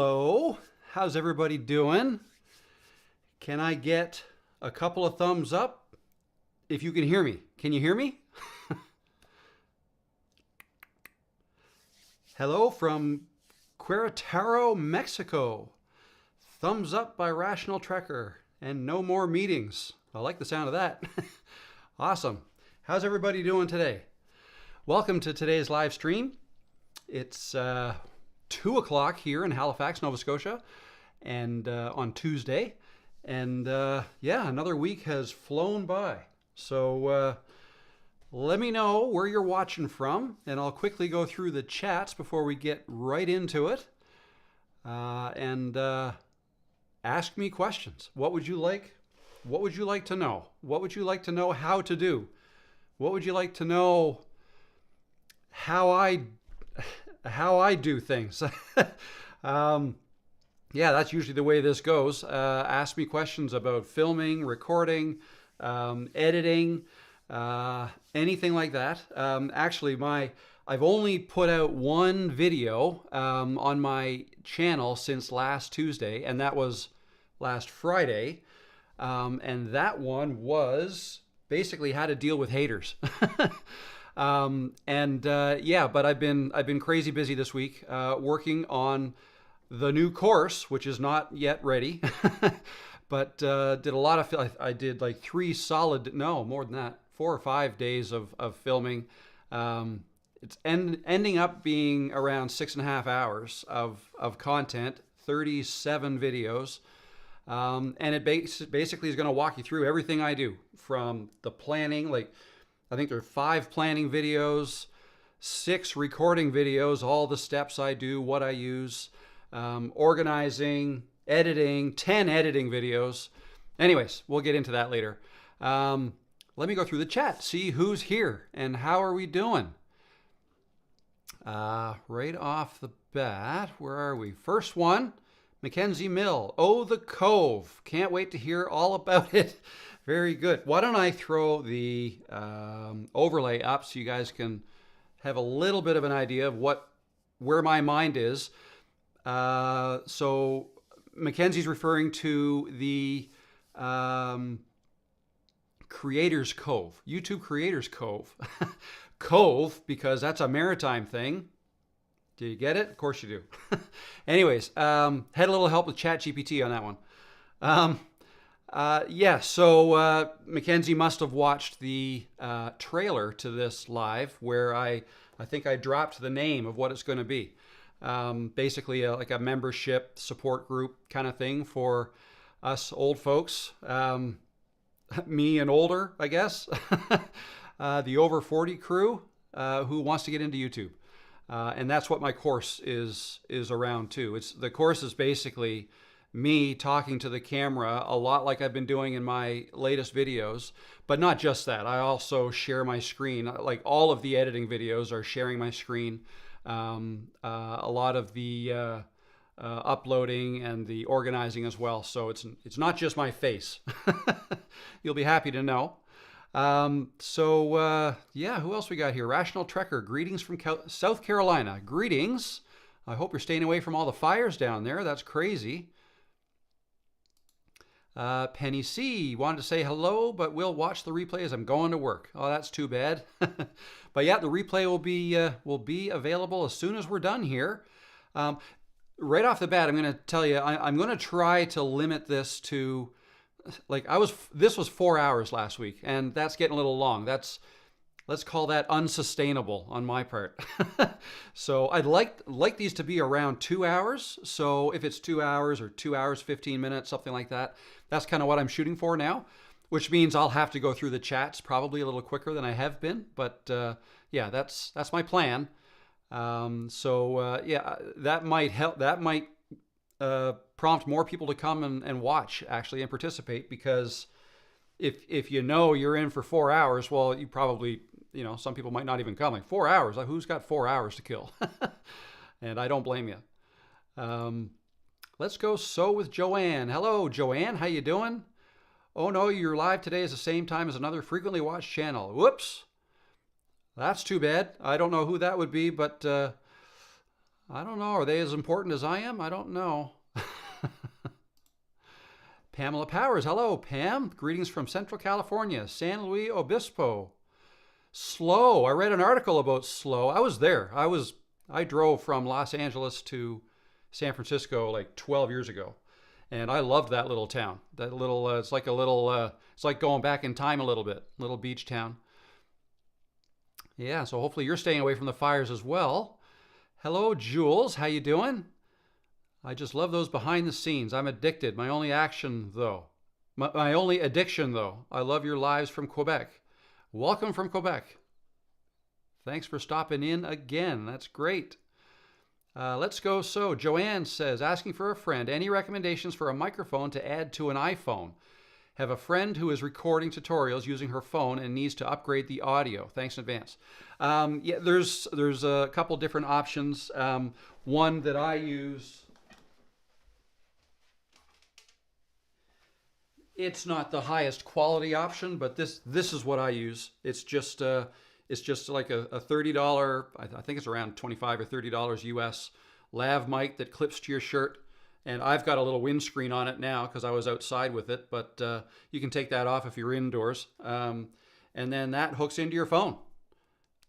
Hello, how's everybody doing? Can I get a couple of thumbs up if you can hear me? Can you hear me? Hello from Querétaro, Mexico. Thumbs up by Rational Trekker and no more meetings. I like the sound of that. Awesome. How's everybody doing today? Welcome to today's live stream. It's 2 o'clock here in Halifax, Nova Scotia, and on Tuesday. And yeah, another week has flown by. So let me know where you're watching from, and I'll quickly go through the chats before we get right into it. And ask me questions. What would you like? What would you like to know? What would you like to know how to do? What would you like to know how I do things? Yeah, that's usually the way this goes. Ask me questions about filming, recording, editing, anything like that. Actually, I've only put out one video on my channel since last Tuesday, and that was last Friday. And that one was basically how to deal with haters. Yeah, but I've been crazy busy this week working on the new course, which is not yet ready. But did a lot of, I did like 3 solid, no, more than that, 4 or 5 days of filming. It's ending up being around 6.5 hours of content, 37 videos. And it basically is going to walk you through everything I do, from the planning, like I think there are 5 planning videos, 6 recording videos, all the steps I do, what I use, organizing, editing, 10 editing videos. Anyways, we'll get into that later. Let me go through the chat, see who's here and how are we doing. Right off the bat, where are we? First one, Mackenzie Mill. Oh, the Cove. Can't wait to hear all about it. Very good. Why don't I throw the overlay up so you guys can have a little bit of an idea of where my mind is. So Mackenzie's referring to the Creators Cove, YouTube Creators Cove. Cove, because that's a maritime thing. Do you get it? Of course you do. Anyways, had a little help with ChatGPT on that one. Yeah, so Mackenzie must have watched the trailer to this live where I think I dropped the name of what it's going to be. Basically like a membership support group kind of thing for us old folks. Me and older, I guess. The over 40 crew who wants to get into YouTube. And that's what my course is around too. The course is basically me talking to the camera a lot like I've been doing in my latest videos, but not just that. I also share my screen. Like all of the editing videos are sharing my screen. A lot of the uploading and the organizing as well. So it's not just my face. You'll be happy to know. Yeah, who else we got here? Rational Trekker, greetings from South Carolina. Greetings. I hope you're staying away from all the fires down there. That's crazy. Penny C wanted to say hello, but we'll watch the replay as I'm going to work. Oh, that's too bad. But yeah, the replay will be available as soon as we're done here. Right off the bat, I'm going to tell you, I'm going to try to limit this to, like, this was 4 hours last week, and that's getting a little long. Let's call that unsustainable on my part. So I'd like these to be around 2 hours. So if it's 2 hours or 2 hours, 15 minutes, something like that, that's kind of what I'm shooting for now, which means I'll have to go through the chats probably a little quicker than I have been. But yeah, that's my plan. Yeah, that might help. That might prompt more people to come and watch actually and participate, because if you know you're in for 4 hours, well, you probably, some people might not even come. Like 4 hours, like who's got 4 hours to kill? And I don't blame you. Let's go with Joanne. Hello, Joanne. How you doing? Oh no, you're live today is the same time as another frequently watched channel. Whoops. That's too bad. I don't know who that would be, but I don't know. Are they as important as I am? I don't know. Pamela Powers. Hello, Pam. Greetings from Central California, San Luis Obispo. Slow. I read an article about Slow. I was there. I drove from Los Angeles to San Francisco like 12 years ago. And I loved that little town. That little, it's like a little, it's like going back in time a little bit. Little beach town. Yeah, so hopefully you're staying away from the fires as well. Hello, Jules. How you doing? I just love those behind the scenes. I'm addicted. My only addiction, though. I love your lives from Quebec. Welcome from Quebec. Thanks for stopping in again. That's great. Let's go. So Joanne says, asking for a friend, any recommendations for a microphone to add to an iPhone? Have a friend who is recording tutorials using her phone and needs to upgrade the audio. Thanks in advance. Yeah, there's a couple different options. One that I use, it's not the highest quality option, but this is what I use. It's just like a $30, I think it's around $25 or $30 US lav mic that clips to your shirt. And I've got a little windscreen on it now because I was outside with it, but you can take that off if you're indoors. And then that hooks into your phone.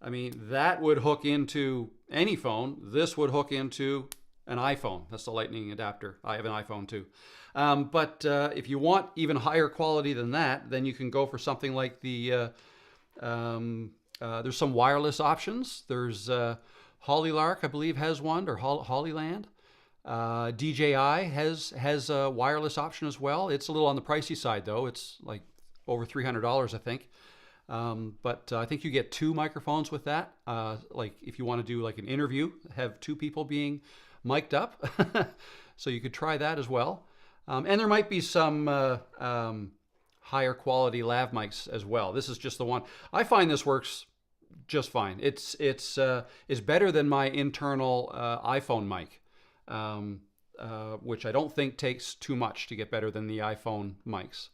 I mean, that would hook into any phone. This would hook into an iPhone. That's the lightning adapter. I have an iPhone too. But if you want even higher quality than that, then you can go for something like the, there's some wireless options. There's Hollylark, I believe, has one, or Hollyland. DJI has a wireless option as well. It's a little on the pricey side though. It's like over $300, I think. But I think you get 2 microphones with that. Like if you want to do like an interview, have 2 people being mic'd up. So you could try that as well. And there might be some higher quality lav mics as well. This is just the one. I find this works just fine. It's better than my internal iPhone mic. Which I don't think takes too much to get better than the iPhone mics.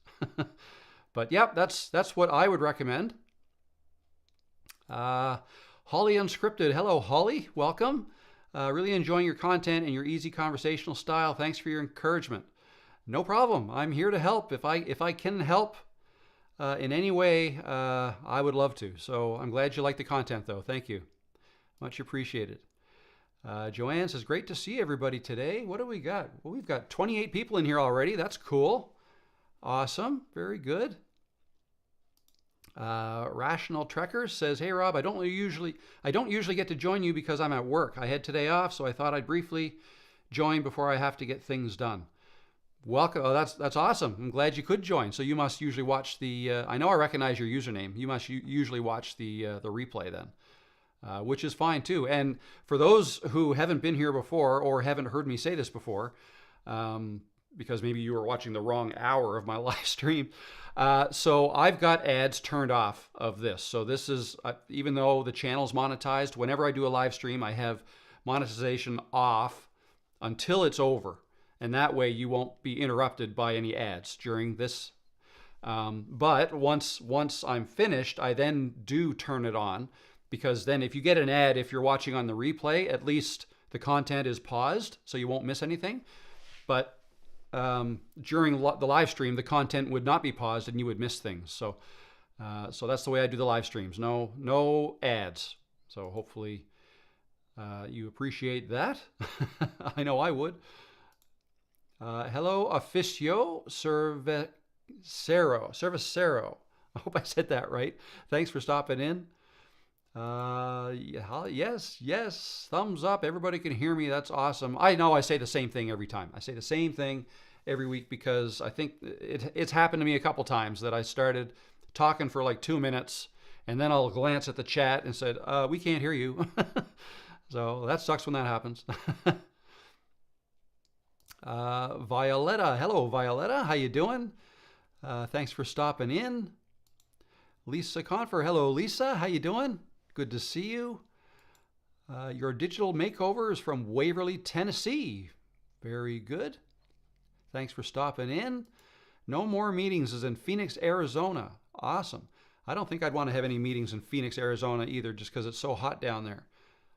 But yeah, that's what I would recommend. Holly Unscripted. Hello, Holly. Welcome. Really enjoying your content and your easy conversational style. Thanks for your encouragement. No problem. I'm here to help. If I can help in any way, I would love to. So I'm glad you like the content, though. Thank you. Much appreciated. Joanne says, great to see everybody today. What do we got? Well, we've got 28 people in here already. That's cool. Awesome. Very good. Rational Trekkers says, hey, Rob, I don't usually get to join you because I'm at work. I had today off, so I thought I'd briefly join before I have to get things done. Welcome. Oh, that's awesome. I'm glad you could join. So you must usually watch the, I know I recognize your username. You must usually watch the replay then. Which is fine too. And for those who haven't been here before or haven't heard me say this before, because maybe you were watching the wrong hour of my live stream, so I've got ads turned off of this. So this is, even though the channel's monetized, whenever I do a live stream, I have monetization off until it's over. And that way you won't be interrupted by any ads during this. But once I'm finished, I then do turn it on. Because then if you get an ad, if you're watching on the replay, at least the content is paused, so you won't miss anything. But during the live stream, the content would not be paused and you would miss things. So that's the way I do the live streams. No ads. So hopefully you appreciate that. I know I would. Hello, Officio Cervecero. I hope I said that right. Thanks for stopping in. Yes, thumbs up. Everybody can hear me. That's awesome. I know I say the same thing every time. I say the same thing every week because I think it's happened to me a couple times that I started talking for like 2 minutes and then I'll glance at the chat and said, we can't hear you. So that sucks when that happens. Violetta. Hello, Violetta. How you doing? Thanks for stopping in. Lisa Confer. Hello, Lisa. How you doing? Good to see you. Your digital makeover is from Waverly, Tennessee. Very good. Thanks for stopping in. No more meetings is in Phoenix, Arizona. Awesome. I don't think I'd want to have any meetings in Phoenix, Arizona either, just because it's so hot down there.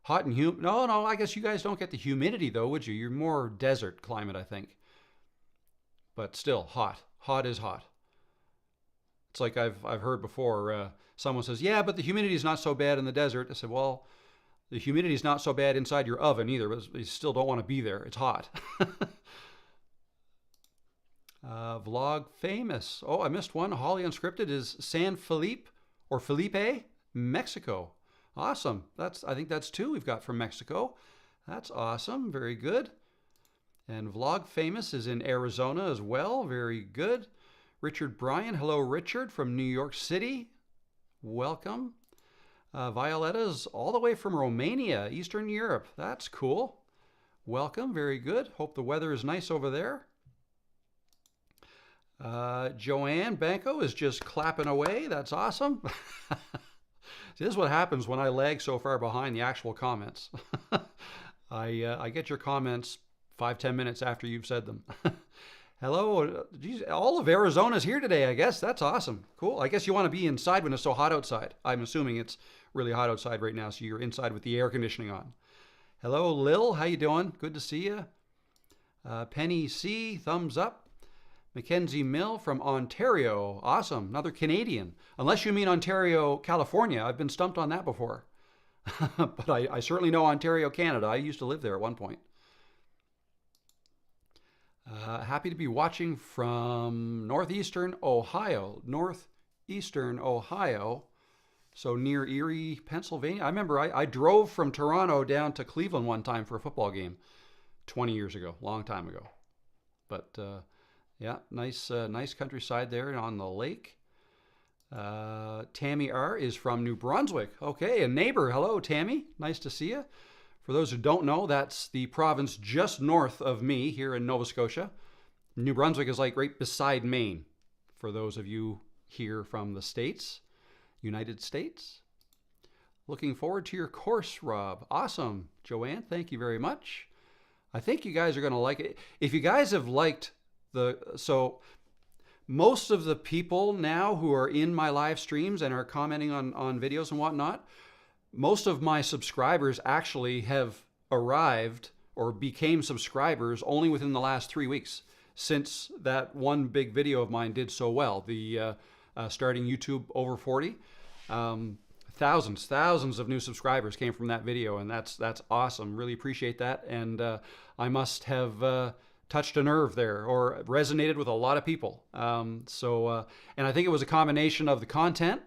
Hot and humid. No, no, I guess you guys don't get the humidity though, would you? You're more desert climate, I think. But still, hot. Hot is hot. It's like I've heard before. Someone says, "Yeah, but the humidity is not so bad in the desert." I said, "Well, the humidity is not so bad inside your oven either, but you still don't want to be there. It's hot." Vlog famous. Oh, I missed one. Holly Unscripted is San Felipe or Felipe, Mexico. Awesome. I think that's two we've got from Mexico. That's awesome. Very good. And Vlog famous is in Arizona as well. Very good. Richard Bryan. Hello, Richard from New York City. Welcome. Violetta's all the way from Romania, Eastern Europe. That's cool. Welcome. Very good. Hope the weather is nice over there. Joanne Banco is just clapping away. That's awesome. This is what happens when I lag so far behind the actual comments. I get your comments 5-10 minutes after you've said them. Hello, geez, all of Arizona's here today, I guess. That's awesome. Cool. I guess you want to be inside when it's so hot outside. I'm assuming it's really hot outside right now, so you're inside with the air conditioning on. Hello, Lil. How you doing? Good to see you. Penny C, thumbs up. Mackenzie Mill from Ontario. Awesome. Another Canadian. Unless you mean Ontario, California. I've been stumped on that before. But I certainly know Ontario, Canada. I used to live there at one point. Happy to be watching from northeastern Ohio. Northeastern Ohio. So near Erie, Pennsylvania. I remember I drove from Toronto down to Cleveland one time for a football game 20 years ago. Long time ago. But yeah, nice countryside there on the lake. Tammy R is from New Brunswick. Okay, a neighbor. Hello, Tammy. Nice to see you. For those who don't know, that's the province just north of me here in Nova Scotia. New Brunswick is like right beside Maine. For those of you here from the States, United States. Looking forward to your course, Rob. Awesome. Joanne, thank you very much. I think you guys are going to like it. If you guys have liked so most of the people now who are in my live streams and are commenting on videos and whatnot, most of my subscribers actually have arrived or became subscribers only within the last 3 weeks since that one big video of mine did so well, the starting YouTube over 40. Thousands of new subscribers came from that video, and that's awesome. Really appreciate that. And I must have touched a nerve there or resonated with a lot of people. And I think it was a combination of the content,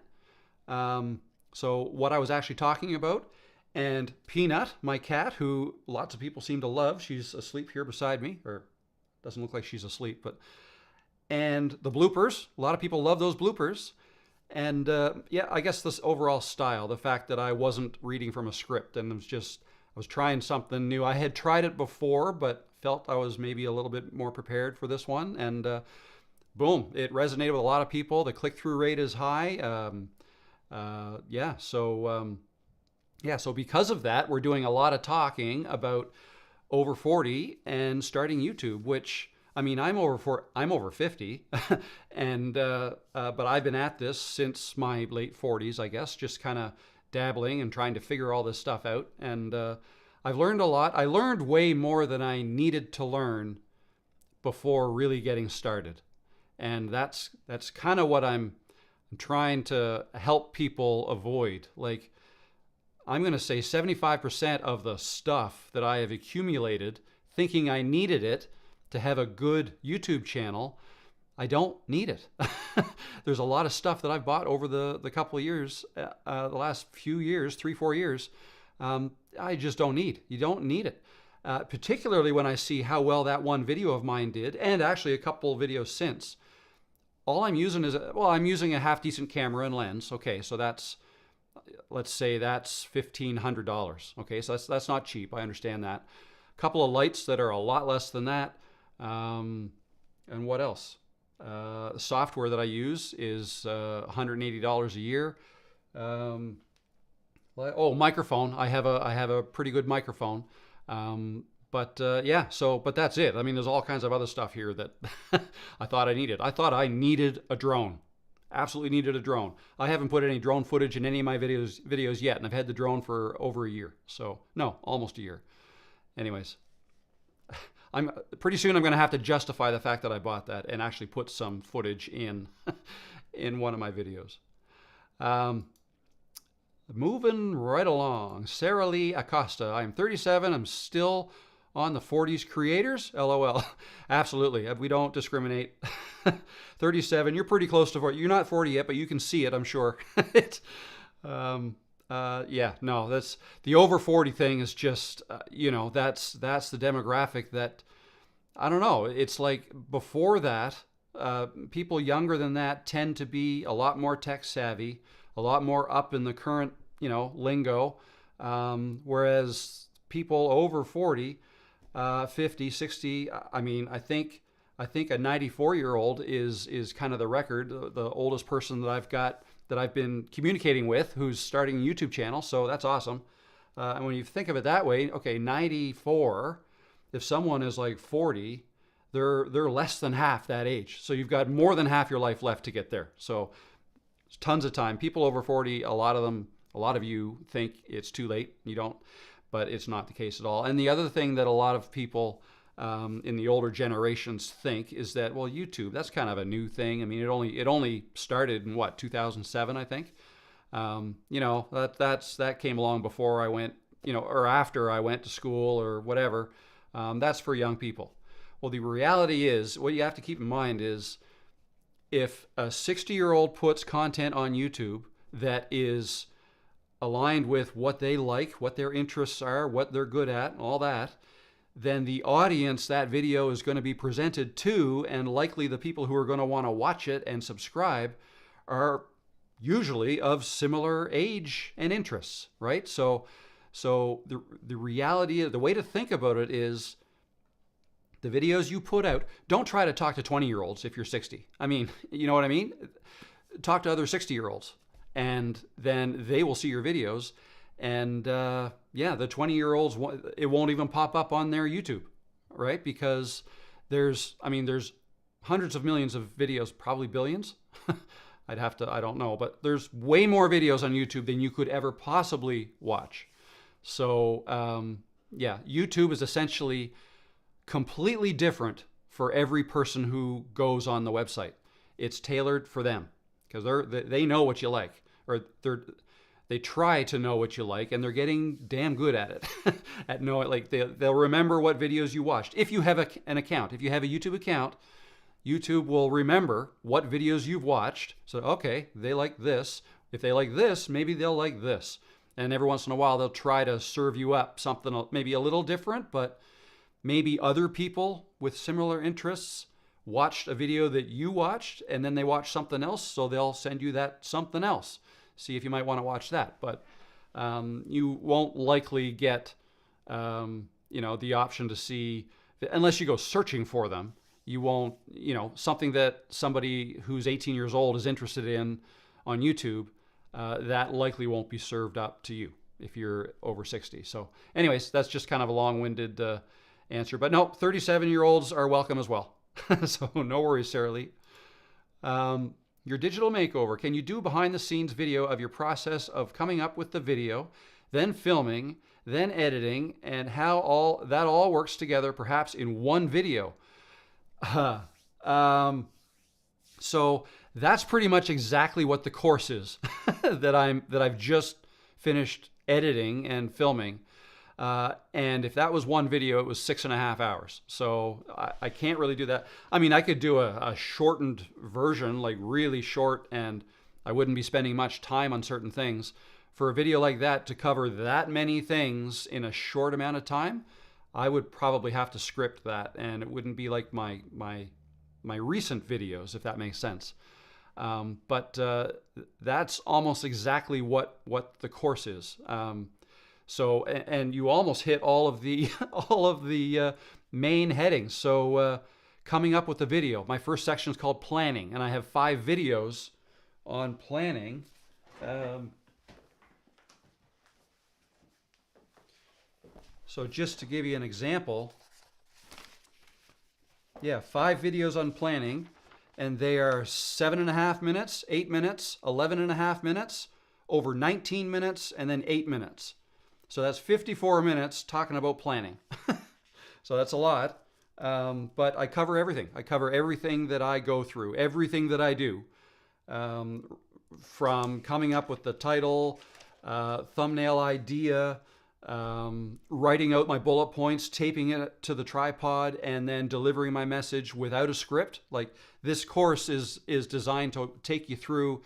so what I was actually talking about, and Peanut, my cat, who lots of people seem to love. She's asleep here beside me, or doesn't look like she's asleep, and the bloopers. A lot of people love those bloopers. And yeah, I guess this overall style, the fact that I wasn't reading from a script and I was trying something new. I had tried it before, but felt I was maybe a little bit more prepared for this one. And boom, it resonated with a lot of people. The click-through rate is high. So because of that, we're doing a lot of talking about over 40 and starting YouTube, which, I mean, I'm over 50, and but I've been at this since my late 40s, I guess, just kind of dabbling and trying to figure all this stuff out. And I've learned a lot. I learned way more than I needed to learn before really getting started, and that's kind of what I'm trying to help people avoid. Like, I'm going to say 75% of the stuff that I have accumulated thinking I needed it to have a good YouTube channel, I don't need it. There's a lot of stuff that I've bought over the couple of years, the last few years, 3-4 years, I just don't need. You don't need it. Particularly when I see how well that one video of mine did, and actually a couple of videos since. All I'm using is, I'm using a half-decent camera and lens. Okay, so let's say that's $1,500. Okay, so that's not cheap. I understand that. A couple of lights that are a lot less than that. And what else? The software that I use is $180 a year. Microphone. I have a pretty good microphone. But that's it. I mean, there's all kinds of other stuff here that I thought I needed. I thought I needed a drone. absolutely needed a drone. I haven't put any drone footage in any of my videos yet, and I've had the drone for over a year. So no, almost a year. Anyways, I'm pretty soon I'm going to have to justify the fact that I bought that and actually put some footage in in one of my videos. Moving right along, Sarah Lee Acosta. I'm 37. I'm still on the 40s creators. LOL. Absolutely. We don't discriminate. 37. You're pretty close to 40. You're not 40 yet, but you can see it, I'm sure. Yeah, no, that's the over 40 thing is just, you know, that's the demographic that, I don't know. It's like before that, people younger than that tend to be a lot more tech savvy, a lot more up in the current, you know, lingo. Whereas people over 40, 50, 60, I mean, I think a 94-year-old is kind of the record, the oldest person that I've got that I've been communicating with who's starting a YouTube channel. So that's awesome. And when you think of it that way, okay, 94, if someone is like 40, they're less than half that age. So you've got more than half your life left to get there. So tons of time. People over 40, a lot of you think it's too late. You don't, but it's not the case at all. And the other thing that a lot of people in the older generations think is that, well, YouTube, that's kind of a new thing. I mean, it only started in what, 2007, I think. You know, that came along before I went, you know, or after I went to school or whatever. That's for young people. Well, the reality is, what you have to keep in mind is, if a 60-year-old puts content on YouTube that is aligned with what they like, what their interests are, what they're good at, and all that, then the audience that video is going to be presented to, and likely the people who are going to want to watch it and subscribe, are usually of similar age and interests, right? So the reality, the way to think about it is, the videos you put out, don't try to talk to 20-year-olds if you're 60. I mean, you know what I mean? Talk to other 60-year-olds, and then they will see your videos. And yeah, the 20-year-olds, it won't even pop up on their YouTube, right? Because there's hundreds of millions of videos, probably billions. I don't know, but there's way more videos on YouTube than you could ever possibly watch. So yeah, YouTube is essentially completely different for every person who goes on the website. It's tailored for them because they know what you like, or they try to know what you like, and they're getting damn good at it. At knowing, like they'll remember what videos you watched. If you have an account, if you have a YouTube account, YouTube will remember what videos you've watched. So okay, they like this. If they like this, maybe they'll like this. And every once in a while, they'll try to serve you up something maybe a little different, but maybe other people with similar interests watched a video that you watched, and then they watched something else, so they'll send you that something else. See if you might want to watch that. But you won't likely get you know, the option to see, unless you go searching for them. You won't, you know, something that somebody who's 18 years old is interested in on YouTube, that likely won't be served up to you if you're over 60. So anyways, that's just kind of a long-winded answer. But no, 37-year-olds are welcome as well. So no worries, Sarah Lee. Your digital makeover. Can you do behind-the-scenes video of your process of coming up with the video, then filming, then editing, and how that all works together, perhaps in one video? So that's pretty much exactly what the course is that I've just finished editing and filming. And if that was one video, it was 6.5 hours. So I can't really do that. I mean, I could do a shortened version, like really short, and I wouldn't be spending much time on certain things. For a video like that, to cover that many things in a short amount of time, I would probably have to script that, and it wouldn't be like my recent videos, if that makes sense. But that's almost exactly what the course is. So, and you almost hit all of the main headings. So, coming up with the video. My first section is called planning, and I have 5 videos on planning. So just to give you an example, yeah, 5 videos on planning. and they are 7.5 minutes, 8 minutes, 11.5 minutes, over 19 minutes, and then 8 minutes. So that's 54 minutes talking about planning. So that's a lot. But I cover everything. I cover everything that I go through, everything that I do, from coming up with the title, thumbnail idea, writing out my bullet points, taping it to the tripod, and then delivering my message without a script. Like, this course is designed to take you through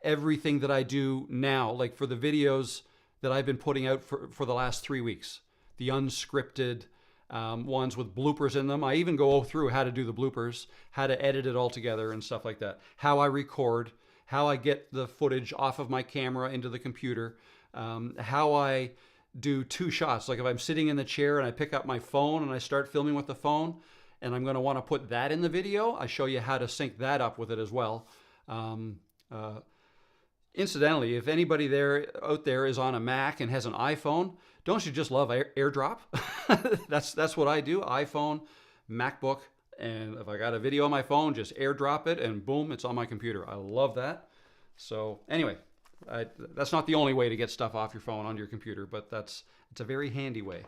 everything that I do now, like for the videos that I've been putting out for the last 3 weeks, the unscripted ones with bloopers in them. I even go through how to do the bloopers, how to edit it all together and stuff like that, how I record, how I get the footage off of my camera into the computer, how I do 2 shots. Like if I'm sitting in the chair and I pick up my phone and I start filming with the phone, and I'm going to want to put that in the video, I show you how to sync that up with it as well. Incidentally, if anybody out there is on a Mac and has an iPhone, don't you just love AirDrop? That's what I do. iPhone, MacBook, and if I got a video on my phone, just AirDrop it, and boom, it's on my computer. I love that. So anyway, that's not the only way to get stuff off your phone onto your computer, but it's a very handy way.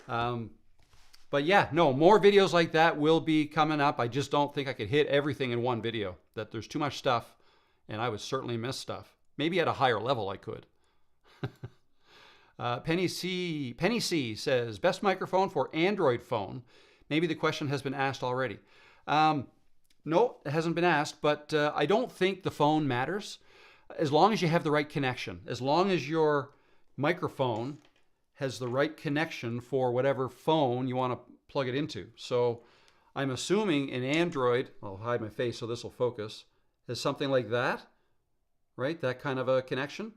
But yeah, no, more videos like that will be coming up. I just don't think I could hit everything in one video. That there's too much stuff, and I would certainly miss stuff. Maybe at a higher level I could. Penny C says, best microphone for Android phone. Maybe the question has been asked already. No, it hasn't been asked, but I don't think the phone matters. As long as you have the right connection, as long as your microphone has the right connection for whatever phone you want to plug it into. So I'm assuming in Android, I'll hide my face so this will focus, is something like that, right? That kind of a connection.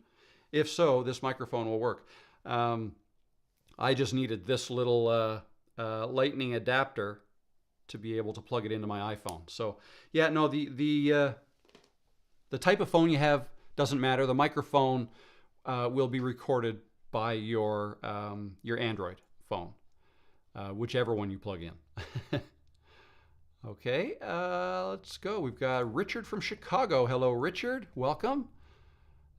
If so, this microphone will work. I just needed this little lightning adapter to be able to plug it into my iPhone. So yeah, no, the type of phone you have doesn't matter. The microphone will be recorded by your Android phone, whichever one you plug in. Okay, let's go. We've got Richard from Chicago. Hello, Richard. Welcome.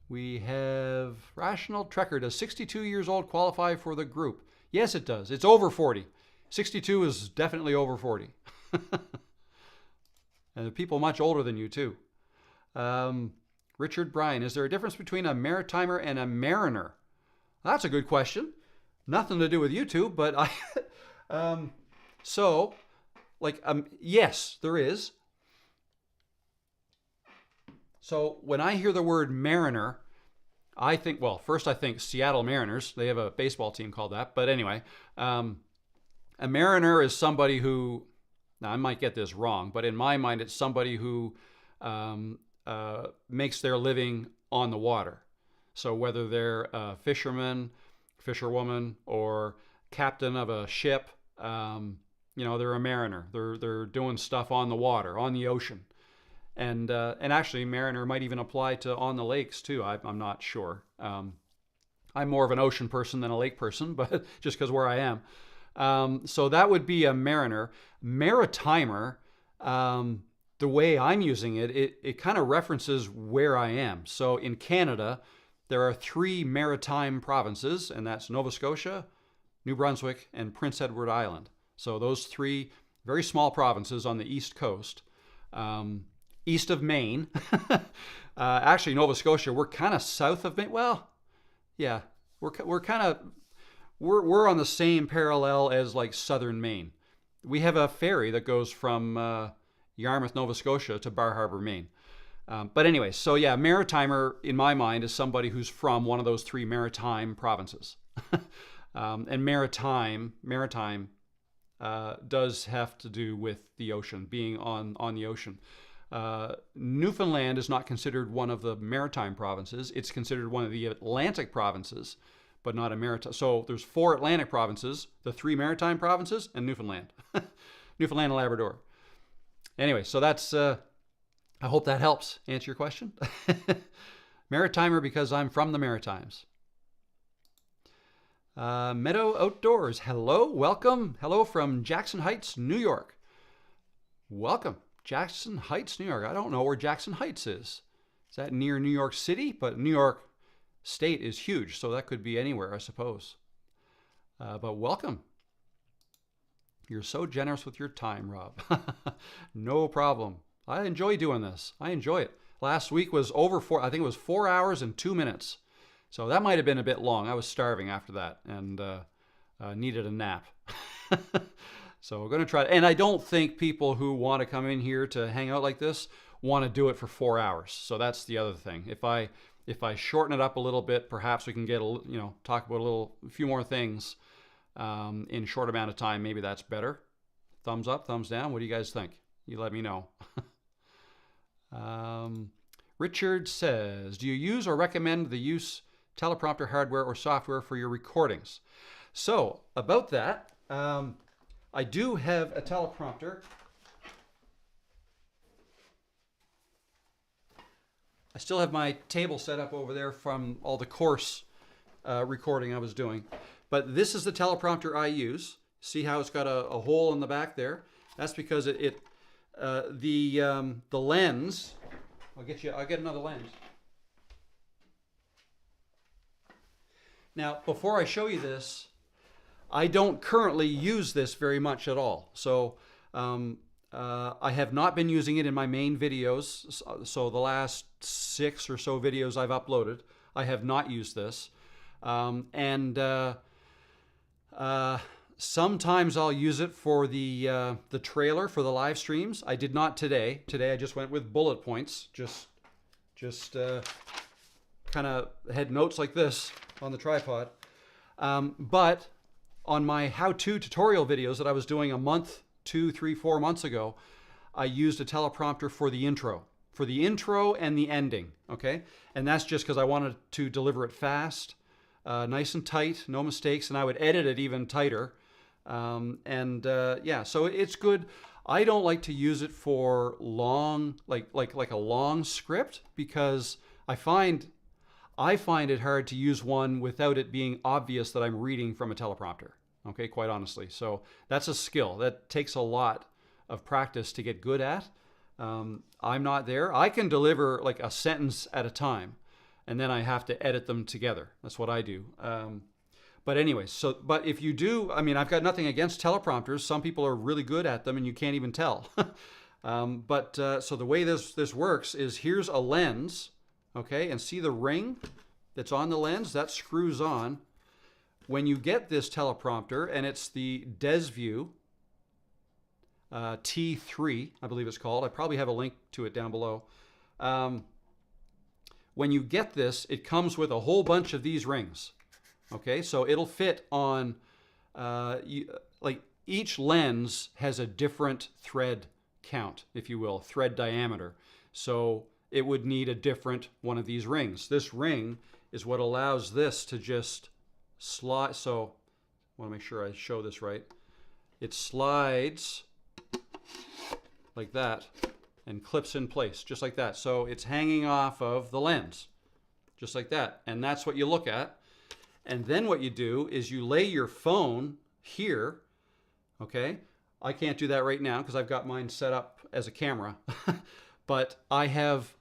We have Rational Trekker. Does 62 years old qualify for the group? Yes, it does. It's over 40. 62 is definitely over 40. And people much older than you, too. Richard Bryan, is there a difference between a Maritimer and a Mariner? That's a good question. Nothing to do with YouTube, but yes, there is. So when I hear the word Mariner, I think Seattle Mariners. They have a baseball team called that. But anyway, a Mariner is somebody who, now I might get this wrong, but in my mind, it's somebody who makes their living on the water. So whether they're a fisherman, fisherwoman, or captain of a ship, they're a mariner. They're doing stuff on the water, on the ocean. And actually, mariner might even apply to on the lakes too. I'm not sure. I'm more of an ocean person than a lake person, but just because where I am. So that would be a mariner. Maritimer, the way I'm using it kind of references where I am. So in Canada, there are 3 maritime provinces, and that's Nova Scotia, New Brunswick, and Prince Edward Island. So those 3 very small provinces on the East Coast. East of Maine. Actually, Nova Scotia, we're kind of south of Maine. Well, yeah, we're on the same parallel as like southern Maine. We have a ferry that goes from Yarmouth, Nova Scotia to Bar Harbor, Maine. But anyway, so yeah, Maritimer in my mind is somebody who's from one of those 3 maritime provinces. And maritime does have to do with the ocean, being on the ocean. Newfoundland is not considered one of the maritime provinces. It's considered one of the Atlantic provinces, but not a maritime. So there's 4 Atlantic provinces, the 3 maritime provinces, and Newfoundland. Newfoundland and Labrador. Anyway, so that's, I hope that helps answer your question. Maritimer because I'm from the Maritimes. Meadow Outdoors, hello, welcome. Hello from Jackson Heights, New York. Welcome. Jackson Heights, New York. I don't know where Jackson Heights is. Is that near New York City? But New York State is huge, so that could be anywhere, I suppose. But welcome. You're so generous with your time, Rob. No problem. I enjoy doing this. I enjoy it. Last week was I think it was 4 hours and 2 minutes. So that might have been a bit long. I was starving after that and needed a nap. So we're going to try. And I don't think people who want to come in here to hang out like this want to do it for 4 hours. So that's the other thing. If I shorten it up a little bit, perhaps we can get talk about a few more things in a short amount of time. Maybe that's better. Thumbs up, thumbs down. What do you guys think? You let me know. Richard says, do you use or recommend the use teleprompter hardware or software for your recordings? So about that, I do have a teleprompter. I still have my table set up over there from all the course recording I was doing. But this is the teleprompter I use. See how it's got a hole in the back there? That's because the lens, I'll get another lens. Now, before I show you this, I don't currently use this very much at all. So I have not been using it in my main videos. So the last 6 or so videos I've uploaded, I have not used this. Sometimes I'll use it for the trailer for the live streams. I did not today. Today I just went with bullet points. Just kind of had notes like this on the tripod. But on my how-to tutorial videos that I was doing a month, 2, 3, 4 months ago, I used a teleprompter for the intro. For the intro and the ending, okay? And that's just because I wanted to deliver it fast, nice and tight, no mistakes, and I would edit it even tighter. Yeah, so it's good. I don't like to use it for long, like a long script, because I find it hard to use one without it being obvious that I'm reading from a teleprompter. Okay, quite honestly. So that's a skill that takes a lot of practice to get good at. I'm not there. I can deliver like a sentence at a time, and then I have to edit them together. That's what I do. But anyways, but if you do, I mean, I've got nothing against teleprompters. Some people are really good at them and you can't even tell. So the way this works is, here's a lens, okay? And see the ring that's on the lens? That screws on. When you get this teleprompter, and it's the DesView T3, I believe it's called. I probably have a link to it down below. When you get this, it comes with a whole bunch of these rings. Okay, so it'll fit on, like each lens has a different thread count, if you will, thread diameter. So it would need a different one of these rings. This ring is what allows this to just slide. So I want to make sure I show this right. It slides like that and clips in place, just like that. So it's hanging off of the lens, just like that. And that's what you look at. And then what you do is you lay your phone here, okay? I can't do that right now because I've got mine set up as a camera. But I have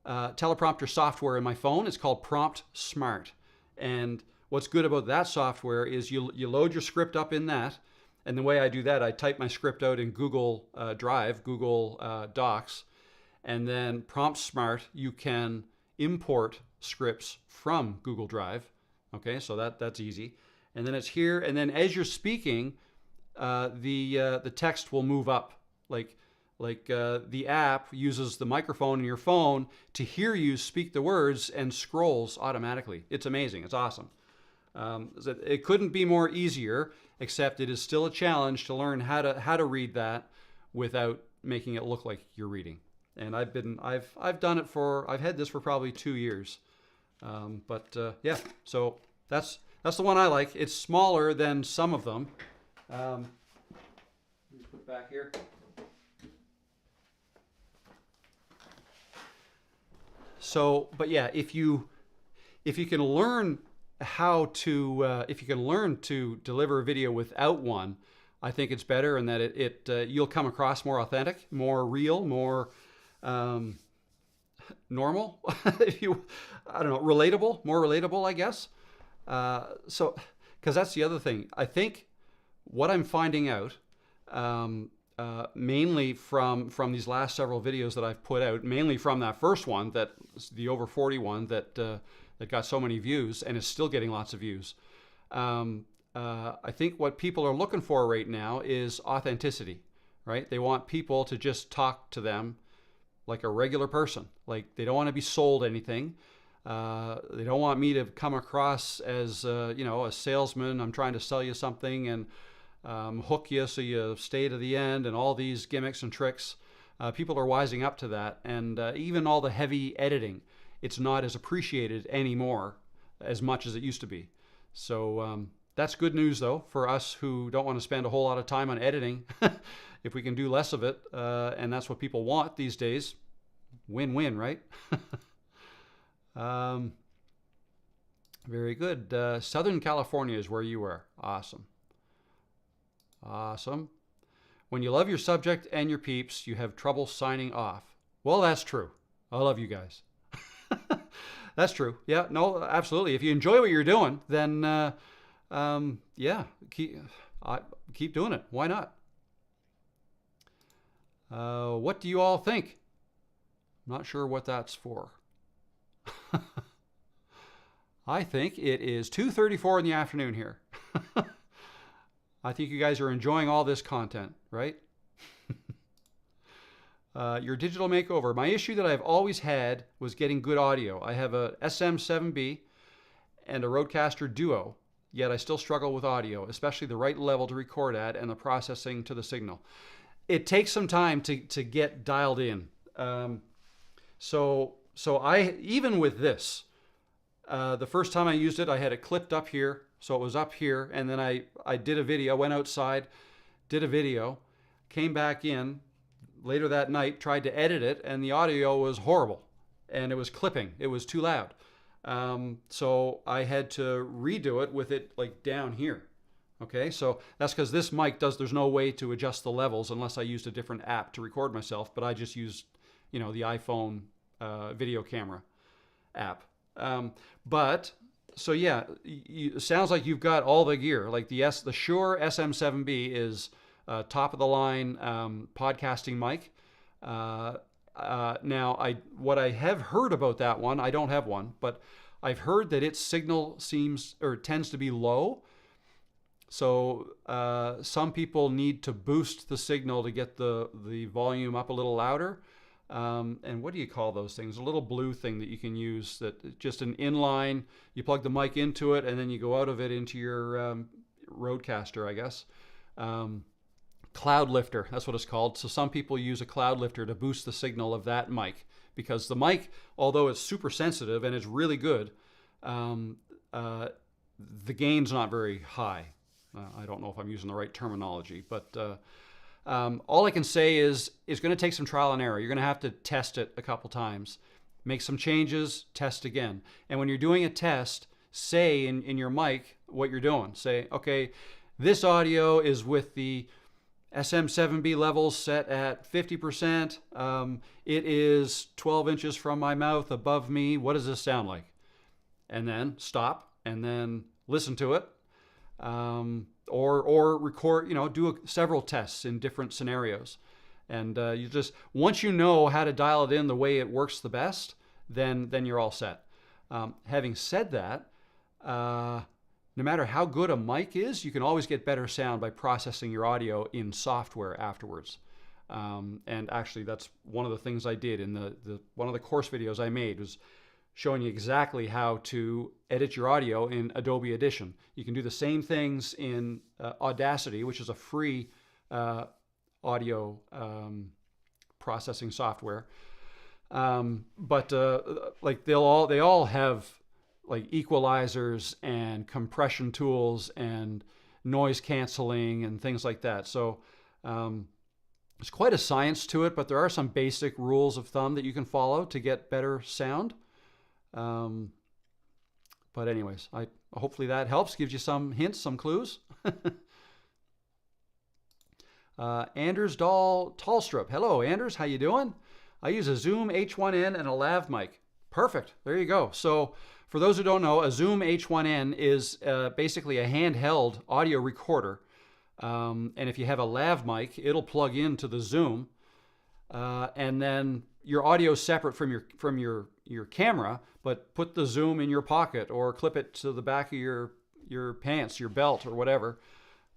teleprompter software in my phone. It's called Prompt Smart. And what's good about that software is you load your script up in that. And the way I do that, I type my script out in Google Drive, Google Docs. And then Prompt Smart, you can import scripts from Google Drive. Okay, so that's easy. And then it's here, and then as you're speaking, the text will move up. Like the app uses the microphone in your phone to hear you speak the words and scrolls automatically. It's amazing. It's awesome. It couldn't be more easier, except it is still a challenge to learn how to read that without making it look like you're reading. And I've had this for probably 2 years. Yeah, so that's the one I like. It's smaller than some of them. Let me put it back here. So, but yeah, if you can learn how to if you can learn to deliver a video without one, I think it's better, and that you'll come across more authentic, more real, more normal. If you, I don't know, more relatable, I guess. So, because that's the other thing. I think what I'm finding out, mainly from these last several videos that I've put out, mainly from that first one, that the over 40 one that got so many views and is still getting lots of views. I think what people are looking for right now is authenticity, right? They want people to just talk to them like a regular person. Like, they don't want to be sold anything. They don't want me to come across as a salesman. I'm trying to sell you something and hook you so you stay to the end, and all these gimmicks and tricks. People are wising up to that, and even all the heavy editing, it's not as appreciated anymore as much as it used to be. So that's good news, though, for us who don't want to spend a whole lot of time on editing. If we can do less of it, and that's what people want these days, win-win, right? Very good. Southern California is where you were. Awesome. Awesome. When you love your subject and your peeps, you have trouble signing off. Well, that's true. I love you guys. That's true. Yeah, no, absolutely. If you enjoy what you're doing, then yeah, keep doing it. Why not? What do you all think? I'm not sure what that's for. I think it is 2:34 in the afternoon here. I think you guys are enjoying all this content, right? Your digital makeover. My issue that I've always had was getting good audio. I have a SM7B and a Rodecaster Duo, yet I still struggle with audio, especially the right level to record at and the processing to the signal. It takes some time to get dialed in. So I, even with this, the first time I used it, I had it clipped up here. So it was up here, and then I did a video, went outside, did a video, came back in later that night, tried to edit it, and the audio was horrible, and it was clipping. It was too loud. So I had to redo it with it like down here. Okay, so that's because this mic there's no way to adjust the levels unless I used a different app to record myself, but I just used, the iPhone video camera app. So yeah, it sounds like you've got all the gear. Like the Shure SM7B is top of the line podcasting mic. Now, what I have heard about that one, I don't have one, but I've heard that its signal tends to be low. So some people need to boost the signal to get the volume up a little louder. And what do you call those things? A little blue thing that you can use, that just an inline, you plug the mic into it and then you go out of it into your Rodecaster, I guess. Cloud lifter, that's what it's called. So some people use a cloud lifter to boost the signal of that mic, because the mic, although it's super sensitive and it's really good, the gain's not very high. I don't know if I'm using the right terminology, but all I can say is it's going to take some trial and error. You're going to have to test it a couple times, make some changes, test again. And when you're doing a test, say in your mic what you're doing. Say, okay, this audio is with the SM7B levels set at 50%. It is 12 inches from my mouth above me. What does this sound like? And then stop and then listen to it. Or record, do several tests in different scenarios. And you just, once you know how to dial it in the way it works the best, then you're all set. Having said that, no matter how good a mic is, you can always get better sound by processing your audio in software afterwards. And actually, that's one of the things I did in one of the course videos I made, was showing you exactly how to edit your audio in Adobe Audition. You can do the same things in Audacity, which is a free audio processing software. But like they all have like equalizers and compression tools and noise canceling and things like that. So there's quite a science to it, but there are some basic rules of thumb that you can follow to get better sound. But anyways, hopefully that helps, gives you some hints, some clues. Anders Tallstrup. Hello, Anders. How you doing? I use a Zoom H1N and a lav mic. Perfect. There you go. So for those who don't know, a Zoom H1N is basically a handheld audio recorder. And if you have a lav mic, it'll plug into the Zoom. And then your audio is separate from your camera, but put the Zoom in your pocket or clip it to the back of your pants, your belt, or whatever.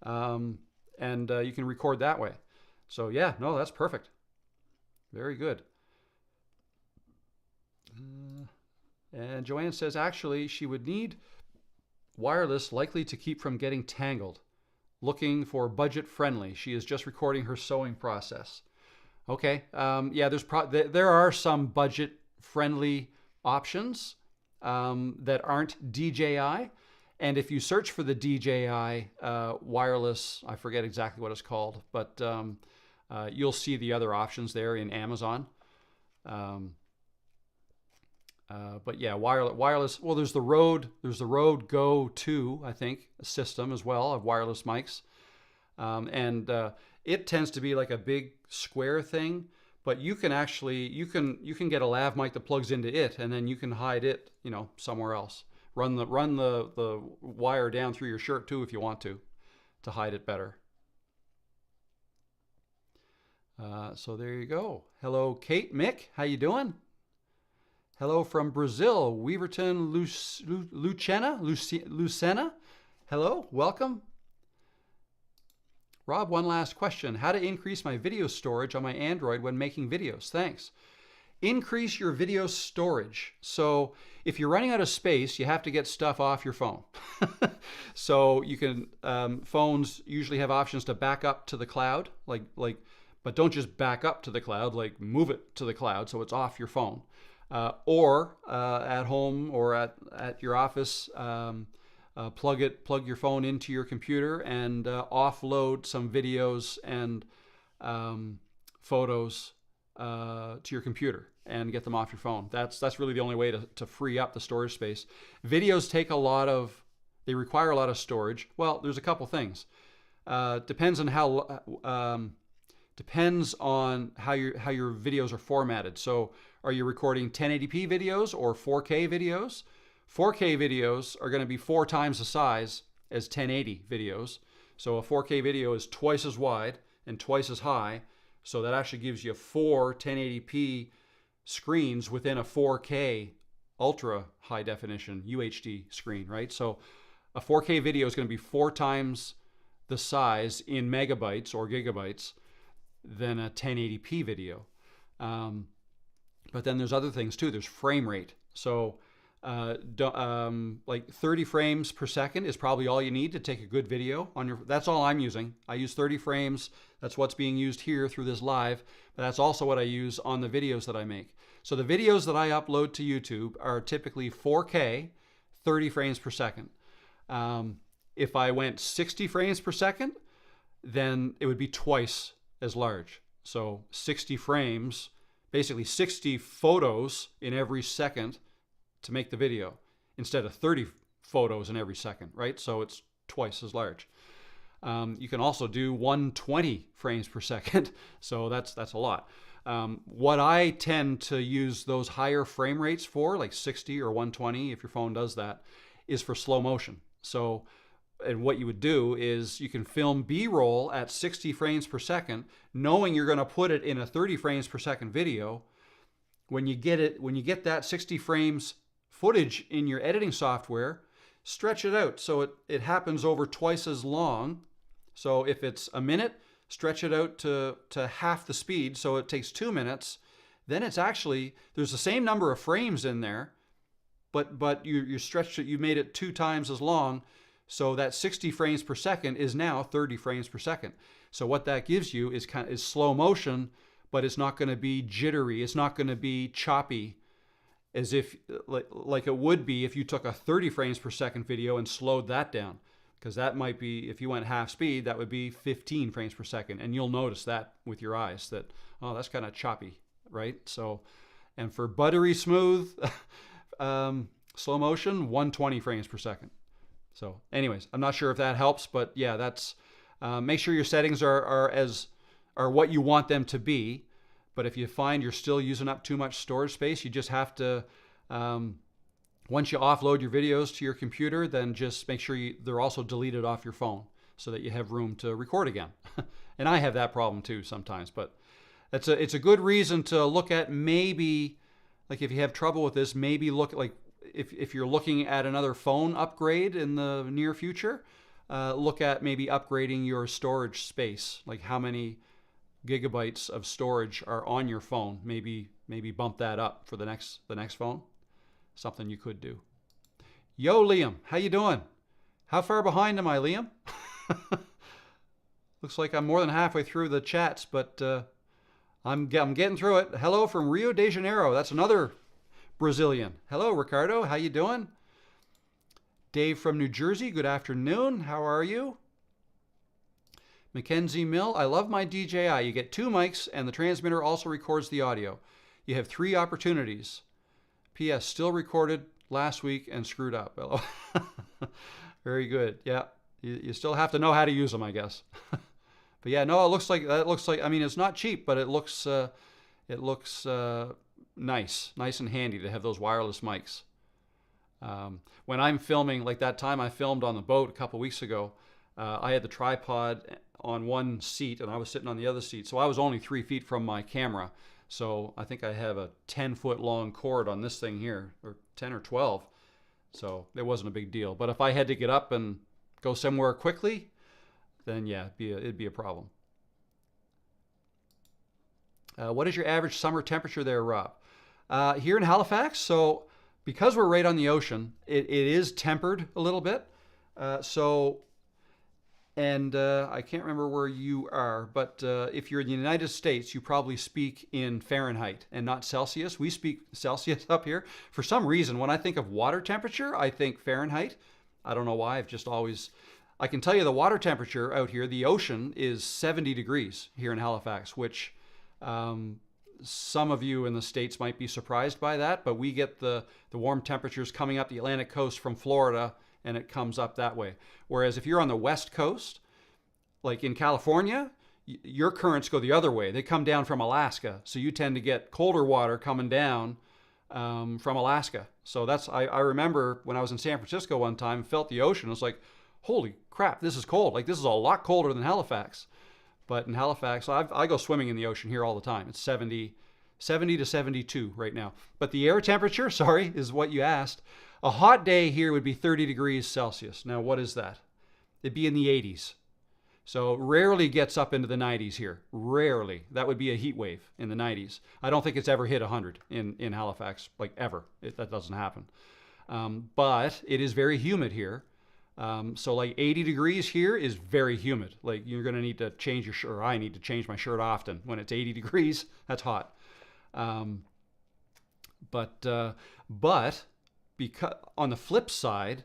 And you can record that way. So yeah, no, that's perfect. Very good. And Joanne says, actually, she would need wireless, likely to keep from getting tangled. Looking for budget friendly. She is just recording her sewing process. Okay. Yeah, there are some budget friendly options that aren't DJI. And if you search for the DJI wireless, I forget exactly what it's called, but you'll see the other options there in Amazon. But yeah, wireless. Well, there's the Rode Go 2, I think, system as well of wireless mics, and it tends to be like a big square thing. But you can actually you can get a lav mic that plugs into it, and then you can hide it, somewhere else. Run the wire down through your shirt too if you want to hide it better. So there you go. Hello, Kate, Mick, how you doing? Hello from Brazil, Weaverton, Lucena. Hello, welcome. Rob, one last question. How to increase my video storage on my Android when making videos? Thanks. Increase your video storage. So if you're running out of space, you have to get stuff off your phone. So you can, phones usually have options to back up to the cloud, but don't just back up to the cloud, like move it to the cloud so it's off your phone. Or at home or at your office, plug your phone into your computer and offload some videos and photos to your computer and get them off your phone. That's really the only way to free up the storage space. Videos they require a lot of storage. Well, there's a couple things. Depends on how your videos are formatted. So are you recording 1080p videos or 4K videos? 4K videos are going to be 4 times the size as 1080 videos. So a 4K video is twice as wide and twice as high. So that actually gives you 4 1080p screens within a 4K ultra high definition UHD screen, right? So a 4K video is going to be 4 times the size in megabytes or gigabytes than a 1080p video. But then there's other things too. There's frame rate. So like 30 frames per second is probably all you need to take a good video on your. That's all I'm using. I use 30 frames. That's what's being used here through this live, but that's also what I use on the videos that I make. So the videos that I upload to YouTube are typically 4K, 30 frames per second. If I went 60 frames per second, then it would be twice as large. So 60 frames, basically 60 photos in every second to make the video instead of 30 photos in every second, right? So it's twice as large. You can also do 120 frames per second. So that's a lot. What I tend to use those higher frame rates for, like 60 or 120, if your phone does that, is for slow motion. So, and what you would do is you can film B-roll at 60 frames per second, knowing you're going to put it in a 30 frames per second video. When you get that 60 frames footage in your editing software, stretch it out so it happens over twice as long. So if it's a minute, stretch it out to half the speed, so it takes 2 minutes. Then it's actually, there's the same number of frames in there, but you stretched it, you made it 2 times as long. So that 60 frames per second is now 30 frames per second. So what that gives you is slow motion, but it's not going to be jittery. It's not going to be choppy, as if like it would be if you took a 30 frames per second video and slowed that down. Because that might be, if you went half speed, that would be 15 frames per second. And you'll notice that with your eyes that, oh, that's kind of choppy, right? So, and for buttery smooth slow motion, 120 frames per second. So anyways, I'm not sure if that helps, but yeah, that's Make sure your settings are what you want them to be. But if you find you're still using up too much storage space, you just have to, once you offload your videos to your computer, then just make sure they're also deleted off your phone so that you have room to record again. And I have that problem too sometimes, but it's a good reason to look at, maybe, like if you have trouble with this, maybe look at, like, if you're looking at another phone upgrade in the near future, look at maybe upgrading your storage space, like how many gigabytes of storage are on your phone. Maybe bump that up for the next phone. Something you could do. Yo, Liam, how you doing? How far behind am I, Liam? Looks like I'm more than halfway through the chats, but I'm getting through it. Hello from Rio de Janeiro. That's another Brazilian. Hello, Ricardo. How you doing? Dave from New Jersey. Good afternoon. How are you? Mackenzie Mill. I love my DJI. You get 2 mics, and the transmitter also records the audio. You have 3 opportunities. P.S. Still recorded last week and screwed up. Very good. Yeah. You still have to know how to use them, I guess. But yeah, no, it looks like, I mean, it's not cheap, but it looks nice and handy to have those wireless mics. When I'm filming, like that time I filmed on the boat a couple weeks ago, I had the tripod on one seat and I was sitting on the other seat. So I was only 3 feet from my camera. So I think I have a 10-foot long cord on this thing here, or 10 or 12. So it wasn't a big deal. But if I had to get up and go somewhere quickly, then yeah, it'd be a problem. What is your average summer temperature there, Rob? Here in Halifax, so because we're right on the ocean, it is tempered a little bit. I can't remember where you are, but if you're in the United States, you probably speak in Fahrenheit and not Celsius. We speak Celsius up here. For some reason, when I think of water temperature, I think Fahrenheit. I don't know why. I can tell you the water temperature out here, the ocean is 70 degrees here in Halifax, which some of you in the States might be surprised by that, but we get the warm temperatures coming up the Atlantic coast from Florida, and it comes up that way. Whereas if you're on the West Coast, like in California, your currents go the other way. They come down from Alaska, so you tend to get colder water coming down from Alaska. So I remember when I was in San Francisco one time, felt the ocean. I was like, holy crap, this is cold. Like, this is a lot colder than Halifax. But in Halifax, I go swimming in the ocean here all the time. It's 70 to 72 right now. But the air temperature, sorry, is what you asked. A hot day here would be 30 degrees Celsius. Now, what is that? It'd be in the 80s. So rarely gets up into the 90s here. Rarely. That would be a heat wave in the 90s. I don't think it's ever hit 100 in Halifax, like ever. That doesn't happen. But it is very humid here. So like 80 degrees here is very humid. Like, you're going to need to change your shirt, or I need to change my shirt often. When it's 80 degrees, that's hot. But because on the flip side,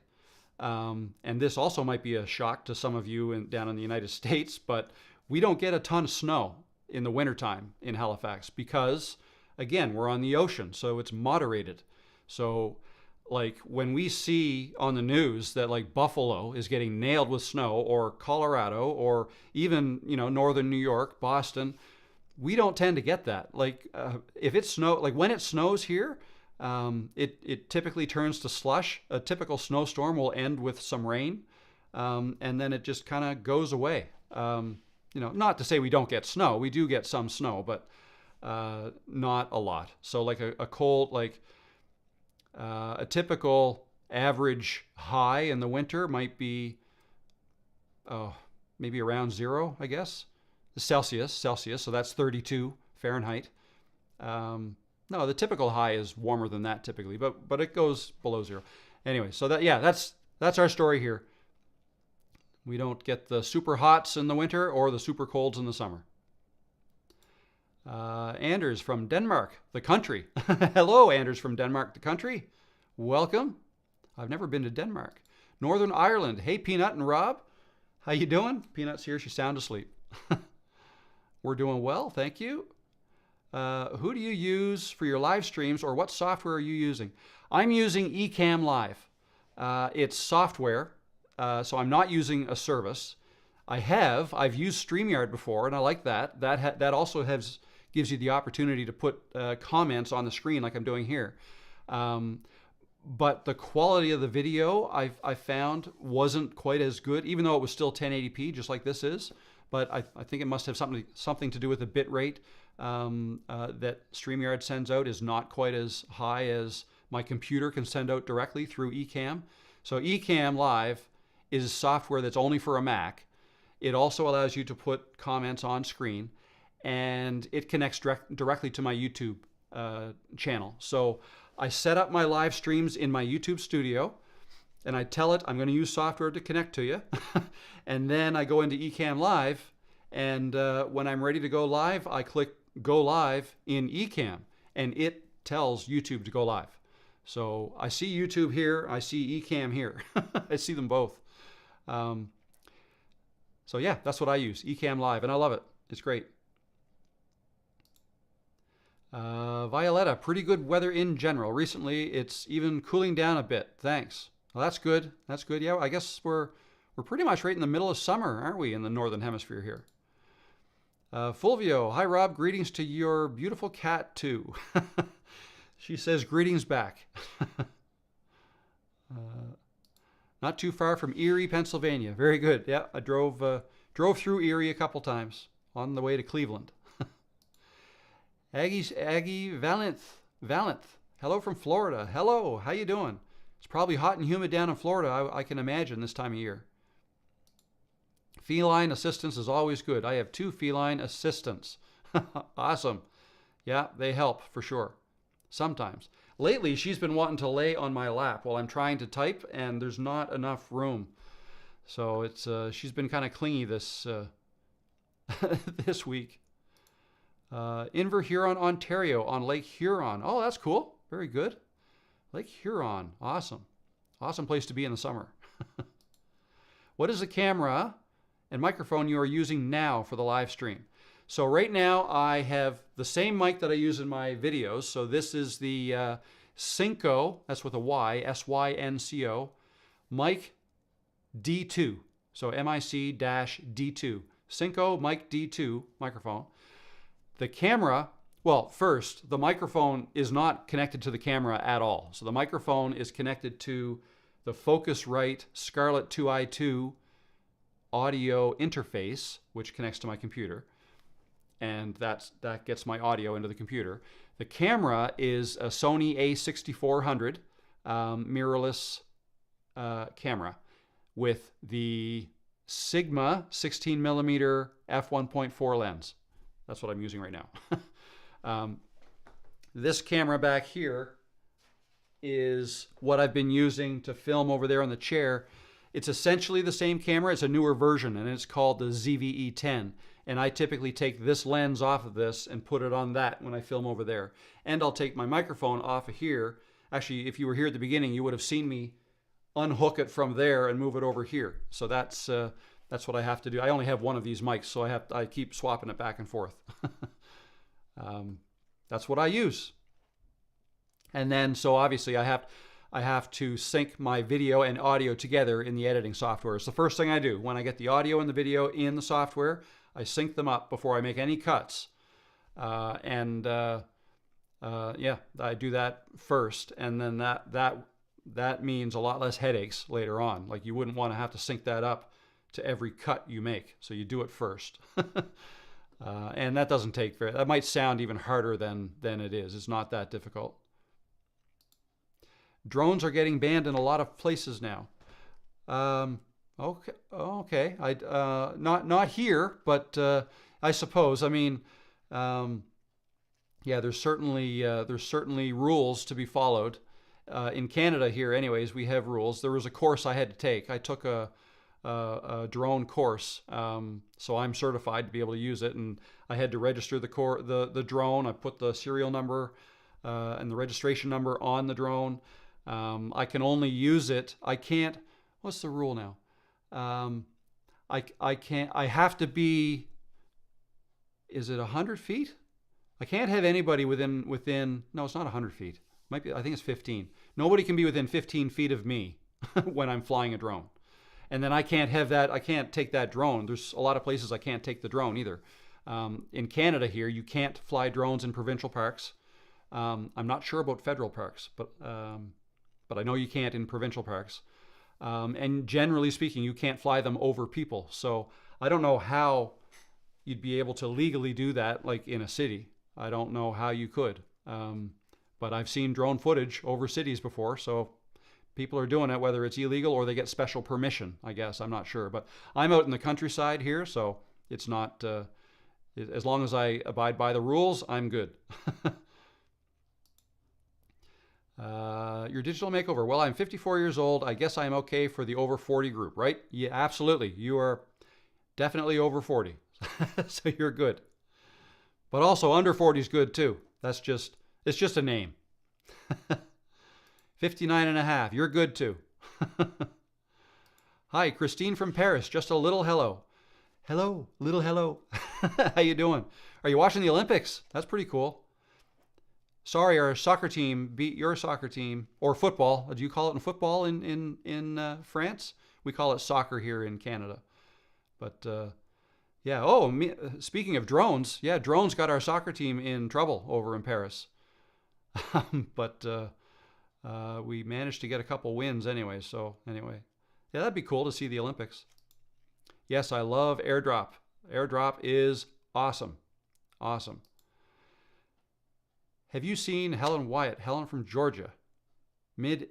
and this also might be a shock to some of you down in the United States, but we don't get a ton of snow in the wintertime in Halifax because, again, we're on the ocean, so it's moderated. So like when we see on the news that like Buffalo is getting nailed with snow, or Colorado, or even, northern New York, Boston, we don't tend to get that. Like if it snow, like when it snows here, it typically turns to slush. A typical snowstorm will end with some rain, and then it just kind of goes away. Not to say we don't get snow. We do get some snow, but not a lot. So like a cold, like a typical average high in the winter might be maybe around 0, I guess. Celsius, so that's 32 Fahrenheit. No, the typical high is warmer than that typically, but it goes below 0. Anyway, so that's our story here. We don't get the super hots in the winter or the super colds in the summer. Anders from Denmark, the country. Hello, Anders from Denmark, the country. Welcome. I've never been to Denmark. Northern Ireland. Hey, Peanut and Rob. How you doing? Peanut's here. She's sound asleep. We're doing well. Thank you. Who do you use for your live streams, or what software are you using? I'm using Ecamm Live. It's software, so I'm not using a service. I've used StreamYard before, and I like that. That also gives you the opportunity to put comments on the screen like I'm doing here. But the quality of the video I found wasn't quite as good, even though it was still 1080p, just like this is. But I think it must have something to do with the bit rate that StreamYard sends out is not quite as high as my computer can send out directly through Ecamm. So Ecamm Live is software that's only for a Mac. It also allows you to put comments on screen, and it connects directly to my YouTube channel. So I set up my live streams in my YouTube studio, and I tell it I'm going to use software to connect to you. And then I go into Ecamm Live, and when I'm ready to go live, I click Go Live in Ecamm, and it tells YouTube to go live. So I see YouTube here, I see Ecamm here. I see them both. So yeah, that's what I use, Ecamm Live, and I love it. It's great. Violetta, pretty good weather in general. Recently, it's even cooling down a bit. Thanks. Well, that's good. That's good. Yeah, I guess we're pretty much right in the middle of summer, aren't we, in the Northern Hemisphere here? Fulvio, hi Rob, greetings to your beautiful cat too. She says greetings back. Not too far from Erie, Pennsylvania. Very good. Yeah, I drove through Erie a couple times on the way to Cleveland. Aggie Valenth. Hello from Florida. Hello, how you doing? It's probably hot and humid down in Florida, I can imagine this time of year. Feline assistance is always good. I have 2 feline assistants. Awesome. Yeah, they help for sure. Sometimes. Lately, she's been wanting to lay on my lap while I'm trying to type, and there's not enough room. So it's she's been kind of clingy this this week. Inver Huron, Ontario, on Lake Huron. Oh, that's cool. Very good. Lake Huron. Awesome. Awesome place to be in the summer. What is the camera and microphone you are using now for the live stream? So right now I have the same mic that I use in my videos. So this is the Synco, that's with a Y, S-Y-N-C-O, mic D2. So MIC-D2. Synco mic D2 microphone. The camera, well, first, the microphone is not connected to the camera at all. So the microphone is connected to the Focusrite Scarlett 2i2 audio interface, which connects to my computer. And that gets my audio into the computer. The camera is a Sony a6400 mirrorless camera with the Sigma 16mm f1.4 lens. That's what I'm using right now. This camera back here is what I've been using to film over there on the chair. It's essentially the same camera. It's a newer version, and it's called the ZVE10. And I typically take this lens off of this and put it on that when I film over there. And I'll take my microphone off of here. Actually, if you were here at the beginning, you would have seen me unhook it from there and move it over here. So that's what I have to do. I only have one of these mics, so I keep swapping it back and forth. That's what I use. And then, so obviously I have to sync my video and audio together in the editing software. It's the first thing I do. When I get the audio and the video in the software, I sync them up before I make any cuts. Yeah, I do that first, and then that means a lot less headaches later on. Like, you wouldn't want to have to sync that up to every cut you make, so you do it first. And that doesn't take that might sound even harder than it is. It's not that difficult. Drones are getting banned in a lot of places now. Okay. Not here, but I suppose. I mean, yeah, there's certainly rules to be followed. In Canada here, anyways, we have rules. There was a course I had to take. I took a drone course, so I'm certified to be able to use it, and I had to register the drone. I put the serial number and the registration number on the drone. I can only use it. I can't. What's the rule now? I can't. I have to be. Is it 100 feet? I can't have anybody within. No, it's not 100 feet. Might be. I think it's 15. Nobody can be within 15 feet of me when I'm flying a drone. And then I can't have that. I can't take that drone. There's a lot of places I can't take the drone either. In Canada here, you can't fly drones in provincial parks. I'm not sure about federal parks, but I know you can't in provincial parks. And generally speaking, you can't fly them over people. So I don't know how you'd be able to legally do that, like in a city. I don't know how you could. But I've seen drone footage over cities before, so people are doing it, whether it's illegal or they get special permission, I guess. I'm not sure. But I'm out in the countryside here, so it's not, as long as I abide by the rules, I'm good. Your digital makeover. Well, I'm 54 years old. I guess I'm okay for the over 40 group, right? Yeah, absolutely. You are definitely over 40. So you're good. But also under 40 is good too. It's just a name. 59 and a half. You're good too. Hi, Christine from Paris. Just a little hello. Hello, little hello. How you doing? Are you watching the Olympics? That's pretty cool. Sorry, our soccer team beat your soccer team, or football. Do you call it in football in France? We call it soccer here in Canada. But yeah. Oh, speaking of drones, yeah, drones got our soccer team in trouble over in Paris. But we managed to get a couple wins anyway. So anyway, yeah, that'd be cool to see the Olympics. Yes, I love airdrop. Airdrop is awesome. Awesome. Have you seen Helen Wyatt? Helen from Georgia.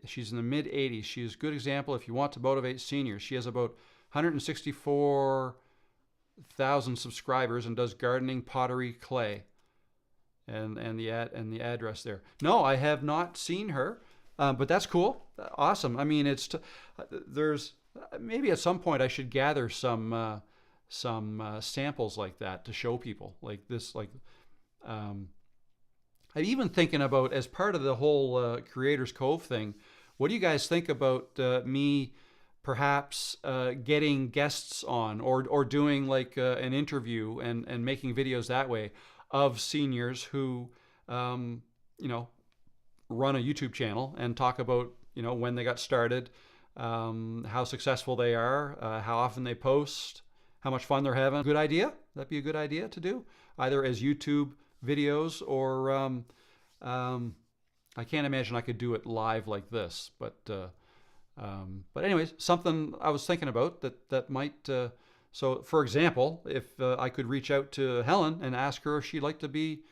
She's in the mid 80s. She's a good example if you want to motivate seniors. She has about 164,000 subscribers and does gardening, pottery, clay. And the address there. No, I have not seen her, but that's cool. Awesome. I mean, there's maybe at some point I should gather some samples like that to show people like this. I'm even thinking about, as part of the whole Creators Cove thing, what do you guys think about me perhaps getting guests on or doing like an interview and making videos that way of seniors who, run a YouTube channel and talk about, when they got started, how successful they are, how often they post, how much fun they're having. Good idea? That'd be a good idea to do, either as YouTube videos or I can't imagine I could do it live like this, but anyways, something I was thinking about that might. So, for example, if I could reach out to Helen and ask her if she'd like to be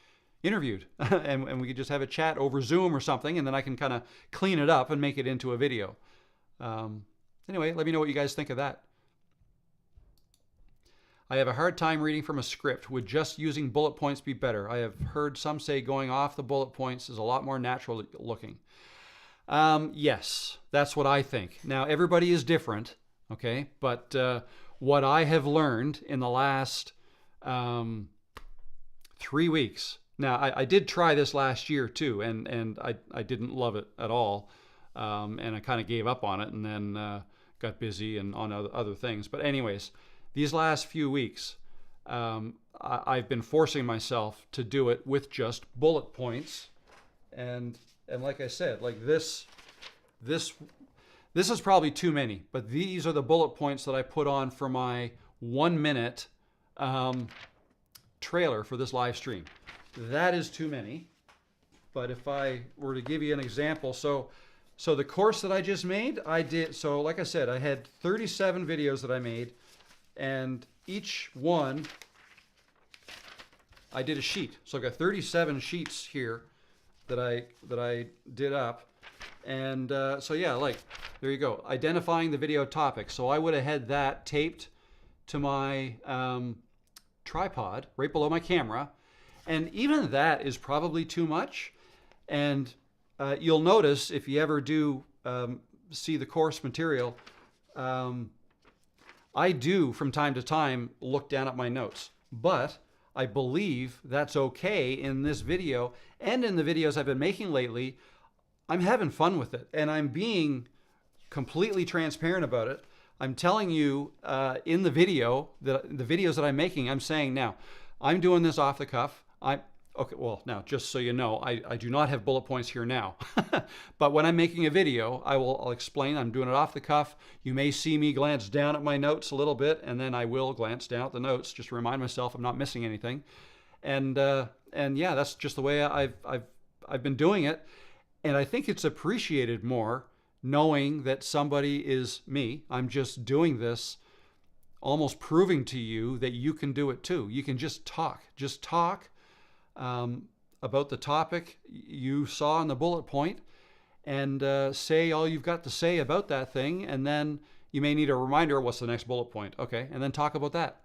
interviewed, and we could just have a chat over Zoom or something, and then I can kind of clean it up and make it into a video. Anyway, let me know what you guys think of that. I have a hard time reading from a script. Would just using bullet points be better? I have heard some say going off the bullet points is a lot more natural looking. Yes, that's what I think. Now, everybody is different, okay? But what I have learned in the last 3 weeks. Now, I did try this last year too, and I didn't love it at all. And I kind of gave up on it and then got busy and on other things. But anyways, these last few weeks, I've been forcing myself to do it with just bullet points, and like I said, like this is probably too many, but these are the bullet points that I put on for my 1 minute trailer for this live stream. That is too many, but if I were to give you an example, so the course that I just made, so like I said, I had 37 videos that I made. And each one, I did a sheet. So I've got 37 sheets here that I did up. And so yeah, like, there you go. Identifying the video topic. So I would have had that taped to my tripod right below my camera. And even that is probably too much. And you'll notice if you ever do see the course material, I do, from time to time, look down at my notes, but I believe that's okay in this video and in the videos I've been making lately. I'm having fun with it, and I'm being completely transparent about it. I'm telling you in the videos that I'm making, I'm saying, now, I'm doing this off the cuff. Okay, well, now, just so you know, I do not have bullet points here now. But when I'm making a video, I'll explain. I'm doing it off the cuff. You may see me glance down at my notes a little bit, and then I will glance down at the notes just to remind myself I'm not missing anything. And yeah, that's just the way I've been doing it. And I think it's appreciated more knowing that somebody is me. I'm just doing this, almost proving to you that you can do it too. You can just talk. About the topic you saw in the bullet point, and say all you've got to say about that thing, and then you may need a reminder, what's the next bullet point? Okay, and then talk about that.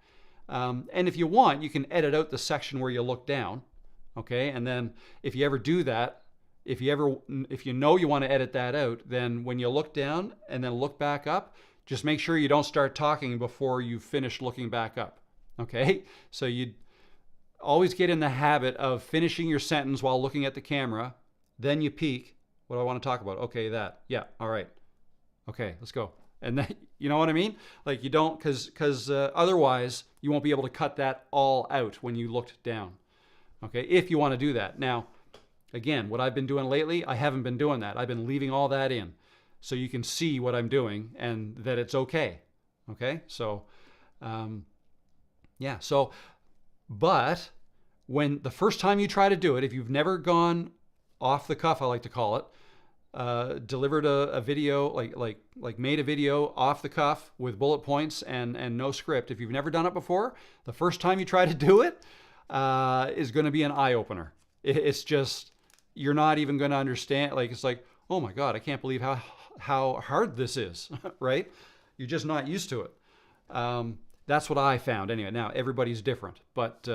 And if you want, you can edit out the section where you look down, okay? And then if you ever do that, if you know you want to edit that out, then when you look down and then look back up, just make sure you don't start talking before you've finished looking back up, okay? So you always get in the habit of finishing your sentence while looking at the camera. Then you peek. What do I want to talk about? Okay, that. Yeah, all right. Okay, let's go. And then, you know what I mean? Like you don't, because otherwise you won't be able to cut that all out when you looked down. Okay, if you want to do that. Now, again, what I've been doing lately, I haven't been doing that. I've been leaving all that in so you can see what I'm doing and that it's okay. Okay, so, yeah, so, but when the first time you try to do it, if you've never gone off the cuff, I like to call it, delivered a video, like made a video off the cuff with bullet points and no script. If you've never done it before, the first time you try to do it is going to be an eye-opener. It's just, you're not even going to understand. Like, it's like, oh my God, I can't believe how hard this is, right? You're just not used to it. That's what I found anyway. Now everybody's different, but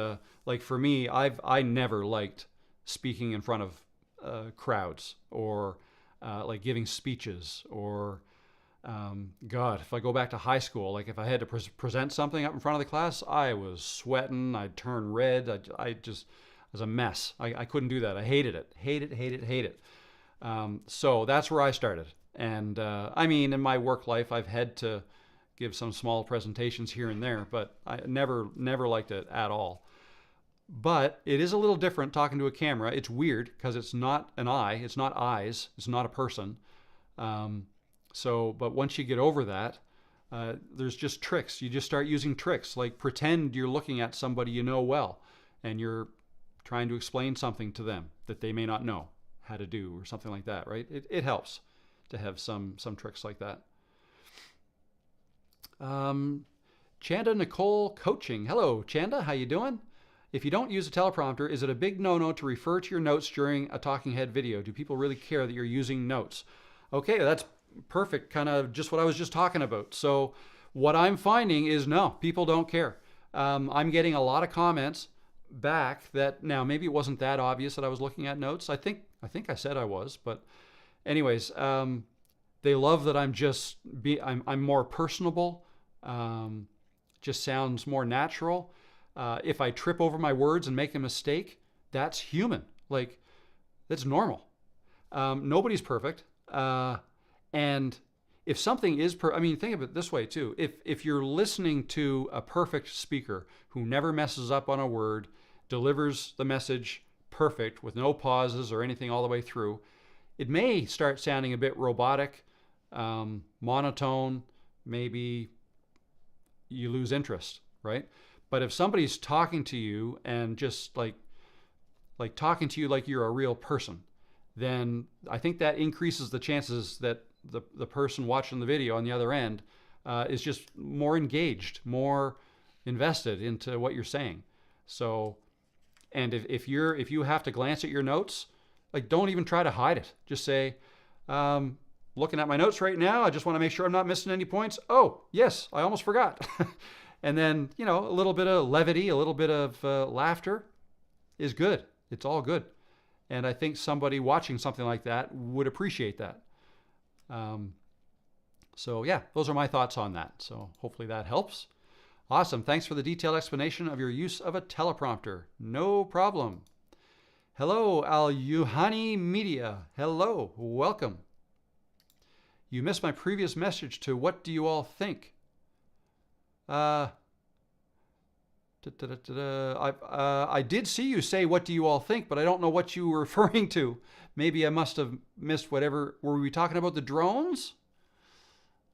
like for me, I never liked speaking in front of crowds or like giving speeches or God, if I go back to high school, like if I had to present something up in front of the class, I was sweating. I'd turn red. I just was a mess. I couldn't do that. I hated it. So that's where I started. And I mean, in my work life, I've had to give some small presentations here and there, but I never liked it at all. But it is a little different talking to a camera. It's weird because it's not an eye, it's not eyes, it's not a person. But once you get over that, there's just tricks. You just start using tricks, like pretend you're looking at somebody you know well, and you're trying to explain something to them that they may not know how to do or something like that, right? It helps to have some tricks like that. Chanda Nicole Coaching. Hello, Chanda. How you doing? If you don't use a teleprompter, is it a big no-no to refer to your notes during a talking head video? Do people really care that you're using notes? Okay, that's perfect. Kind of just what I was just talking about. So what I'm finding is no, people don't care. I'm getting a lot of comments back that now maybe it wasn't that obvious that I was looking at notes. I think I said I was, but anyways, they love that I'm more personable. Just sounds more natural. If I trip over my words and make a mistake, that's human. Like, that's normal. Nobody's perfect. And if something is think of it this way too. If you're listening to a perfect speaker who never messes up on a word, delivers the message perfect with no pauses or anything all the way through, it may start sounding a bit robotic, monotone, maybe you lose interest, right? But if somebody's talking to you and just like talking to you like you're a real person, then I think that increases the chances that the person watching the video on the other end is just more engaged, more invested into what you're saying. So, and if you have to glance at your notes, like don't even try to hide it. Just say, looking at my notes right now, I just want to make sure I'm not missing any points. Oh, yes, I almost forgot. And then, a little bit of levity, a little bit of laughter is good. It's all good. And I think somebody watching something like that would appreciate that. So yeah, those are my thoughts on that. So hopefully that helps. Awesome. Thanks for the detailed explanation of your use of a teleprompter. No problem. Hello, Al Yuhani Media. Hello, welcome. You missed my previous message to what do you all think? I did see you say, what do you all think? But I don't know what you were referring to. Maybe I must have missed whatever. Were we talking about the drones?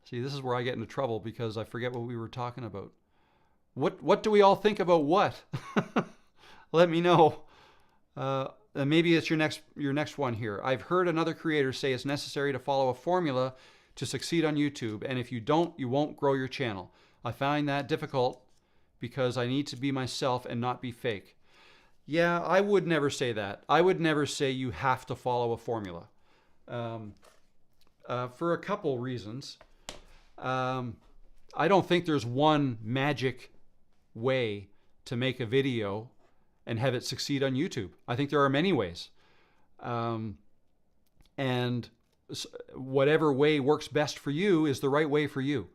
See, this is where I get into trouble because I forget what we were talking about. What do we all think about what? Let me know. Maybe it's your next one here. I've heard another creator say it's necessary to follow a formula to succeed on YouTube, and if you don't, you won't grow your channel. I find that difficult because I need to be myself and not be fake. Yeah, I would never say that. I would never say you have to follow a formula. For a couple reasons. I don't think there's one magic way to make a video and have it succeed on YouTube. I think there are many ways. And whatever way works best for you is the right way for you.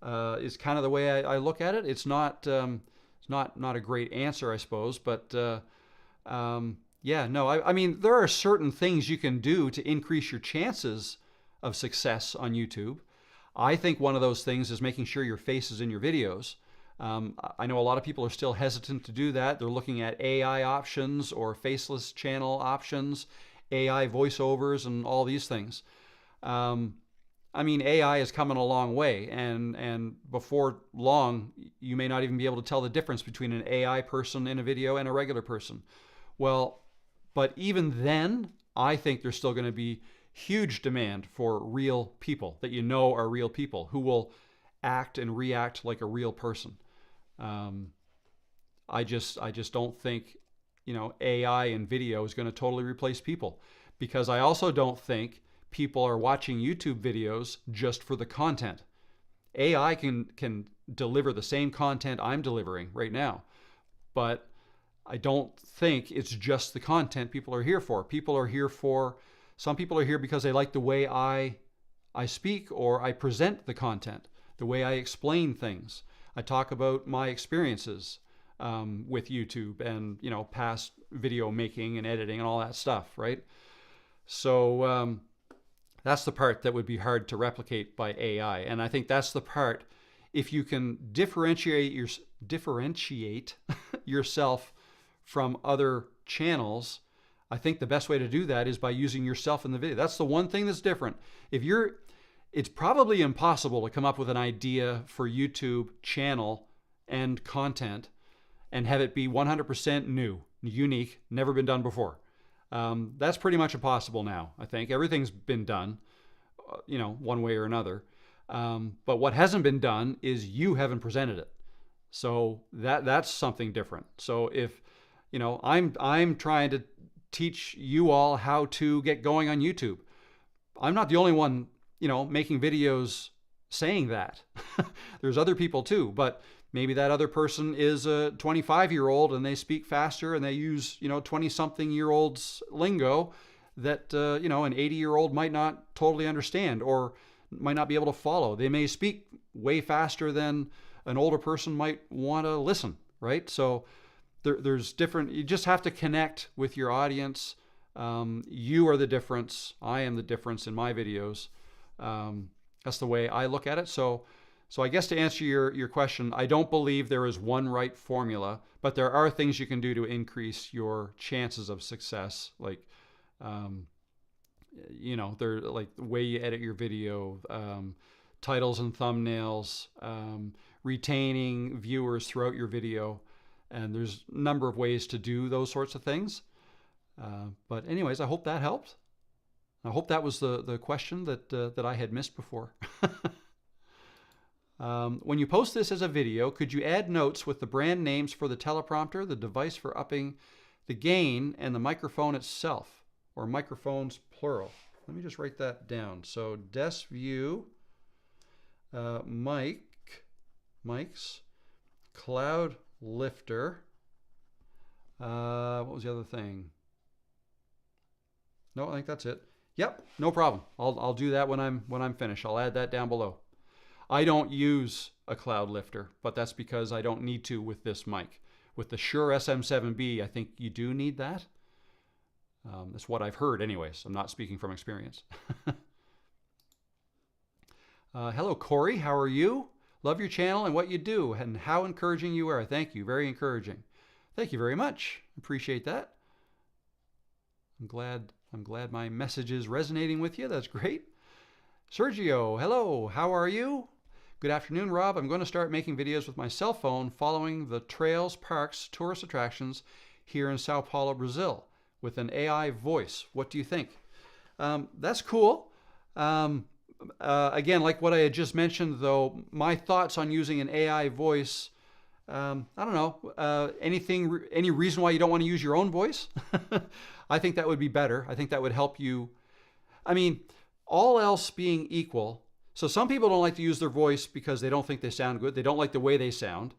Is kind of the way I look at it. It's not a great answer, I suppose, but yeah, no. I mean, there are certain things you can do to increase your chances of success on YouTube. I think one of those things is making sure your face is in your videos. I know a lot of people are still hesitant to do that. They're looking at AI options or faceless channel options, AI voiceovers, and all these things. I mean, AI is coming a long way, and before long, you may not even be able to tell the difference between an AI person in a video and a regular person. Well, but even then, I think there's still going to be huge demand for real people that you know are real people who will act and react like a real person. I just don't think, AI and video is going to totally replace people, because I also don't think people are watching YouTube videos just for the content. AI can deliver the same content I'm delivering right now, but I don't think it's just the content people are here for. Some people are here because they like the way I speak or I present the content, the way I explain things. I talk about my experiences with YouTube and, past video making and editing and all that stuff, right? So that's the part that would be hard to replicate by AI. And I think that's the part, if you can differentiate yourself from other channels, I think the best way to do that is by using yourself in the video. That's the one thing that's different. It's probably impossible to come up with an idea for YouTube channel and content and have it be 100% new, unique, never been done before. That's pretty much impossible now, I think. Everything's been done, one way or another. But what hasn't been done is you haven't presented it. So that's something different. So if, I'm trying to teach you all how to get going on YouTube. I'm not the only one, making videos saying that. There's other people too, but maybe that other person is a 25-year-old and they speak faster and they use, 20-something-year-old's lingo that, an 80-year-old might not totally understand or might not be able to follow. They may speak way faster than an older person might want to listen, right? So there's different, you just have to connect with your audience. You are the difference. I am the difference in my videos. That's the way I look at it. So I guess to answer your question, I don't believe there is one right formula, but there are things you can do to increase your chances of success. Like, they're like the way you edit your video, titles and thumbnails, retaining viewers throughout your video. And there's a number of ways to do those sorts of things. But anyways, I hope that helped. I hope that was the question that I had missed before. When you post this as a video, could you add notes with the brand names for the teleprompter, the device for upping the gain, and the microphone itself, or microphones plural? Let me just write that down. So Desk View, mics, Cloud Lifter. What was the other thing? No, I think that's it. Yep, no problem. I'll do that when I'm finished. I'll add that down below. I don't use a cloud lifter, but that's because I don't need to with this mic. With the Shure SM7B, I think you do need that. That's what I've heard anyways. I'm not speaking from experience. Hello, Corey. How are you? Love your channel and what you do and how encouraging you are. Thank you. Very encouraging. Thank you very much. Appreciate that. I'm glad my message is resonating with you. That's great. Sergio, hello. How are you? Good afternoon, Rob. I'm going to start making videos with my cell phone following the trails, parks, tourist attractions here in Sao Paulo, Brazil, with an AI voice. What do you think? That's cool. Again, like what I had just mentioned, though, my thoughts on using an AI voice, I don't know, any reason why you don't want to use your own voice? I think that would be better. I think that would help you. I mean, all else being equal, so some people don't like to use their voice because they don't think they sound good. They don't like the way they sound.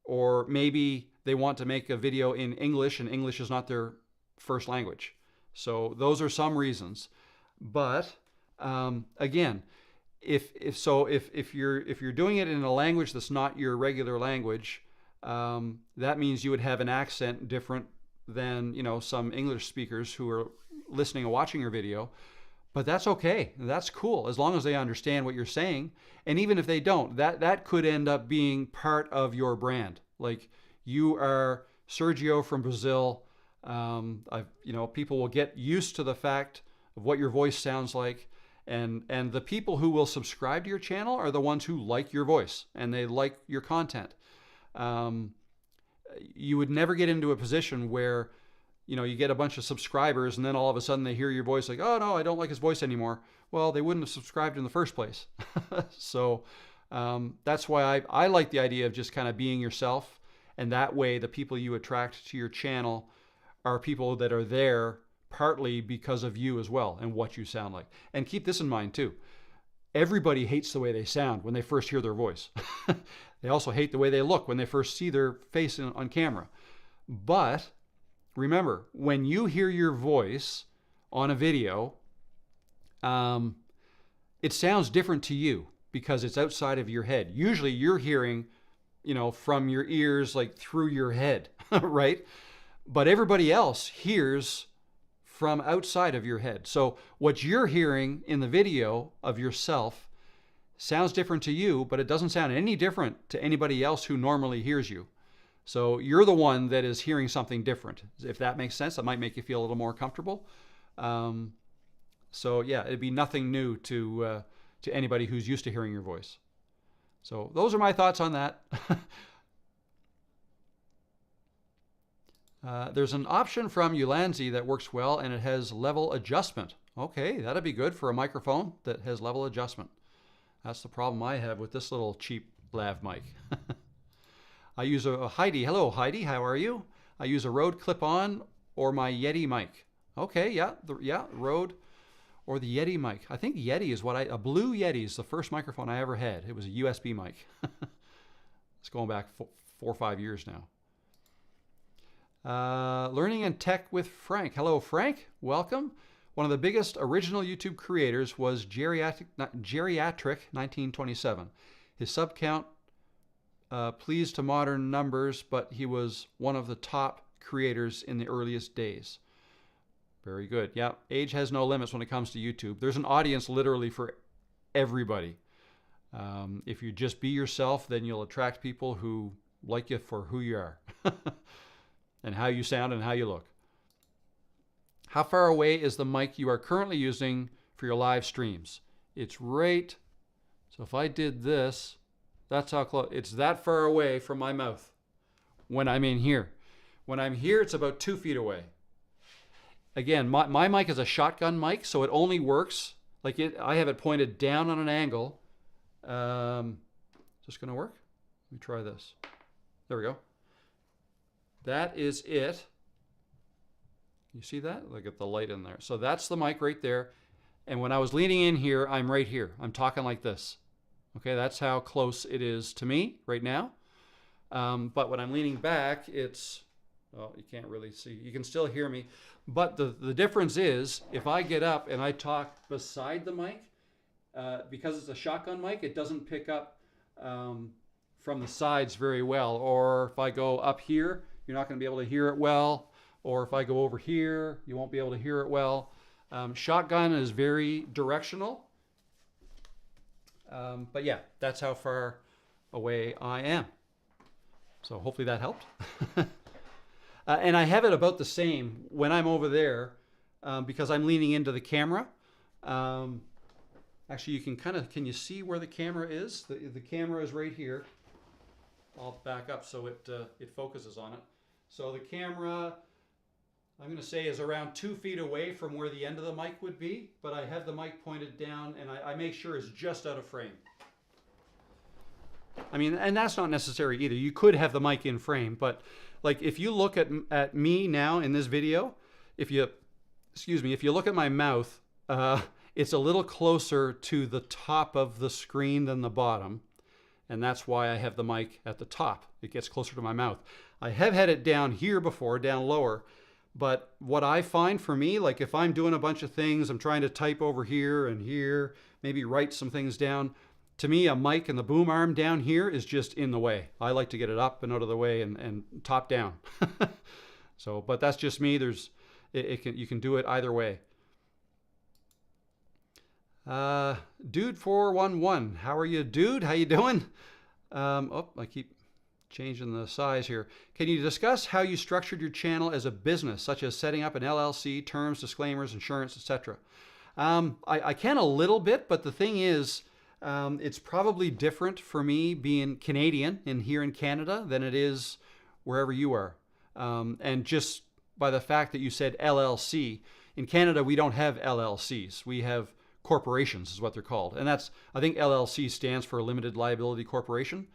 Or maybe they want to make a video in English and English is not their first language. So those are some reasons. But again, if you're doing it in a language that's not your regular language, that means you would have an accent different than some English speakers who are listening or watching your video. But that's okay. That's cool as long as they understand what you're saying. And even if they don't, that could end up being part of your brand. Like, you are Sergio from Brazil. People will get used to the fact of what your voice sounds like. And the people who will subscribe to your channel are the ones who like your voice and they like your content. You would never get into a position where you get a bunch of subscribers and then all of a sudden they hear your voice like, oh no, I don't like his voice anymore. Well, they wouldn't have subscribed in the first place. So that's why I like the idea of just kind of being yourself. And that way the people you attract to your channel are people that are there partly because of you as well and what you sound like. And keep this in mind too. Everybody hates the way they sound when they first hear their voice. They also hate the way they look when they first see their face on camera. But remember, when you hear your voice on a video, it sounds different to you because it's outside of your head. Usually you're hearing, from your ears, like through your head, right? But everybody else hears from outside of your head. So what you're hearing in the video of yourself sounds different to you, but it doesn't sound any different to anybody else who normally hears you. So you're the one that is hearing something different. If that makes sense, that might make you feel a little more comfortable. So yeah, it'd be nothing new to anybody who's used to hearing your voice. So those are my thoughts on that. There's an option from Ulanzi that works well, and it has level adjustment. Okay, that'd be good for a microphone that has level adjustment. That's the problem I have with this little cheap lav mic. I use a Heidi. Hello, Heidi. How are you? I use a Rode clip-on or my Yeti mic. Okay, yeah, Rode or the Yeti mic. I think Yeti is a blue Yeti is the first microphone I ever had. It was a USB mic. It's going back 4 or 5 years now. Learning and Tech with Frank. Hello, Frank. Welcome. One of the biggest original YouTube creators was Geriatric 1927. His sub count pleased to modern numbers, but he was one of the top creators in the earliest days. Very good. Yeah, age has no limits when it comes to YouTube. There's an audience literally for everybody. If you just be yourself, then you'll attract people who like you for who you are and how you sound and how you look. How far away is the mic you are currently using for your live streams? It's right. So if I did this, that's how close. It's that far away from my mouth when I'm in here. When I'm here, it's about 2 feet away. Again, my mic is a shotgun mic, so it only works like it. I have it pointed down on an angle. Is this going to work? Let me try this. There we go. That is it. You see that? Look at the light in there. So that's the mic right there. And when I was leaning in here, I'm right here. I'm talking like this. Okay, that's how close it is to me right now. But when I'm leaning back, it's, oh, you can't really see. You can still hear me. But the difference is, if I get up and I talk beside the mic, because it's a shotgun mic, it doesn't pick up from the sides very well. Or if I go up here, you're not going to be able to hear it well. Or if I go over here, you won't be able to hear it well. Shotgun is very directional. But yeah, that's how far away I am. So hopefully that helped. And I have it about the same when I'm over there because I'm leaning into the camera. Actually, you can can you see where the camera is? The camera is right here. I'll back up so it focuses on it. So the camera, I'm going to say, is around 2 feet away from where the end of the mic would be, but I have the mic pointed down and I make sure it's just out of frame. I mean, and that's not necessary either. You could have the mic in frame, but like if you look at me now in this video, if you look at my mouth, it's a little closer to the top of the screen than the bottom, and that's why I have the mic at the top. It gets closer to my mouth. I have had it down here before, down lower, but what I find for me, like if I'm doing a bunch of things, I'm trying to type over here and here, maybe write some things down, to me, a mic and the boom arm down here is just in the way. I like to get it up and out of the way and top down. So, but that's just me. You can do it either way. Dude411, how are you, dude? How you doing? I keep changing the size here. Can you discuss how you structured your channel as a business, such as setting up an LLC, terms, disclaimers, insurance, etc.? I can a little bit, but the thing is, it's probably different for me being Canadian and here in Canada than it is wherever you are. And just by the fact that you said LLC, in Canada we don't have LLCs. We have corporations is what they're called. And I think LLC stands for Limited Liability Corporation.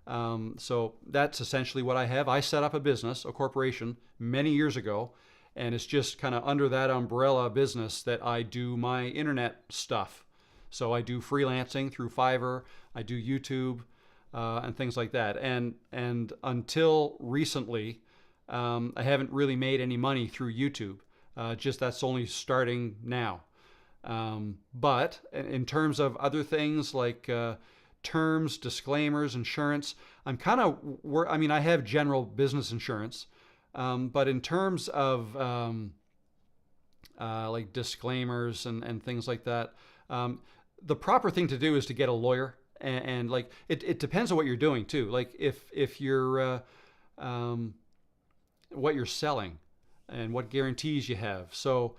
So that's essentially what I have. I set up a business, a corporation, many years ago, and it's just kind of under that umbrella business that I do my internet stuff. So I do freelancing through Fiverr, I do YouTube, and things like that. And until recently, I haven't really made any money through YouTube. Just that's only starting now. But in terms of other things like terms, disclaimers, insurance, I have general business insurance, but in terms of like disclaimers and things like that, the proper thing to do is to get a lawyer, and like it depends on what you're doing too. Like if you're what you're selling and what guarantees you have. So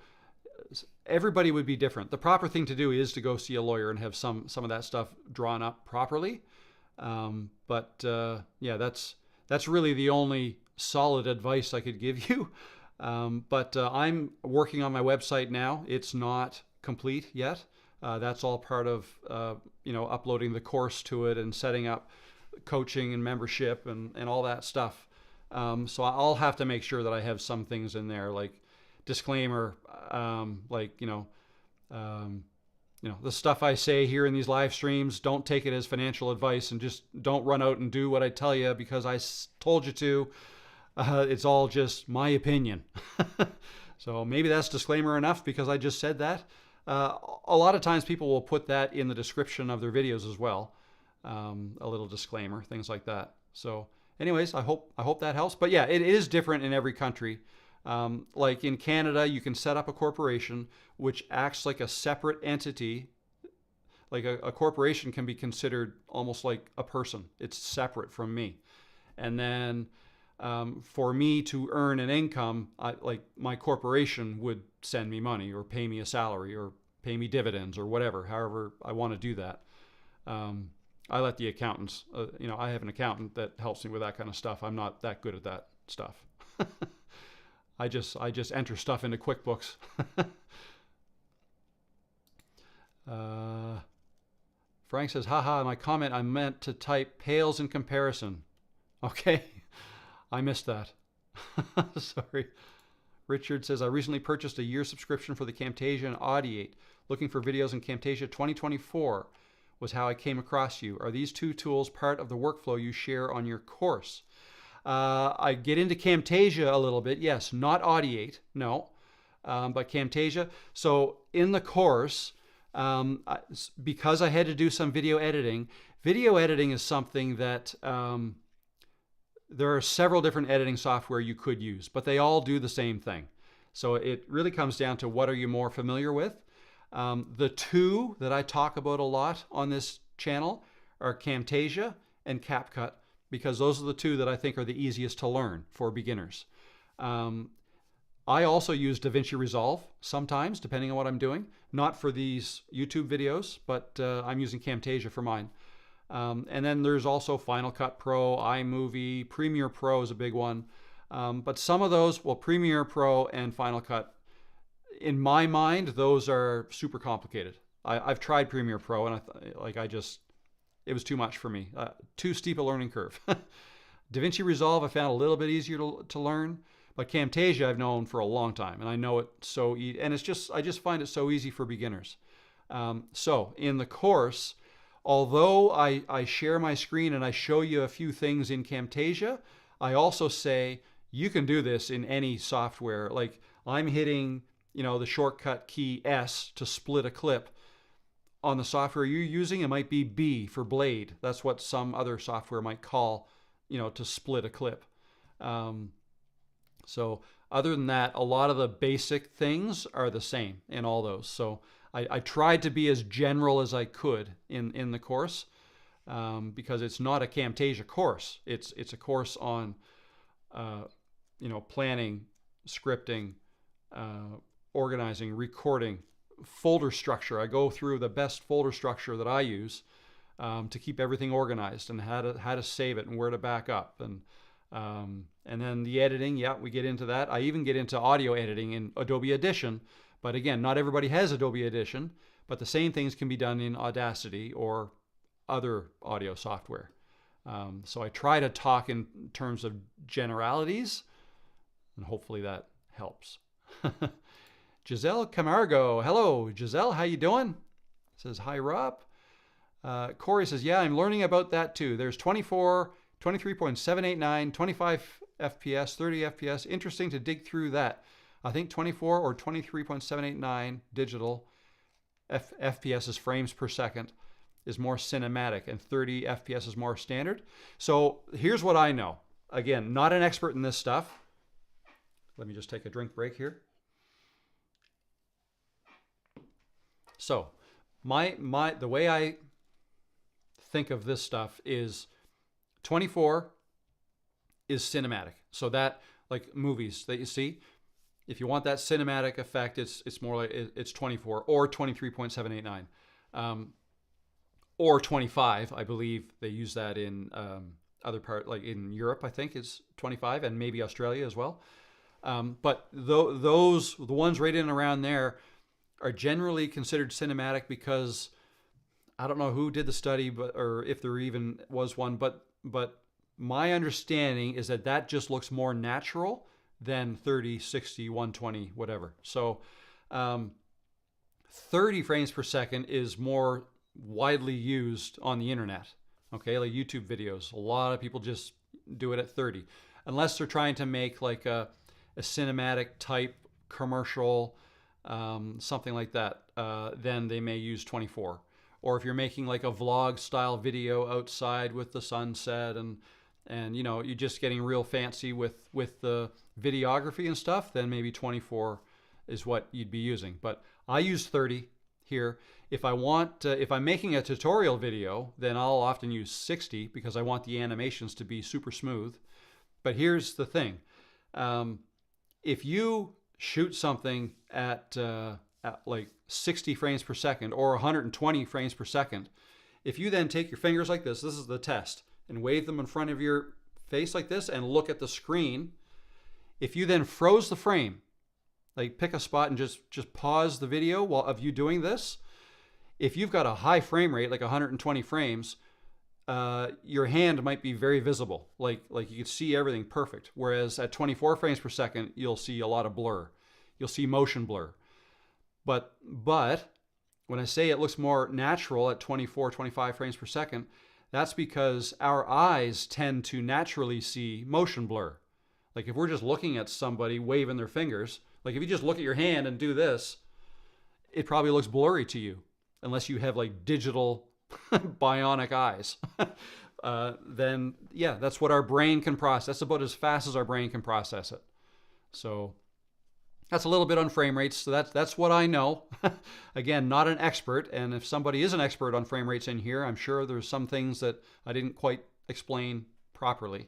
everybody would be different. The proper thing to do is to go see a lawyer and have some of that stuff drawn up properly. Yeah, that's really the only solid advice I could give you. But I'm working on my website now. It's not complete yet. That's all part of uploading the course to it and setting up coaching and membership and all that stuff. So I'll have to make sure that I have some things in there like disclaimer, the stuff I say here in these live streams, don't take it as financial advice and just don't run out and do what I tell you because I told you to. It's all just my opinion. So maybe that's disclaimer enough because I just said that. A lot of times people will put that in the description of their videos as well. A little disclaimer, things like that. So anyways, I hope that helps. But yeah, it is different in every country. Like in Canada, you can set up a corporation which acts like a separate entity. Like a corporation can be considered almost like a person. It's separate from me. And then for me to earn an income, like my corporation would send me money or pay me a salary or pay me dividends or whatever, however I want to do that. I let the accountants, I have an accountant that helps me with that kind of stuff. I'm not that good at that stuff. I just enter stuff into QuickBooks. Frank says, haha, my comment, I meant to type pales in comparison. Okay, I missed that. Sorry. Richard says, I recently purchased a year subscription for the Camtasia and Audiate. Looking for videos in Camtasia 2024 was how I came across you. Are these two tools part of the workflow you share on your course? I get into Camtasia a little bit. Yes, not Audiate, no, but Camtasia. So in the course, because I had to do some video editing is something that there are several different editing software you could use, but they all do the same thing. So it really comes down to what are you more familiar with. The two that I talk about a lot on this channel are Camtasia and CapCut, because those are the two that I think are the easiest to learn for beginners. I also use DaVinci Resolve sometimes, depending on what I'm doing. Not for these YouTube videos, but I'm using Camtasia for mine. And then there's also Final Cut Pro, iMovie, Premiere Pro is a big one. But some of those, well, Premiere Pro and Final Cut, in my mind, those are super complicated. I've tried Premiere Pro, and it was too much for me. Too steep a learning curve. DaVinci Resolve I found a little bit easier to learn, but Camtasia I've known for a long time, and I know it so easy. And I just find it so easy for beginners. So in the course, although I share my screen and I show you a few things in Camtasia, I also say you can do this in any software. Like I'm hitting, the shortcut key S to split a clip. On the software you're using, it might be B for blade. That's what some other software might call, to split a clip. So other than that, a lot of the basic things are the same in all those. So I tried to be as general as I could in the course, because it's not a Camtasia course. It's a course on, planning, scripting, organizing, recording, folder structure. I go through the best folder structure that I use to keep everything organized, and how to save it and where to back up, and then the editing. Yeah, we get into that. I even get into audio editing in Adobe Audition, but again, not everybody has Adobe Audition, but the same things can be done in Audacity or other audio software. So I try to talk in terms of generalities, and hopefully that helps. Giselle Camargo. Hello, Giselle. How you doing? Says, hi, Rob. Corey says, yeah, I'm learning about that too. There's 24, 23.789, 25 FPS, 30 FPS. Interesting to dig through that. I think 24 or 23.789 digital FPS is frames per second is more cinematic, and 30 FPS is more standard. So here's what I know. Again, not an expert in this stuff. Let me just take a drink break here. So the way I think of this stuff is 24 is cinematic. So that, like movies that you see, if you want that cinematic effect, it's more like it's 24 or 23.789, or 25. I believe they use that in other part, like in Europe, I think is 25, and maybe Australia as well. But the ones right in and around there are generally considered cinematic because I don't know who did the study, or if there even was one, but my understanding is that just looks more natural than 30, 60, 120, whatever. So 30 frames per second is more widely used on the internet. Okay, like YouTube videos. A lot of people just do it at 30. Unless they're trying to make like a cinematic type commercial, something like that, then they may use 24. Or if you're making like a vlog style video outside with the sunset and you're just getting real fancy with the videography and stuff, then maybe 24 is what you'd be using. But I use 30 here. If I'm making a tutorial video, then I'll often use 60 because I want the animations to be super smooth. But here's the thing. If you shoot something at like 60 frames per second or 120 frames per second, if you then take your fingers like this is the test, and wave them in front of your face like this and look at the screen, if you then froze the frame, like pick a spot and just pause the video while of you doing this, if you've got a high frame rate, like 120 frames, your hand might be very visible, like you could see everything perfect. Whereas at 24 frames per second, you'll see a lot of blur. You'll see motion blur. But when I say it looks more natural at 24, 25 frames per second, that's because our eyes tend to naturally see motion blur. Like if we're just looking at somebody waving their fingers, like if you just look at your hand and do this, it probably looks blurry to you, unless you have like digital bionic eyes. Then yeah, that's what our brain can process. That's about as fast as our brain can process it. So that's a little bit on frame rates. So that's what I know. Again, not an expert. And if somebody is an expert on frame rates in here, I'm sure there's some things that I didn't quite explain properly.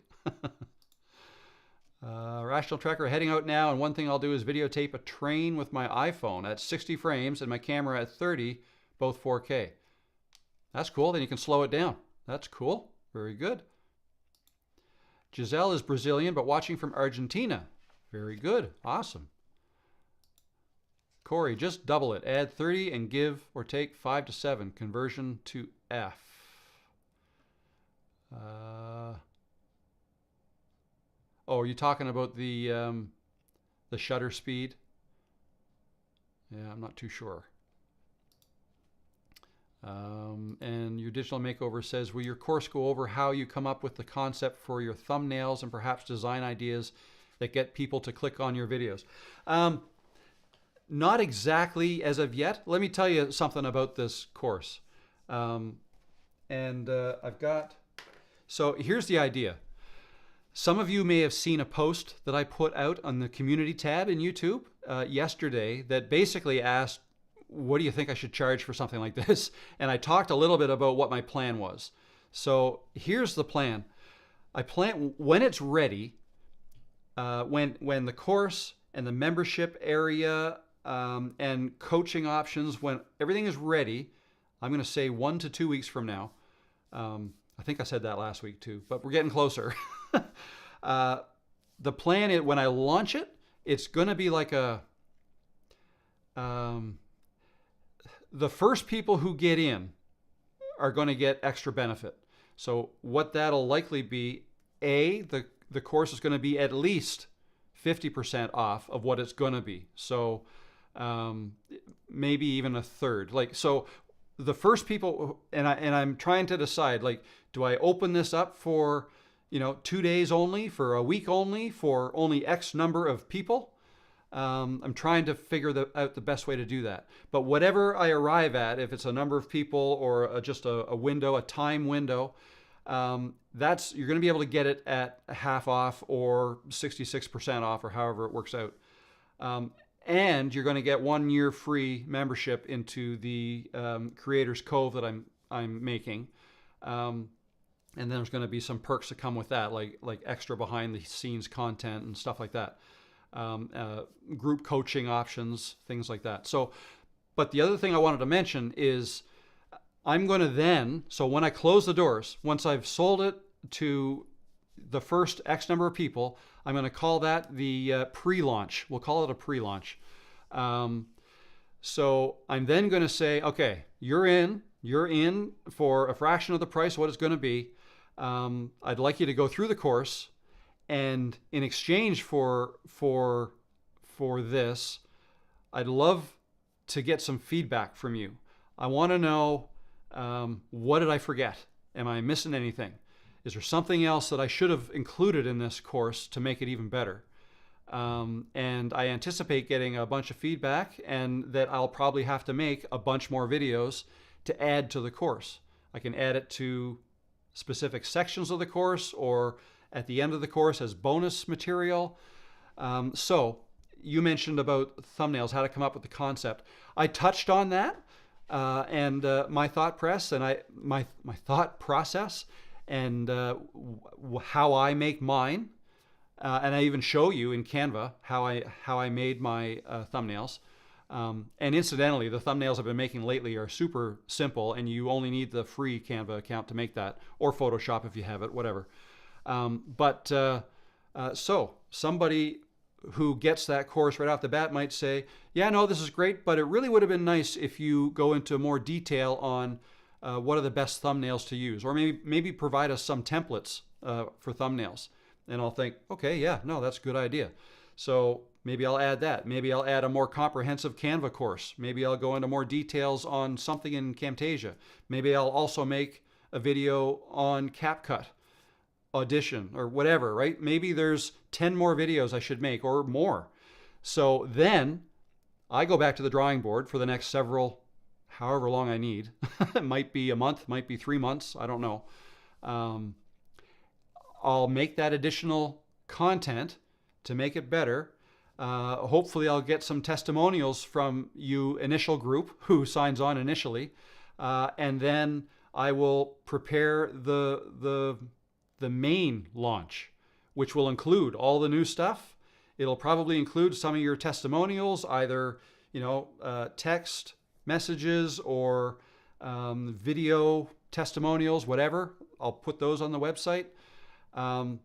Rational Tracker heading out now, and one thing I'll do is videotape a train with my iPhone at 60 frames and my camera at 30, both 4K. That's cool. Then you can slow it down. That's cool. Very good. Giselle is Brazilian, but watching from Argentina. Very good. Awesome. Corey, just double it. Add 30 and give or take 5 to 7. Conversion to F. Oh, are you talking about the shutter speed? Yeah, I'm not too sure. And your digital makeover says, will your course go over how you come up with the concept for your thumbnails and perhaps design ideas that get people to click on your videos? Not exactly as of yet. Let me tell you something about this course. I've got, so here's the idea. Some of you may have seen a post that I put out on the community tab in YouTube yesterday that basically asked, what do you think I should charge for something like this? And I talked a little bit about what my plan was. So here's the plan. I plan, when it's ready, when the course and the membership area and coaching options, when everything is ready, I'm going to say 1 to 2 weeks from now. I think I said that last week too, but we're getting closer. The plan is when I launch it, it's going to be like a, the first people who get in are going to get extra benefit. So what that'll likely be, the course is going to be at least 50% off of what it's going to be. So maybe even a third. Like, so the first people, and I'm trying to decide, like, do I open this up for, 2 days only, for a week only, for only X number of people? I'm trying to figure out the best way to do that. But whatever I arrive at, if it's a number of people or just a window, a time window, you're going to be able to get it at half off or 66% off or however it works out. And you're going to get 1 year free membership into the Creators Cove that I'm making. And then there's going to be some perks that come with that, like extra behind the scenes content and stuff like that. Group coaching options, things like that. So, but the other thing I wanted to mention is I'm going to then, so when I close the doors, once I've sold it to the first X number of people, I'm going to call that the pre-launch. We'll call it a pre-launch. So I'm then going to say, okay, you're in for a fraction of the price of what it's going to be. I'd like you to go through the course, and in exchange for this, I'd love to get some feedback from you. I want to know, what did I forget? Am I missing anything? Is there something else that I should have included in this course to make it even better? And I anticipate getting a bunch of feedback, and that I'll probably have to make a bunch more videos to add to the course. I can add it to specific sections of the course or at the end of the course as bonus material. So you mentioned about thumbnails, how to come up with the concept. I touched on that and my thought process and how I make mine. And I even show you in Canva how I made my thumbnails. And incidentally, the thumbnails I've been making lately are super simple, and you only need the free Canva account to make that, or Photoshop if you have it, whatever. So somebody who gets that course right off the bat might say, yeah, no, this is great, but it really would have been nice if you go into more detail on what are the best thumbnails to use, or maybe provide us some templates for thumbnails. And I'll think, okay, yeah, no, that's a good idea. So maybe I'll add that. Maybe I'll add a more comprehensive Canva course. Maybe I'll go into more details on something in Camtasia. Maybe I'll also make a video on CapCut, Audition, or whatever, right? Maybe there's 10 more videos I should make or more. So then I go back to the drawing board for the next however long I need. It might be a month, might be 3 months, I don't know. I'll make that additional content to make it better. Hopefully I'll get some testimonials from you initial group who signs on initially. And then I will prepare the the main launch, which will include all the new stuff. It'll probably include some of your testimonials, either text messages or video testimonials, whatever. I'll put those on the website. And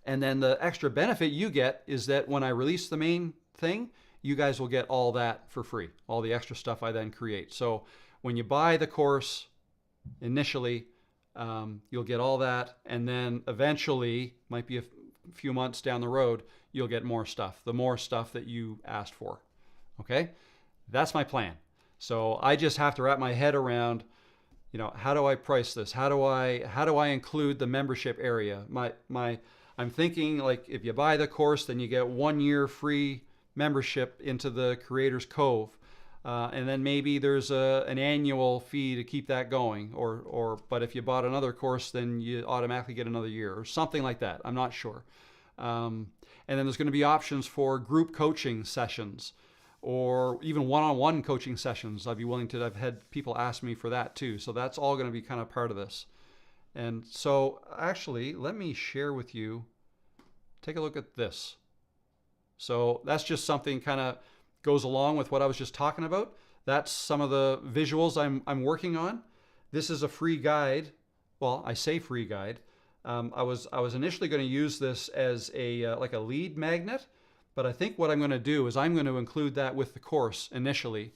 then the extra benefit you get is that when I release the main thing, you guys will get all that for free, all the extra stuff I then create. So when you buy the course initially, you'll get all that, and then eventually, might be a few months down the road, you'll get more stuff, the more stuff that you asked for. Okay? That's my plan. So I just have to wrap my head around, how do I price this? How do I include the membership area? I'm thinking, like, if you buy the course, then you get 1 year free membership into the Creators Cove. And then maybe there's an annual fee to keep that going, but if you bought another course, then you automatically get another year or something like that. I'm not sure. And then there's going to be options for group coaching sessions or even one-on-one coaching sessions. I've had people ask me for that too. So that's all going to be kind of part of this. And so actually, let me share with you, take a look at this. So that's just something kind of goes along with what I was just talking about. That's some of the visuals I'm working on. This is a free guide. Well, I say free guide. I was initially going to use this as like a lead magnet, but I think what I'm going to do is I'm going to include that with the course initially.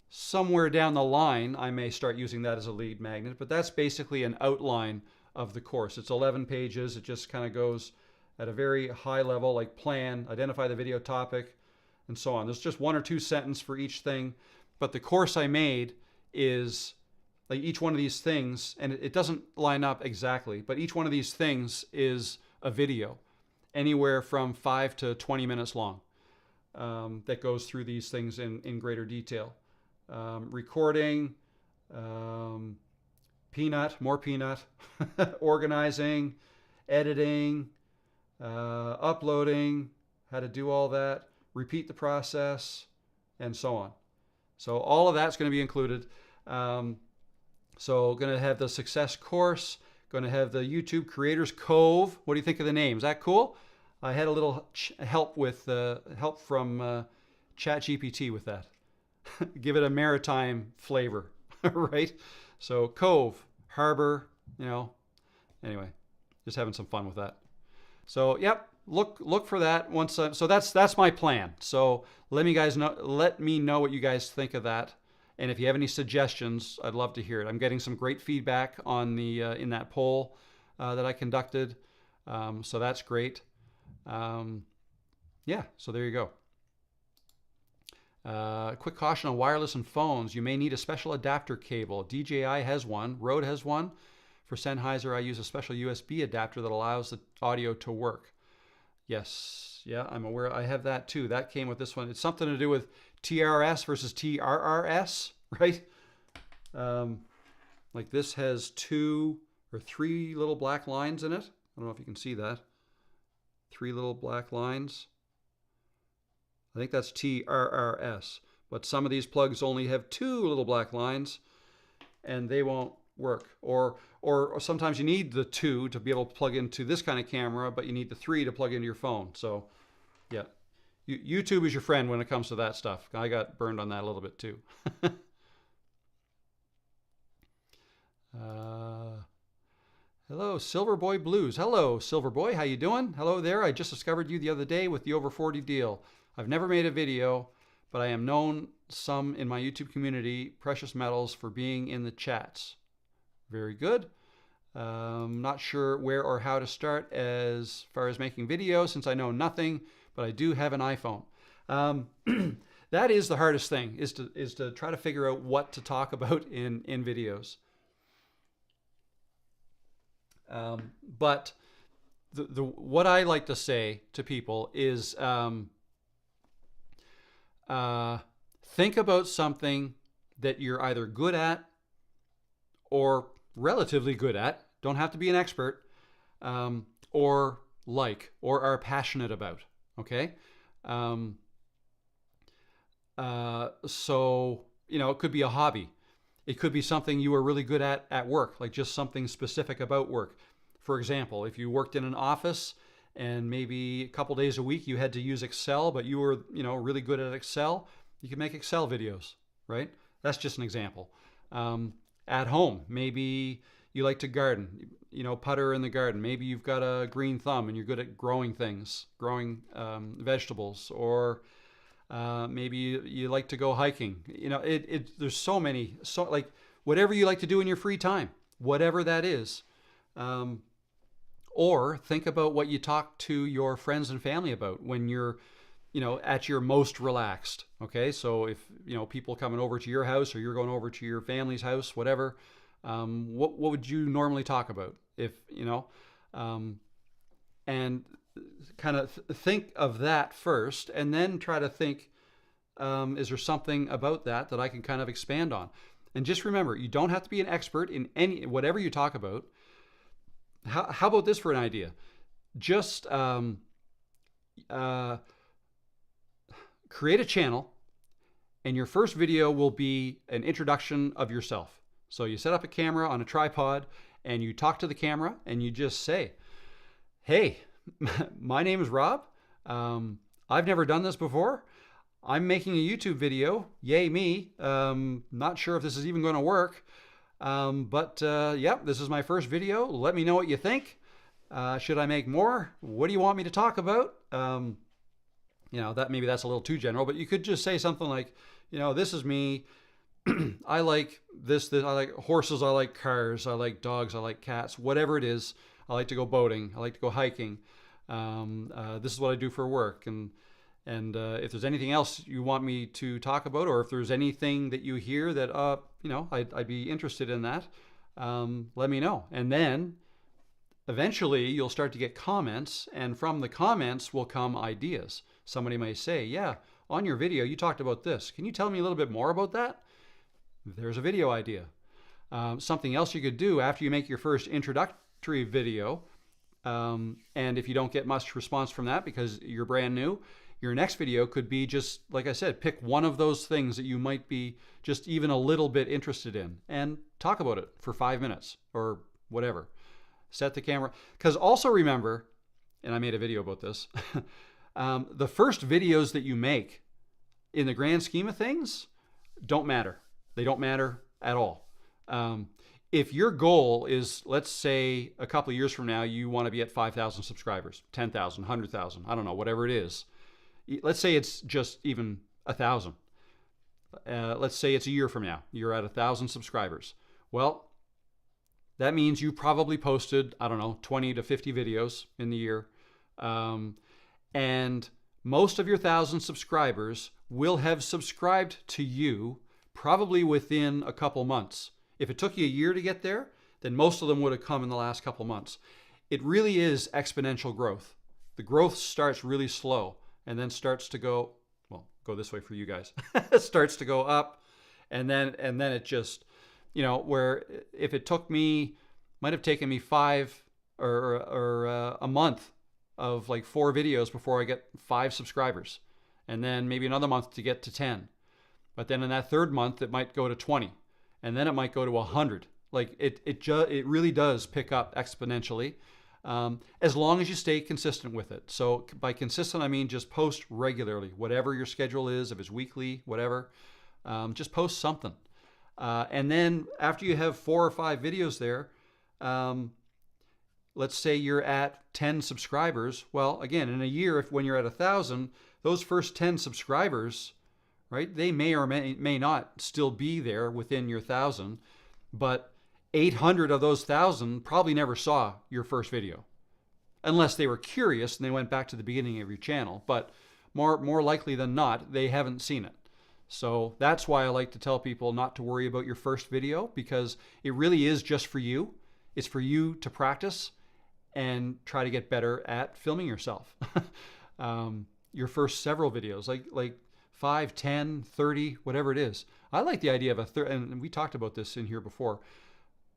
Somewhere down the line, I may start using that as a lead magnet, but that's basically an outline of the course. It's 11 pages. It just kind of goes at a very high level, like plan, identify the video topic, and so on. There's just 1 or 2 sentences for each thing, but the course I made is like each one of these things, and it doesn't line up exactly, but each one of these things is a video, anywhere from 5 to 20 minutes long, that goes through these things in greater detail. Recording, more peanut, organizing, editing, uploading, how to do all that, repeat the process, and so on. So all of that's going to be included. So going to have the success course, going to have the YouTube Creators Cove. What do you think of the name? Is that cool? I had a little help from ChatGPT with that. Give it a maritime flavor, right? So Cove, harbor, anyway, just having some fun with that. So yep, look for that once. So that's my plan. So let me know what you guys think of that, and if you have any suggestions, I'd love to hear it. I'm getting some great feedback on the in that poll that I conducted, so that's great. Yeah, so there you go. Quick caution on wireless and phones. You may need a special adapter cable. DJI has one. Rode has one. For Sennheiser, I use a special USB adapter that allows the audio to work. Yes, yeah, I'm aware. I have that too. That came with this one. It's something to do with TRS versus TRRS, right? Like this has 2 or 3 little black lines in it. I don't know if you can see that. 3 little black lines. I think that's TRRS, but some of these plugs only have 2 little black lines, and they won't work. Or sometimes you need the 2 to be able to plug into this kind of camera, but you need the 3 to plug into your phone. So, yeah, YouTube is your friend when it comes to that stuff. I got burned on that a little bit too. Hello, Silverboy Blues. Hello, Silverboy. How you doing? Hello there. I just discovered you the other day with the over 40 deal. I've never made a video, but I am known some in my YouTube community, Precious Metals, for being in the chats. Very good. Not sure where or how to start as far as making videos since I know nothing, but I do have an iPhone. That is the hardest thing, is to try to figure out what to talk about in videos. But what I like to say to people is think about something that you're either good at or relatively good at, don't have to be an expert, or are passionate about, okay? So, it could be a hobby. It could be something you are really good at work, like just something specific about work. For example, if you worked in an office and maybe a couple days a week you had to use Excel, but you were, really good at Excel, you can make Excel videos, right? That's just an example. At home, maybe you like to garden, putter in the garden. Maybe you've got a green thumb and you're good at growing things, growing vegetables, or maybe you like to go hiking. There's so many, like whatever you like to do in your free time, whatever that is. Or think about what you talk to your friends and family about when you're, at your most relaxed. Okay, so if people coming over to your house or you're going over to your family's house, whatever, what would you normally talk about? If and kind of think of that first, and then try to think, is there something about that I can kind of expand on? And just remember, you don't have to be an expert in whatever you talk about. How about this for an idea? Just create a channel, and your first video will be an introduction of yourself. So you set up a camera on a tripod, and you talk to the camera, and you just say, hey, my name is Rob. I've never done this before. I'm making a YouTube video. Yay me. Not sure if this is even going to work. But this is my first video. Let me know what you think. Should I make more? What do you want me to talk about? Maybe that's a little too general, but you could just say something like, this is me. I like this. I like horses. I like cars. I like dogs. I like cats. Whatever it is. I like to go boating. I like to go hiking. This is what I do for work. And if there's anything else you want me to talk about, or if there's anything that you hear that, I'd be interested in that, let me know. And then eventually you'll start to get comments, and from the comments will come ideas. Somebody may say, yeah, on your video, you talked about this. Can you tell me a little bit more about that? There's a video idea. Something else you could do after you make your first introductory video, and if you don't get much response from that because you're brand new, your next video could be just, like I said, pick one of those things that you might be just even a little bit interested in and talk about it for 5 minutes or whatever. Set the camera. Because also remember, and I made a video about this, the first videos that you make in the grand scheme of things don't matter. They don't matter at all. If your goal is, let's say a couple of years from now, you want to be at 5,000 subscribers, 10,000, 100,000, I don't know, whatever it is. Let's say it's just even 1,000. Let's say it's a year from now. You're at 1,000 subscribers. Well, that means you probably posted, 20 to 50 videos in the year. And most of your 1,000 subscribers will have subscribed to you probably within a couple months. If it took you a year to get there, then most of them would have come in the last couple months. It really is exponential growth. The growth starts really slow and then starts to go this way for you guys. It starts to go up, and then it just, where if it might have taken me 5 or a month of like 4 videos before I get 5 subscribers, and then maybe another month to get to 10. But then in that third month, it might go to 20, and then it might go to 100. Like it really does pick up exponentially, as long as you stay consistent with it. So by consistent, I mean just post regularly, whatever your schedule is, if it's weekly, whatever, just post something. And then after you have 4 or 5 videos there, let's say you're at 10 subscribers. Well, again, in a year, when you're at 1,000, those first 10 subscribers, right, they may or may not still be there within your 1,000, but 800 of those 1,000 probably never saw your first video, unless they were curious and they went back to the beginning of your channel. But more likely than not, they haven't seen it. So that's why I like to tell people not to worry about your first video, because it really is just for you. It's for you to practice and try to get better at filming yourself. Your first several videos, like 5, 10, 30, whatever it is. I like the idea of and we talked about this in here before.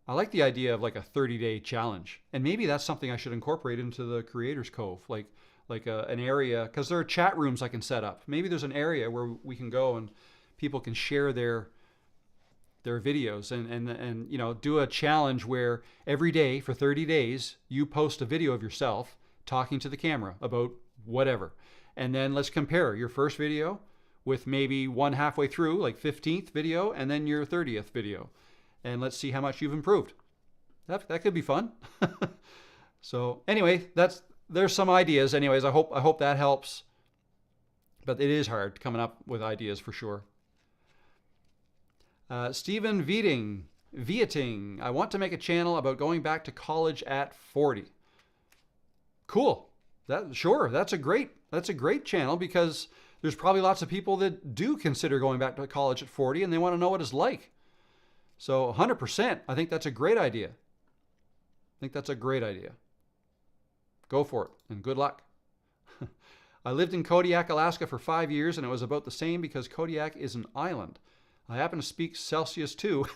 I like the idea of like a 30-day challenge. And maybe that's something I should incorporate into the Creators Cove, like an area, because there are chat rooms I can set up. Maybe there's an area where we can go and people can share their their videos and you know, do a challenge where every day for 30 days you post a video of yourself talking to the camera about whatever. And then let's compare your first video with maybe one halfway through, like 15th video, and then your 30th video. And let's see how much you've improved. That could be fun. So anyway, there's some ideas. Anyways, I hope that helps. But it is hard coming up with ideas for sure. Stephen Vieting, I want to make a channel about going back to college at 40. Cool. Sure, that's a great channel, because there's probably lots of people that do consider going back to college at 40 and they want to know what it's like. So 100%, I think that's a great idea. Go for it, and good luck. I lived in Kodiak, Alaska for 5 years, and it was about the same because Kodiak is an island. I happen to speak Celsius too,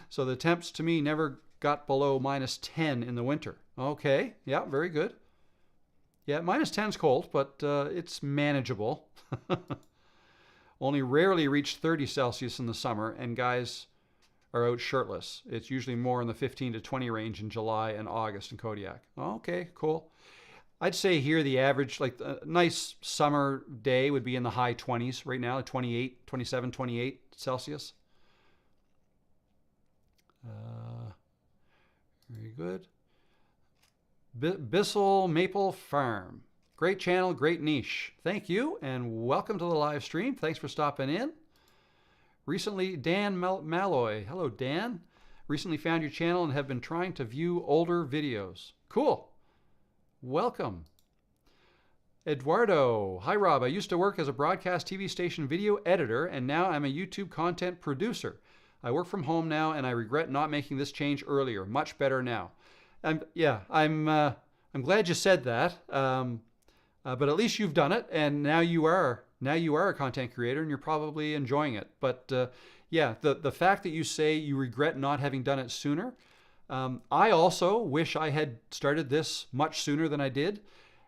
so the temps to me never got below -10 in the winter. Okay, yeah, very good. Yeah, -10's cold, but it's manageable. Only rarely reach 30 Celsius in the summer, and guys are out shirtless. It's usually more in the 15 to 20 range in July and August in Kodiak. Okay, cool. I'd say here the average, like a nice summer day would be in the high 20s right now, 28, 27, 28 Celsius. Very good. Bissell Maple Farm. Great channel, great niche. Thank you, and welcome to the live stream. Thanks for stopping in. Recently, Dan Malloy. Hello, Dan. Recently found your channel and have been trying to view older videos. Cool. Welcome. Eduardo. Hi, Rob. I used to work as a broadcast TV station video editor, and now I'm a YouTube content producer. I work from home now, and I regret not making this change earlier. Much better now. I'm glad you said that. But at least you've done it, and now you are a content creator, and you're probably enjoying it. But yeah, the fact that you say you regret not having done it sooner, I also wish I had started this much sooner than I did,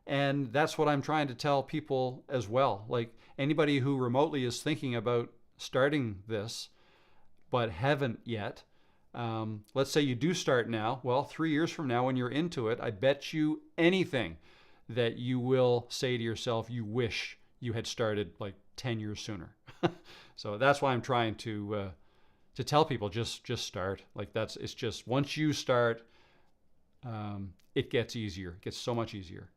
and that's what I'm trying to tell people as well. Like anybody who remotely is thinking about starting this but haven't yet, let's say you do start now. Well, 3 years from now when you're into it, I bet you anything that you will say to yourself, you wish you had started like 10 years sooner. So that's why I'm trying to tell people, just start. Like it's just, once you start, it gets easier. It gets so much easier.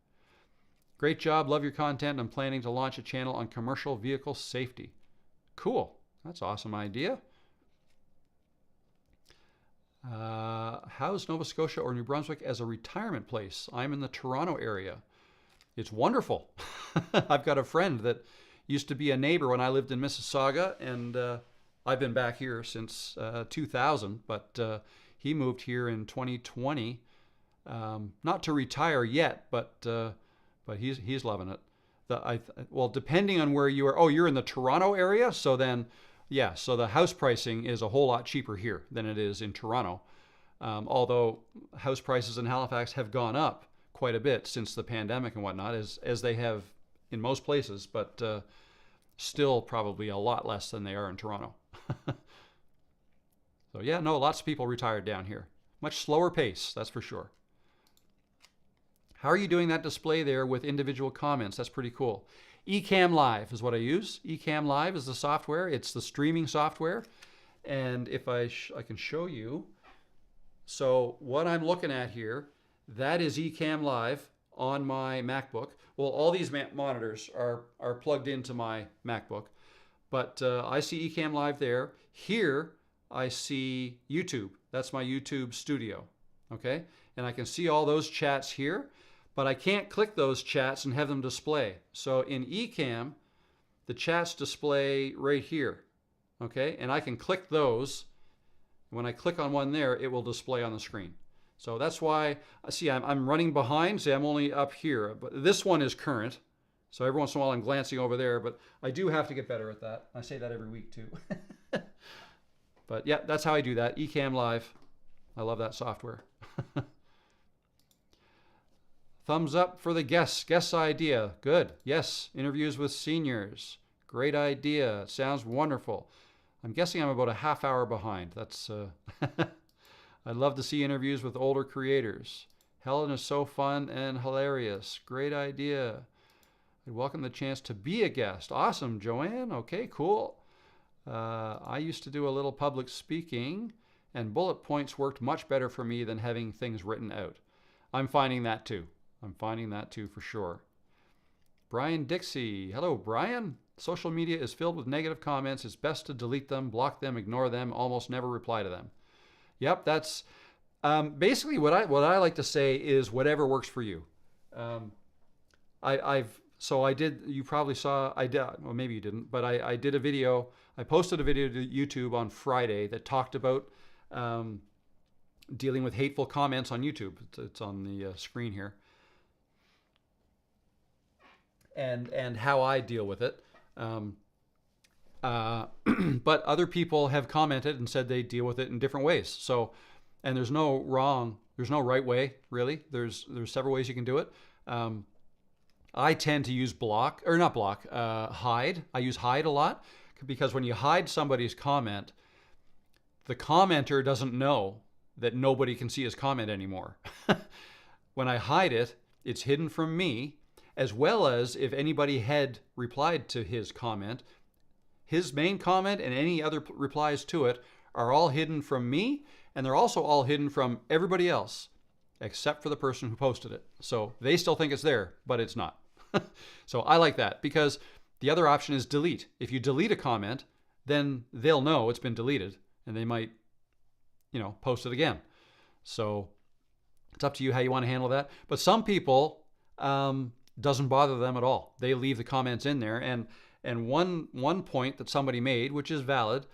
Great job. Love your content. I'm planning to launch a channel on commercial vehicle safety. Cool. That's an awesome idea. How's Nova Scotia or New Brunswick as a retirement place? I'm in the Toronto area. It's wonderful. I've got a friend that used to be a neighbor when I lived in Mississauga, and I've been back here since 2000, but he moved here in 2020, not to retire yet, but he's loving it. Well, depending on where you are. Oh, you're in the Toronto area, so then, yeah, so the house pricing is a whole lot cheaper here than it is in Toronto. Although house prices in Halifax have gone up quite a bit since the pandemic and whatnot, as they have in most places, but still probably a lot less than they are in Toronto. So yeah, no, lots of people retired down here. Much slower pace, that's for sure. How are you doing that display there with individual comments? That's pretty cool. Ecamm Live is what I use. Ecamm Live is the software. It's the streaming software. And if I can show you. So what I'm looking at here, that is Ecamm Live on my MacBook. Well, all these monitors are plugged into my MacBook. But I see Ecamm Live there. Here, I see YouTube. That's my YouTube studio. Okay? And I can see all those chats here, but I can't click those chats and have them display. So in Ecamm, the chats display right here. Okay? And I can click those. When I click on one there, it will display on the screen. So that's why, see, I'm running behind. See, I'm only up here. But this one is current. So every once in a while I'm glancing over there, but I do have to get better at that. I say that every week too. But yeah, that's how I do that. Ecamm Live. I love that software. Thumbs up for the guest idea. Good. Yes, interviews with seniors. Great idea. Sounds wonderful. I'm guessing I'm about a half hour behind. That's I'd love to see interviews with older creators. Helen is so fun and hilarious. Great idea. I'd welcome the chance to be a guest. Awesome, Joanne. Okay, cool. I used to do a little public speaking, and bullet points worked much better for me than having things written out. I'm finding that too. I'm finding that too for sure. Brian Dixie. Hello, Brian. Social media is filled with negative comments. It's best to delete them, block them, ignore them, almost never reply to them. Yep, that's basically what I like to say is whatever works for you. I did. You probably saw. I did. Well, maybe you didn't, but I did a video. I posted a video to YouTube on Friday that talked about dealing with hateful comments on YouTube. It's on the screen here, and how I deal with it. But other people have commented and said they deal with it in different ways. So, and there's no right way, really. There's several ways you can do it. I tend to use hide. I use hide a lot because when you hide somebody's comment, the commenter doesn't know that nobody can see his comment anymore. When I hide it, it's hidden from me, as well as if anybody had replied to his comment, his main comment and any other replies to it are all hidden from me, and they're also all hidden from everybody else, except for the person who posted it. So they still think it's there, but it's not. So I like that because the other option is delete. If you delete a comment, then they'll know it's been deleted and they might, post it again. So it's up to you how you want to handle that. But some people, doesn't bother them at all. They leave the comments in there. And one point that somebody made, which is valid,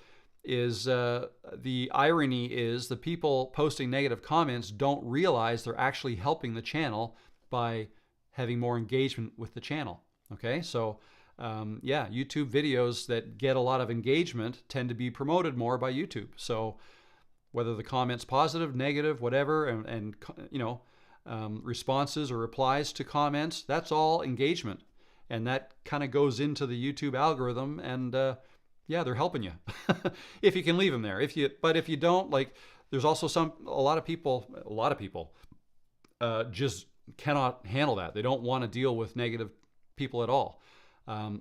is the irony is the people posting negative comments don't realize they're actually helping the channel by having more engagement with the channel. Okay, so YouTube videos that get a lot of engagement tend to be promoted more by YouTube. So whether the comment's positive, negative, whatever, and responses or replies to comments, that's all engagement. And that kind of goes into the YouTube algorithm, and they're helping you if you can leave them there. But if you don't, like, there's also a lot of people just cannot handle that. They don't want to deal with negative people at all.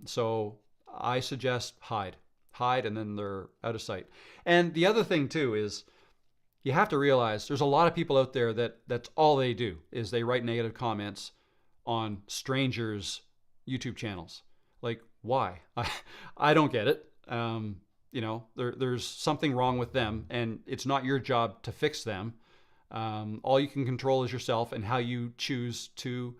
So I suggest hide, and then they're out of sight. And the other thing too is you have to realize there's a lot of people out there that's all they do is they write negative comments on strangers' YouTube channels. Like, why? I don't get it. There's something wrong with them, and it's not your job to fix them. All you can control is yourself and how you choose to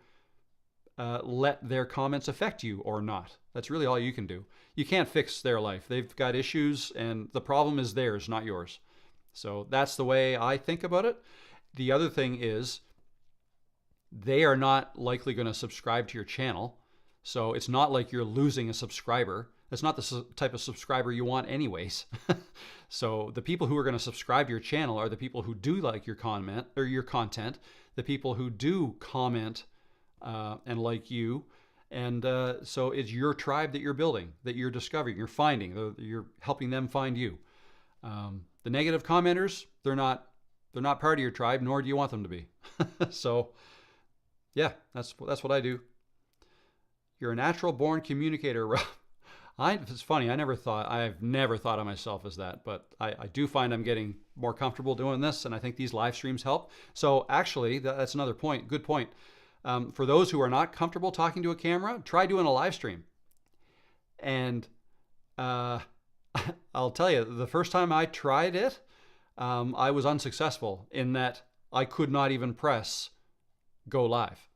let their comments affect you or not. That's really all you can do. You can't fix their life. They've got issues, and the problem is theirs, not yours. So that's the way I think about it. The other thing is they are not likely going to subscribe to your channel. So it's not like you're losing a subscriber. That's not the type of subscriber you want anyways. So the people who are going to subscribe to your channel are the people who do like your comment or your content, the people who do comment and like you. And so it's your tribe that you're building, that you're discovering, you're finding, you're helping them find you. The negative commenters, they're not part of your tribe, nor do you want them to be. So yeah, that's what I do. You're a natural born communicator, Rob. It's funny. I've never thought of myself as that, but I do find I'm getting more comfortable doing this, and I think these live streams help. So actually, that's another point. Good point. For those who are not comfortable talking to a camera, try doing a live stream. And I'll tell you, the first time I tried it, I was unsuccessful in that I could not even press go live.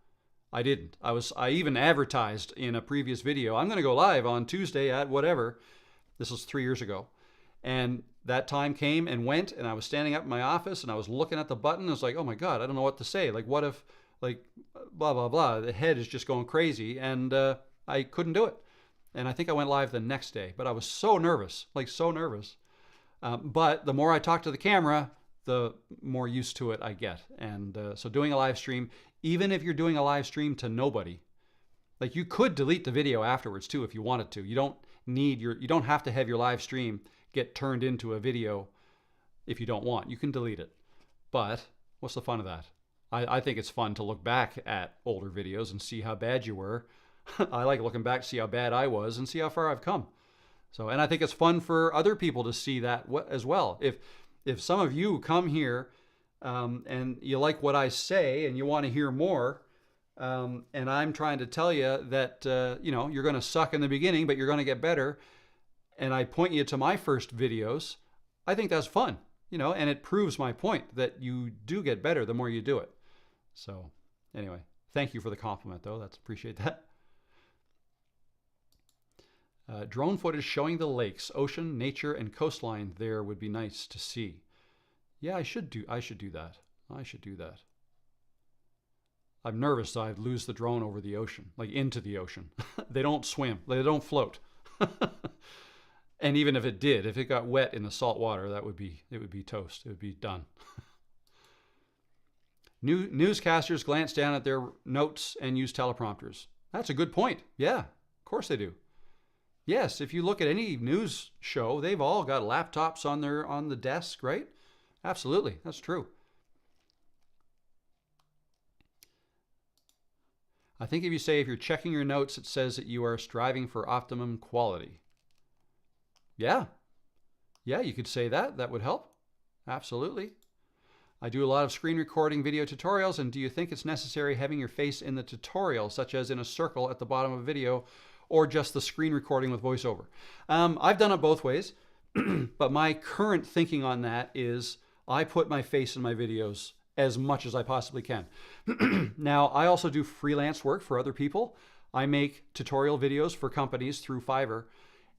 I didn't. I even advertised in a previous video, I'm going to go live on Tuesday at whatever. This was 3 years ago. And that time came and went, and I was standing up in my office and I was looking at the button. I was like, oh my God, I don't know what to say. Like, what if, like, blah, blah, blah. The head is just going crazy, and I couldn't do it. And I think I went live the next day, but I was so nervous, like so nervous. But the more I talk to the camera, the more used to it I get. And so doing a live stream, even if you're doing a live stream to nobody, like you could delete the video afterwards too if you wanted to. You don't have to have your live stream get turned into a video if you don't want. You can delete it. But what's the fun of that? I think it's fun to look back at older videos and see how bad you were. I like looking back to see how bad I was and see how far I've come. So, and I think it's fun for other people to see that as well. If some of you come here and you like what I say and you want to hear more, and I'm trying to tell you that you're going to suck in the beginning, but you're going to get better, and I point you to my first videos, I think that's fun, and it proves my point that you do get better the more you do it. So anyway, thank you for the compliment, though. Appreciate that. Drone footage showing the lakes, ocean, nature, and coastline there would be nice to see. Yeah, I should do that. I'm nervous I'd lose the drone over the ocean, like into the ocean. They don't swim. They don't float. And even if it did, if it got wet in the salt water, it would be toast. It would be done. Newscasters glance down at their notes and use teleprompters. That's a good point. Yeah, of course they do. Yes, if you look at any news show, they've all got laptops on the desk, right? Absolutely, that's true. I think if you're checking your notes, it says that you are striving for optimum quality. Yeah, you could say that. That would help. Absolutely. I do a lot of screen recording video tutorials, and do you think it's necessary having your face in the tutorial, such as in a circle at the bottom of a video, or just the screen recording with voiceover? I've done it both ways, but my current thinking on that is I put my face in my videos as much as I possibly can. Now, I also do freelance work for other people. I make tutorial videos for companies through Fiverr,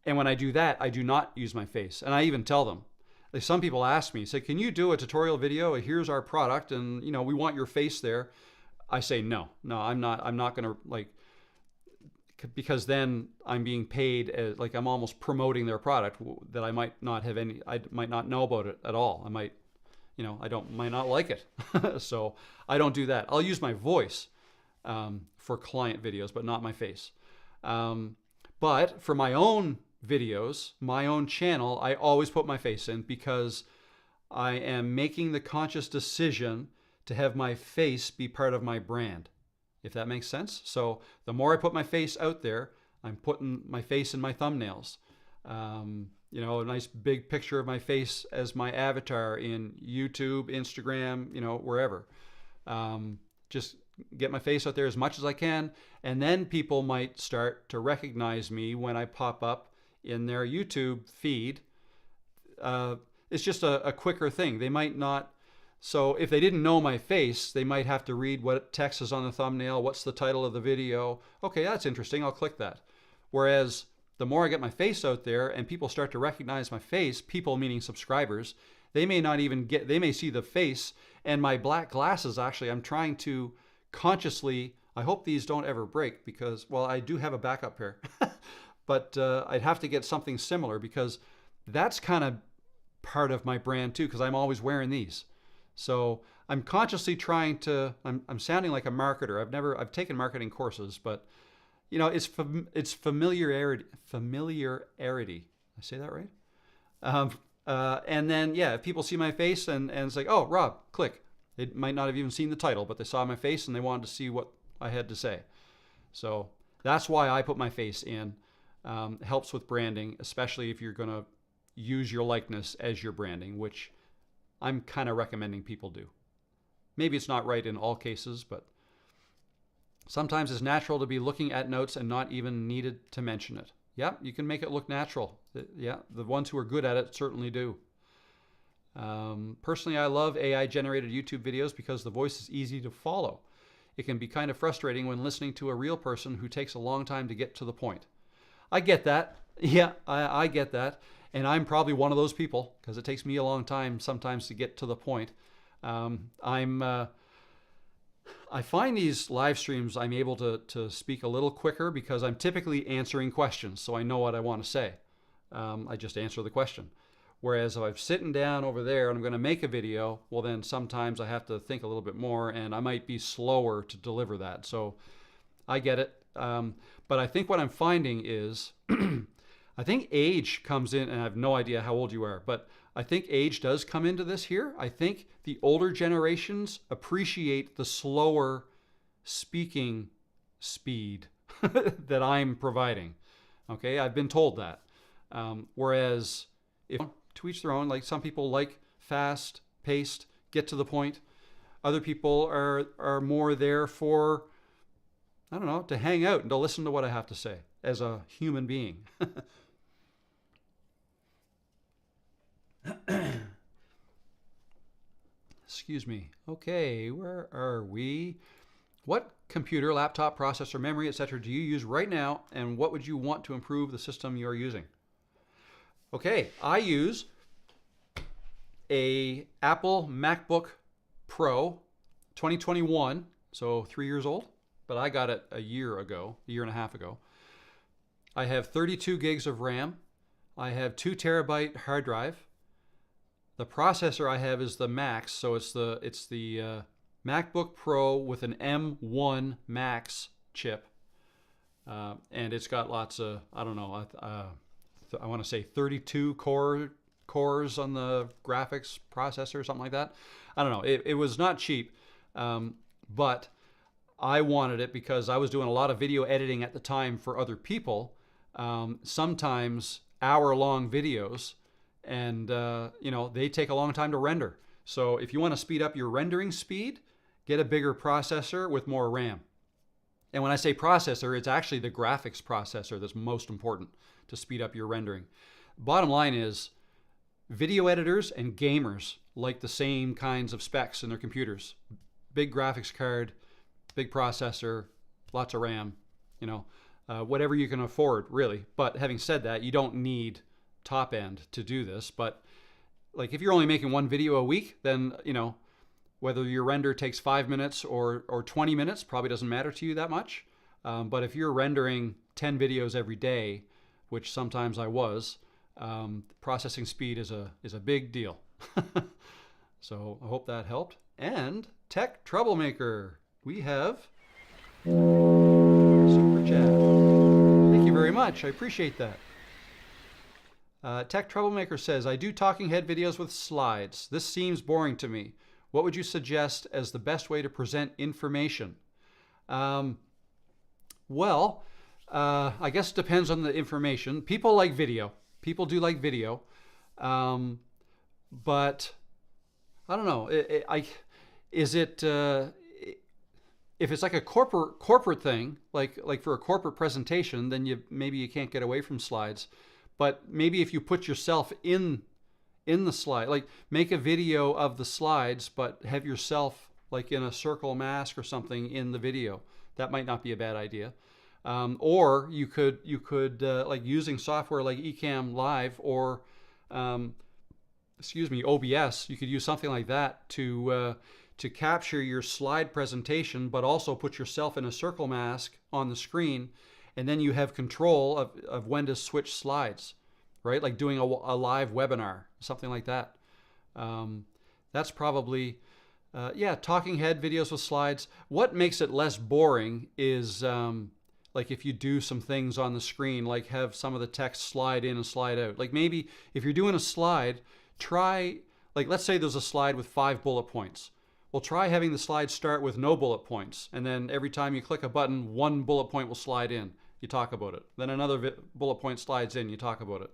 and when I do that, I do not use my face. And I even tell them, like, some people ask me, say, can you do a tutorial video? Here's our product, and we want your face there. I say no, I'm not gonna, because then I'm being paid as, like, I'm almost promoting their product that I might not know about it at all. I might not like it. So I don't do that. I'll use my voice for client videos, but not my face. But for my own videos, my own channel, I always put my face in because I am making the conscious decision to have my face be part of my brand, if that makes sense. So the more I put my face out there, I'm putting my face in my thumbnails. A nice big picture of my face as my avatar in YouTube, Instagram, wherever. Just get my face out there as much as I can, and then people might start to recognize me when I pop up in their YouTube feed. It's just a quicker thing. They might not. So if they didn't know my face, they might have to read what text is on the thumbnail, what's the title of the video. Okay, that's interesting, I'll click that. Whereas the more I get my face out there and people start to recognize my face, people meaning subscribers, they may see the face and my black glasses. Actually, I'm trying to consciously, I hope these don't ever break because, well, I do have a backup pair, but I'd have to get something similar because that's kind of part of my brand too, because I'm always wearing these. So I'm consciously trying to, I'm sounding like a marketer. I've taken marketing courses, but it's familiarity. I say that right? And then, if people see my face and it's like, oh, Rob, click. They might not have even seen the title, but they saw my face and they wanted to see what I had to say. So that's why I put my face in. It helps with branding, especially if you're going to use your likeness as your branding, which I'm kind of recommending people do. Maybe it's not right in all cases, but sometimes it's natural to be looking at notes and not even needed to mention it. Yeah, you can make it look natural. Yeah, the ones who are good at it certainly do. Personally, I love AI-generated YouTube videos because the voice is easy to follow. It can be kind of frustrating when listening to a real person who takes a long time to get to the point. I get that. Yeah, I get that. And I'm probably one of those people because it takes me a long time sometimes to get to the point. I find these live streams I'm able to speak a little quicker because I'm typically answering questions, so I know what I want to say. I just answer the question. Whereas if I'm sitting down over there and I'm going to make a video, well then sometimes I have to think a little bit more and I might be slower to deliver that. So I get it. But I think what I'm finding is I think age comes in, and I have no idea how old you are, but I think age does come into this here. I think the older generations appreciate the slower speaking speed that I'm providing. Okay, I've been told that. Whereas, if to each their own, like some people like fast paced, get to the point. Other people are more there for, I don't know, to hang out and to listen to what I have to say as a human being. Excuse me. Okay, where are we? What computer, laptop, processor, memory, etc. do you use right now, and what would you want to improve the system you are using? Okay, I use a Apple MacBook Pro 2021, so 3 years old, but I got it a year and a half ago. I have 32 gigs of RAM. I have 2 terabyte hard drive. The processor I have is the Max, so it's the MacBook Pro with an M1 Max chip, and it's got lots of, I don't know, I want to say 32 cores on the graphics processor, something like that. I don't know. It was not cheap, but I wanted it because I was doing a lot of video editing at the time for other people, sometimes hour-long videos, and they take a long time to render. So if you want to speed up your rendering speed, get a bigger processor with more RAM. And when I say processor, it's actually the graphics processor that's most important to speed up your rendering. Bottom line is, video editors and gamers like the same kinds of specs in their computers. Big graphics card, big processor, lots of RAM, whatever you can afford, really. But having said that, you don't need top end to do this. But like if you're only making one video a week, then, whether your render takes 5 minutes or 20 minutes probably doesn't matter to you that much. But if you're rendering 10 videos every day, which sometimes I was, processing speed is a big deal. So I hope that helped. And Tech Troublemaker, we have super chat. Thank you very much. I appreciate that. Tech Troublemaker says, I do talking head videos with slides. This seems boring to me. What would you suggest as the best way to present information? I guess it depends on the information. People like video. People do like video. But I don't know. If it's like a corporate thing, like for a corporate presentation, then maybe you can't get away from slides. But maybe if you put yourself in the slide, like make a video of the slides, but have yourself like in a circle mask or something in the video. That might not be a bad idea. Or you could like using software like Ecamm Live or OBS. You could use something like that to capture your slide presentation, but also put yourself in a circle mask on the screen, and then you have control of when to switch slides, right? Like doing a live webinar, something like that. That's probably, talking head videos with slides. What makes it less boring is like if you do some things on the screen, like have some of the text slide in and slide out. Like maybe if you're doing a slide, try, like let's say there's a slide with 5 bullet points. Well, try having the slide start with no bullet points. And then every time you click a button, 1 bullet point will slide in. You talk about it. Then another bullet point slides in, you talk about it.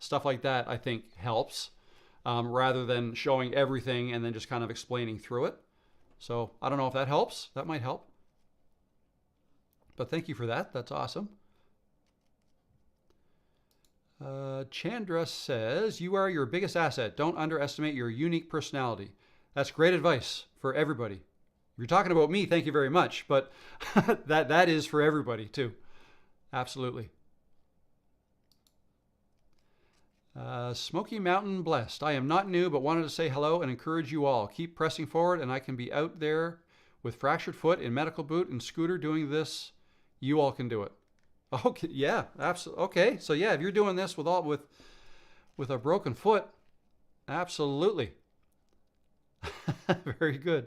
Stuff like that, I think, helps rather than showing everything and then just kind of explaining through it. So I don't know if that helps. That might help. But thank you for that. That's awesome. Chandra says, you are your biggest asset. Don't underestimate your unique personality. That's great advice for everybody. If you're talking about me, thank you very much. But that is for everybody too. Absolutely. Smoky Mountain Blessed. I am not new, but wanted to say hello and encourage you all. Keep pressing forward, and I can be out there with fractured foot in medical boot and scooter doing this. You all can do it. Okay, yeah, absolutely. Okay, so yeah, if you're doing this with a broken foot, absolutely. Very good.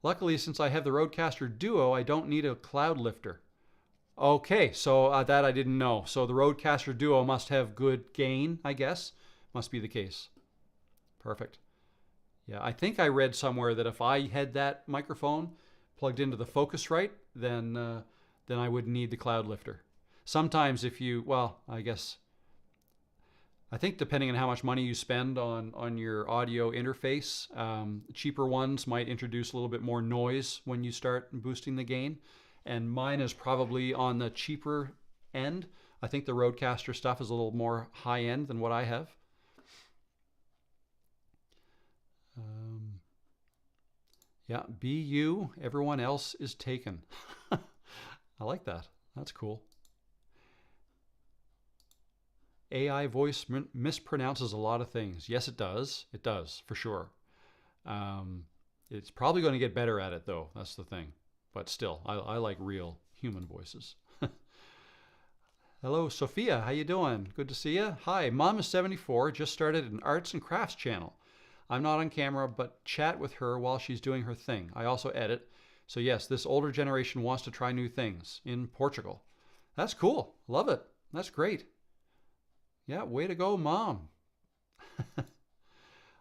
Luckily, since I have the Rodecaster Duo, I don't need a cloud lifter. Okay, so that I didn't know. So the Rodecaster Duo must have good gain, I guess. Must be the case. Perfect. Yeah, I think I read somewhere that if I had that microphone plugged into the Focusrite, then I would need the Cloud Lifter. Sometimes if you, well, I think depending on how much money you spend on your audio interface, cheaper ones might introduce a little bit more noise when you start boosting the gain. And mine is probably on the cheaper end. I think the Rodecaster stuff is a little more high end than what I have. Yeah, be you, everyone else is taken. I like that. That's cool. AI voice mispronounces a lot of things. Yes, it does. It does, for sure. It's probably going to get better at it, though. That's the thing. But still, I like real human voices. Hello, Sophia. How you doing? Good to see you. Hi, Mom is 74. Just started an arts and crafts channel. I'm not on camera, but chat with her while she's doing her thing. I also edit. So yes, this older generation wants to try new things in Portugal. That's cool. Love it. That's great. Yeah, way to go, Mom.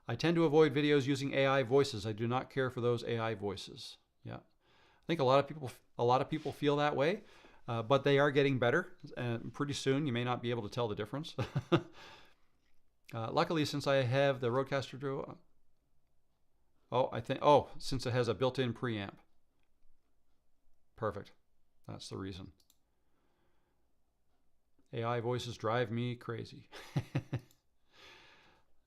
I tend to avoid videos using AI voices. I do not care for those AI voices. Yeah, I think a lot of people feel that way, but they are getting better. And pretty soon, you may not be able to tell the difference. Luckily, since I have the Rodecaster Duo, since it has a built-in preamp. Perfect. That's the reason. AI voices drive me crazy.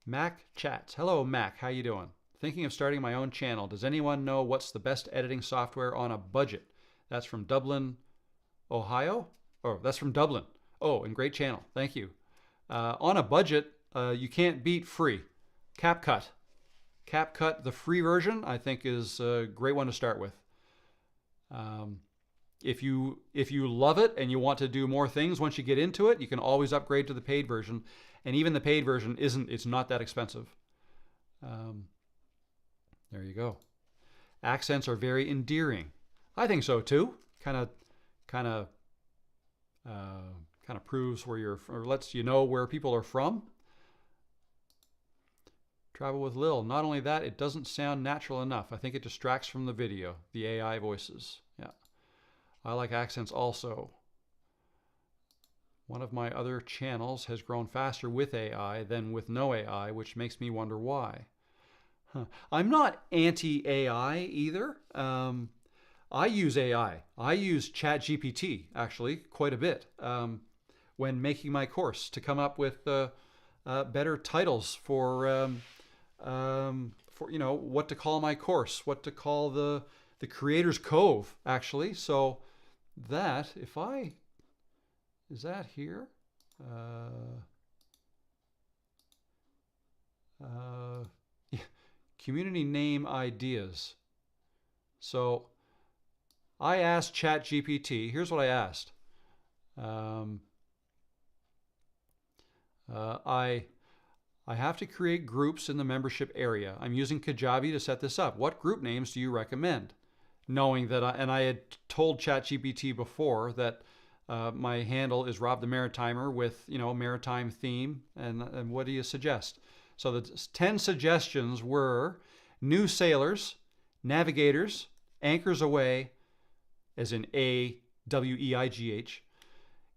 Mac chats. Hello, Mac. How you doing? Thinking of starting my own channel. Does anyone know what's the best editing software on a budget? That's from Dublin, Ohio. Oh, that's from Dublin. Oh, and great channel. Thank you. On a budget, you can't beat free. CapCut. CapCut, the free version, I think is a great one to start with. If you love it and you want to do more things once you get into it, you can always upgrade to the paid version. And even the paid version it's not that expensive. There you go. Accents are very endearing. I think so too. Kind of proves where you're, or lets you know where people are from. Travel with Lil. Not only that, it doesn't sound natural enough. I think it distracts from the video, the AI voices. Yeah. I like accents also. One of my other channels has grown faster with AI than with no AI, which makes me wonder why. I'm not anti-AI either. I use AI. I use ChatGPT actually quite a bit when making my course to come up with better titles for what to call my course, what to call the Creator's Cove actually. So that is that here? Yeah. Community name ideas. So I asked ChatGPT. Here's what I asked. I have to create groups in the membership area. I'm using Kajabi to set this up. What group names do you recommend? Knowing that I had told ChatGPT before that my handle is Rob the Maritimer with maritime theme, and what do you suggest? So the 10 suggestions were new sailors, navigators, anchors away, as in AWEIGH,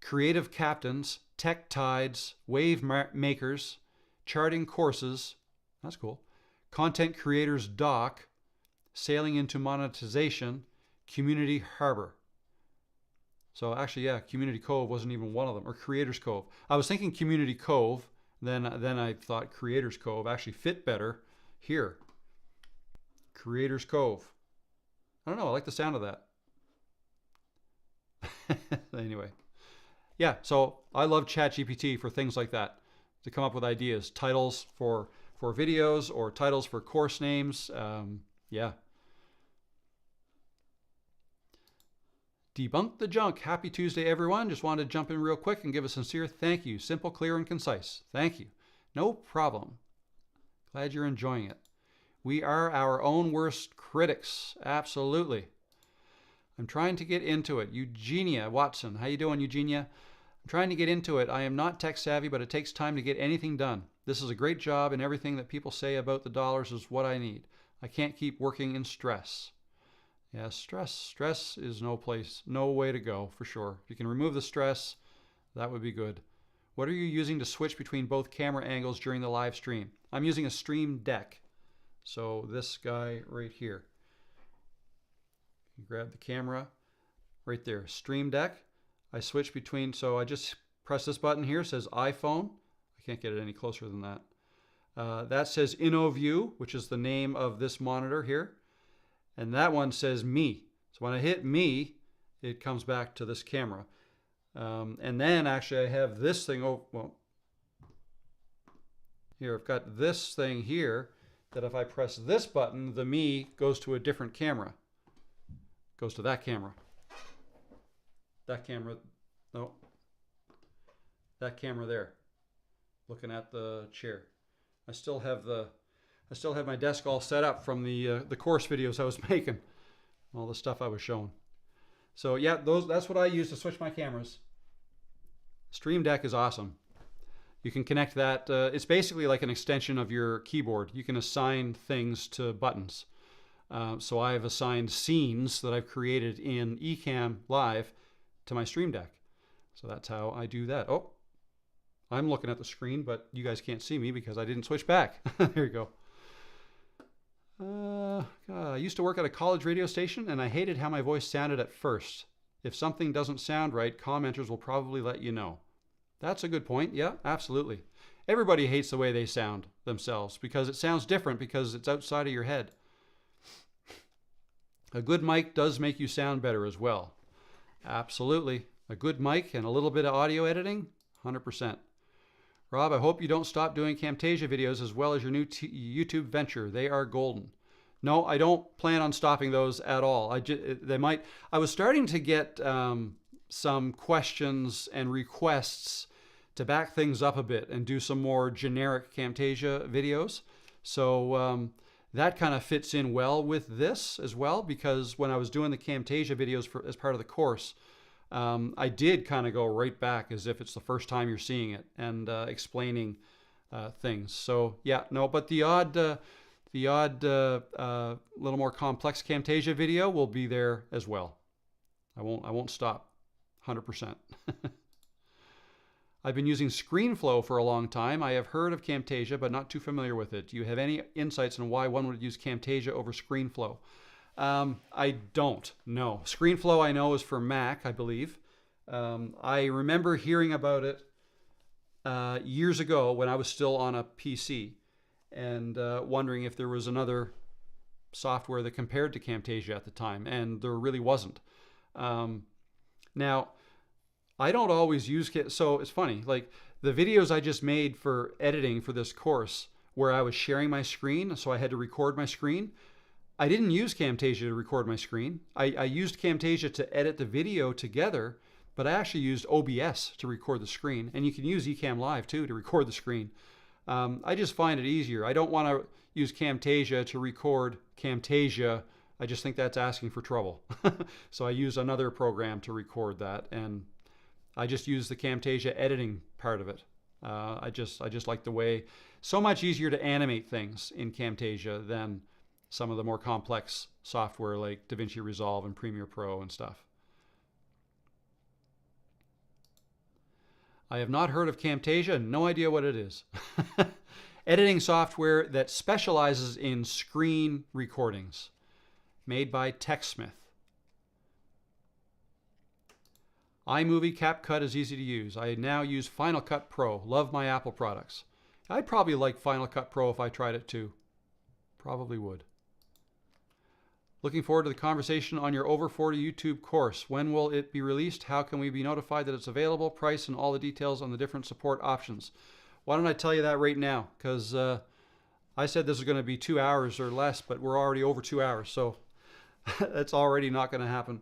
creative captains, tech tides, wave makers, charting courses, that's cool, content creators dock, sailing into monetization, community harbor. So actually, yeah, Community Cove wasn't even one of them, or Creators Cove. I was thinking Community Cove, then I thought Creators Cove actually fit better here. Creators Cove. I don't know, I like the sound of that. Anyway. Yeah, so I love ChatGPT for things like that, to come up with ideas, titles for videos or titles for course names. Yeah. Debunk the junk. Happy Tuesday, everyone. Just wanted to jump in real quick and give a sincere thank you. Simple, clear, and concise. Thank you. No problem. Glad you're enjoying it. We are our own worst critics. Absolutely. I'm trying to get into it. Eugenia Watson. How you doing, Eugenia? I'm trying to get into it. I am not tech savvy, but it takes time to get anything done. This is a great job, and everything that people say about the dollars is what I need. I can't keep working in stress. Yeah, stress is no way to go, for sure. If you can remove the stress, that would be good. What are you using to switch between both camera angles during the live stream? I'm using a Stream Deck. So this guy right here. You grab the camera right there, Stream Deck. I switch between, so I just press this button here, it says iPhone. I can't get it any closer than that. That says InnoView, which is the name of this monitor here. And that one says Me. So when I hit Me, it comes back to this camera. And then actually I have this thing, here I've got this thing here that if I press this button, the Me goes to a different camera. Goes to that camera. That camera, no. That camera there, looking at the chair. I still have my desk all set up from the course videos I was making, all the stuff I was showing. So yeah, that's what I use to switch my cameras. Stream Deck is awesome. You can connect that. It's basically like an extension of your keyboard. You can assign things to buttons. So I've assigned scenes that I've created in Ecamm Live to my Stream Deck. So that's how I do that. Oh, I'm looking at the screen, but you guys can't see me because I didn't switch back. There you go. I used to work at a college radio station, and I hated how my voice sounded at first. If something doesn't sound right, commenters will probably let you know. That's a good point. Yeah, absolutely. Everybody hates the way they sound themselves because it sounds different because it's outside of your head. A good mic does make you sound better as well. Absolutely. A good mic and a little bit of audio editing, 100%. Rob, I hope you don't stop doing Camtasia videos as well as your new YouTube venture. They are golden. No, I don't plan on stopping those at all. I was starting to get some questions and requests to back things up a bit and do some more generic Camtasia videos. So that kind of fits in well with this as well, because when I was doing the Camtasia videos as part of the course, I did kind of go right back as if it's the first time you're seeing it and explaining things. So yeah, no, but the odd little more complex Camtasia video will be there as well. I won't stop, 100%. I've been using ScreenFlow for a long time. I have heard of Camtasia, but not too familiar with it. Do you have any insights on why one would use Camtasia over ScreenFlow? I don't know. ScreenFlow I know is for Mac, I believe. I remember hearing about it years ago when I was still on a PC and wondering if there was another software that compared to Camtasia at the time, and there really wasn't. Now, I don't always use, so it's funny, like the videos I just made for editing for this course where I was sharing my screen, so I had to record my screen. I didn't use Camtasia to record my screen. I used Camtasia to edit the video together, but I actually used OBS to record the screen. And you can use Ecamm Live too to record the screen. I just find it easier. I don't want to use Camtasia to record Camtasia. I just think that's asking for trouble. So I use another program to record that, and I just use the Camtasia editing part of it. I just like the way, so much easier to animate things in Camtasia than some of the more complex software like DaVinci Resolve and Premiere Pro and stuff. I have not heard of Camtasia, no idea what it is. Editing software that specializes in screen recordings, made by TechSmith. iMovie CapCut is easy to use. I now use Final Cut Pro. Love my Apple products. I'd probably like Final Cut Pro if I tried it too. Probably would. Looking forward to the conversation on your Over 40 YouTube course. When will it be released? How can we be notified that it's available? Price and all the details on the different support options. Why don't I tell you that right now? Because I said this is going to be 2 hours or less, but we're already over 2 hours. So that's already not going to happen.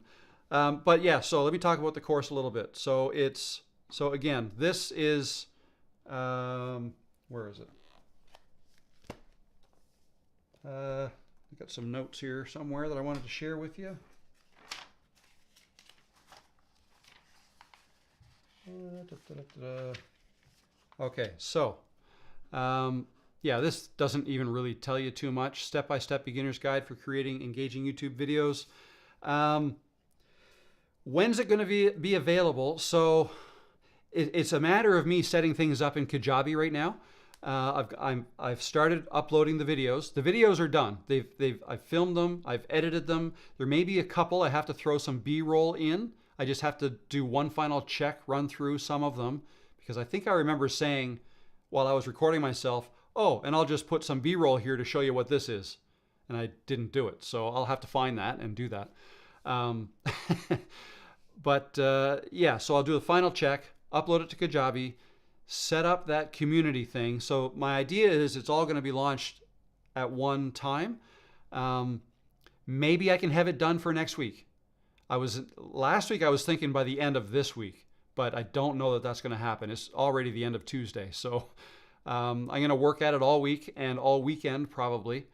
But yeah, so let me talk about the course a little bit. So again, this is, where is it? I got some notes here somewhere that I wanted to share with you. Okay, so yeah, this doesn't even really tell you too much. Step-by-step beginner's guide for creating engaging YouTube videos. When's it going to be available? So it's a matter of me setting things up in Kajabi right now. I've started uploading the videos. The videos are done. I've filmed them. I've edited them. There may be a couple I have to throw some B-roll in. I just have to do one final check, run through some of them, because I think I remember saying while I was recording myself, oh, and I'll just put some B-roll here to show you what this is. And I didn't do it. So I'll have to find that and do that. Yeah, so I'll do the final check, upload it to Kajabi, set up that community thing. So my idea is it's all going to be launched at one time. Maybe I can have it done for next week. Last week I was thinking by the end of this week, but I don't know that that's going to happen. It's already the end of Tuesday. So I'm going to work at it all week and all weekend probably.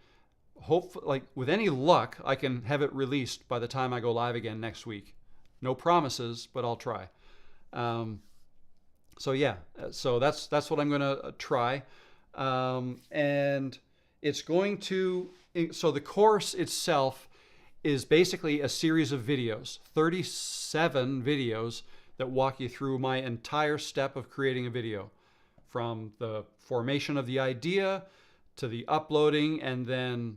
Hopefully, like with any luck, I can have it released by the time I go live again next week. No promises, but I'll try. So yeah, so that's what I'm going to try. And it's going to, so the course itself is basically a series of videos, 37 videos that walk you through my entire step of creating a video, from the formation of the idea to the uploading and then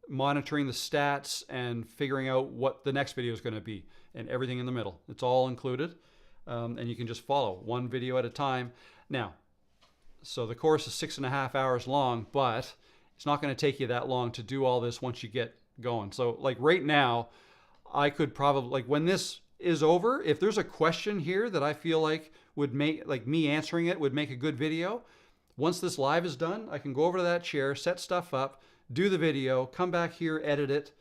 monitoring the stats and figuring out what the next video is going to be and everything in the middle. It's all included. And you can just follow one video at a time. Now, so the course is 6.5 hours long, but it's not going to take you that long to do all this once you get going. So like right now, I could probably, like when this is over, if there's a question here that I feel like would make, like me answering it would make a good video, once this live is done, I can go over to that chair, set stuff up, do the video, come back here, edit it,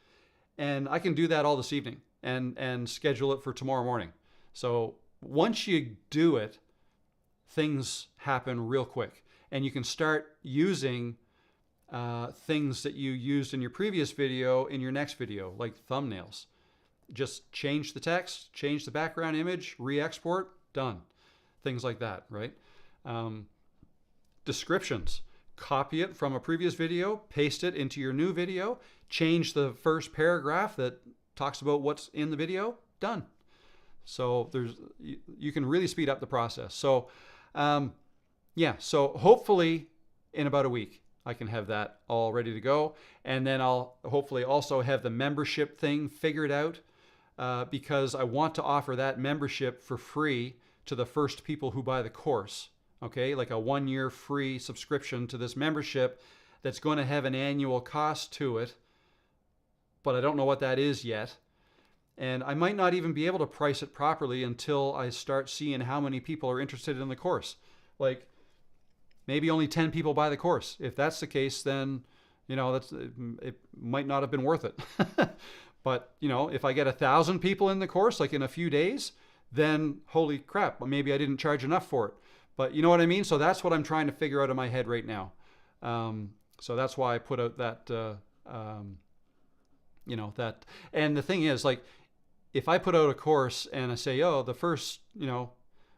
and I can do that all this evening and schedule it for tomorrow morning. So once you do it, things happen real quick, and you can start using things that you used in your previous video in your next video, like thumbnails. Just change the text, change the background image, re-export, done. Things like that, right? Descriptions. Copy it from a previous video, paste it into your new video, change the first paragraph that talks about what's in the video, done. So you can really speed up the process. So yeah, so hopefully in about a week I can have that all ready to go, and then I'll hopefully also have the membership thing figured out, because I want to offer that membership for free to the first people who buy the course. Okay, like a 1-year free subscription to this membership that's going to have an annual cost to it, but I don't know what that is yet. And I might not even be able to price it properly until I start seeing how many people are interested in the course. Like maybe only 10 people buy the course. If that's the case, then, you know, it might not have been worth it. But, you know, if I get 1,000 people in the course, like in a few days, then holy crap, maybe I didn't charge enough for it. But you know what I mean? So that's what I'm trying to figure out in my head right now. So that's why I put out that, you know, that. And the thing is, like, if I put out a course and I say, oh, the first, you know,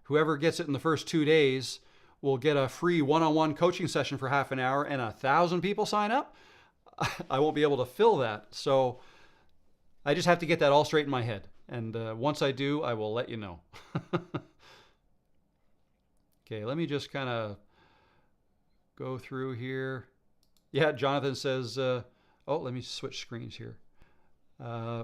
whoever gets it in the first 2 days will get a free one-on-one coaching session for half an hour, and 1,000 people sign up, I won't be able to fill that. So I just have to get that all straight in my head. And once I do, I will let you know. Okay, let me just kind of go through here. Yeah, Jonathan says, oh, let me switch screens here.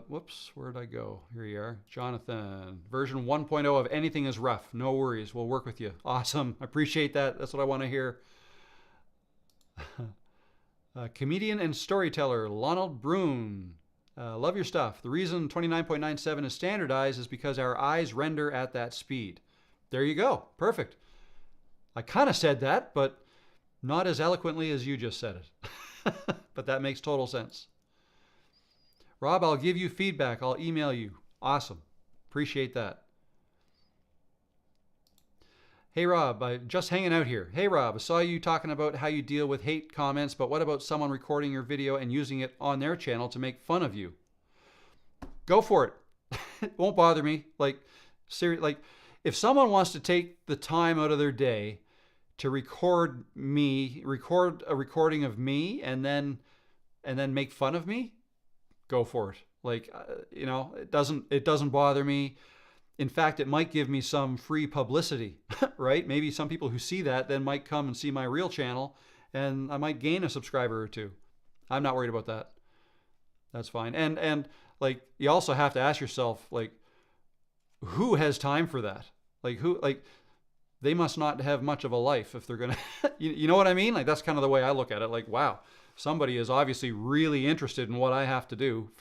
Whoops, where'd I go? Here you are. Jonathan, version 1.0 of anything is rough. No worries, we'll work with you. Awesome, I appreciate that. That's what I want to hear. Comedian and storyteller, Lonald Brune. Love your stuff. The reason 29.97 is standardized is because our eyes render at that speed. There you go, perfect. I kind of said that, but not as eloquently as you just said it. But that makes total sense. Rob, I'll give you feedback. I'll email you. Awesome. Appreciate that. Hey, Rob, I'm just hanging out here. Hey, Rob, I saw you talking about how you deal with hate comments, but what about someone recording your video and using it on their channel to make fun of you? Go for it. It won't bother me. Like, seriously, like, if someone wants to take the time out of their day to record a recording of me and then make fun of me, go for it. Like, it doesn't bother me. In fact, it might give me some free publicity, right? Maybe some people who see that then might come and see my real channel, and I might gain a subscriber or two. I'm not worried about that. That's fine. And like, you also have to ask yourself, like, who has time for that? Like, they must not have much of a life if they're gonna, you know what I mean? Like, that's kind of the way I look at it. Like, wow, somebody is obviously really interested in what I have to do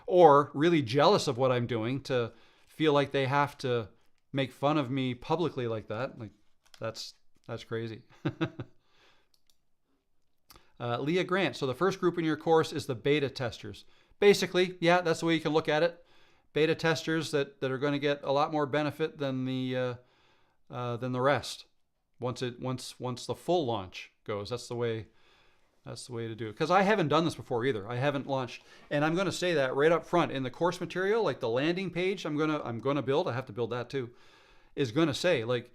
or really jealous of what I'm doing to feel like they have to make fun of me publicly like that. Like, that's crazy. Leah Grant. So the first group in your course is the beta testers. Basically, yeah, that's the way you can look at it. Beta testers that are going to get a lot more benefit than the rest. Once the full launch goes, that's the way to do it. Because I haven't done this before either. I haven't launched, and I'm going to say that right up front in the course material, like the landing page I'm gonna build. I have to build that too. Is going to say, like,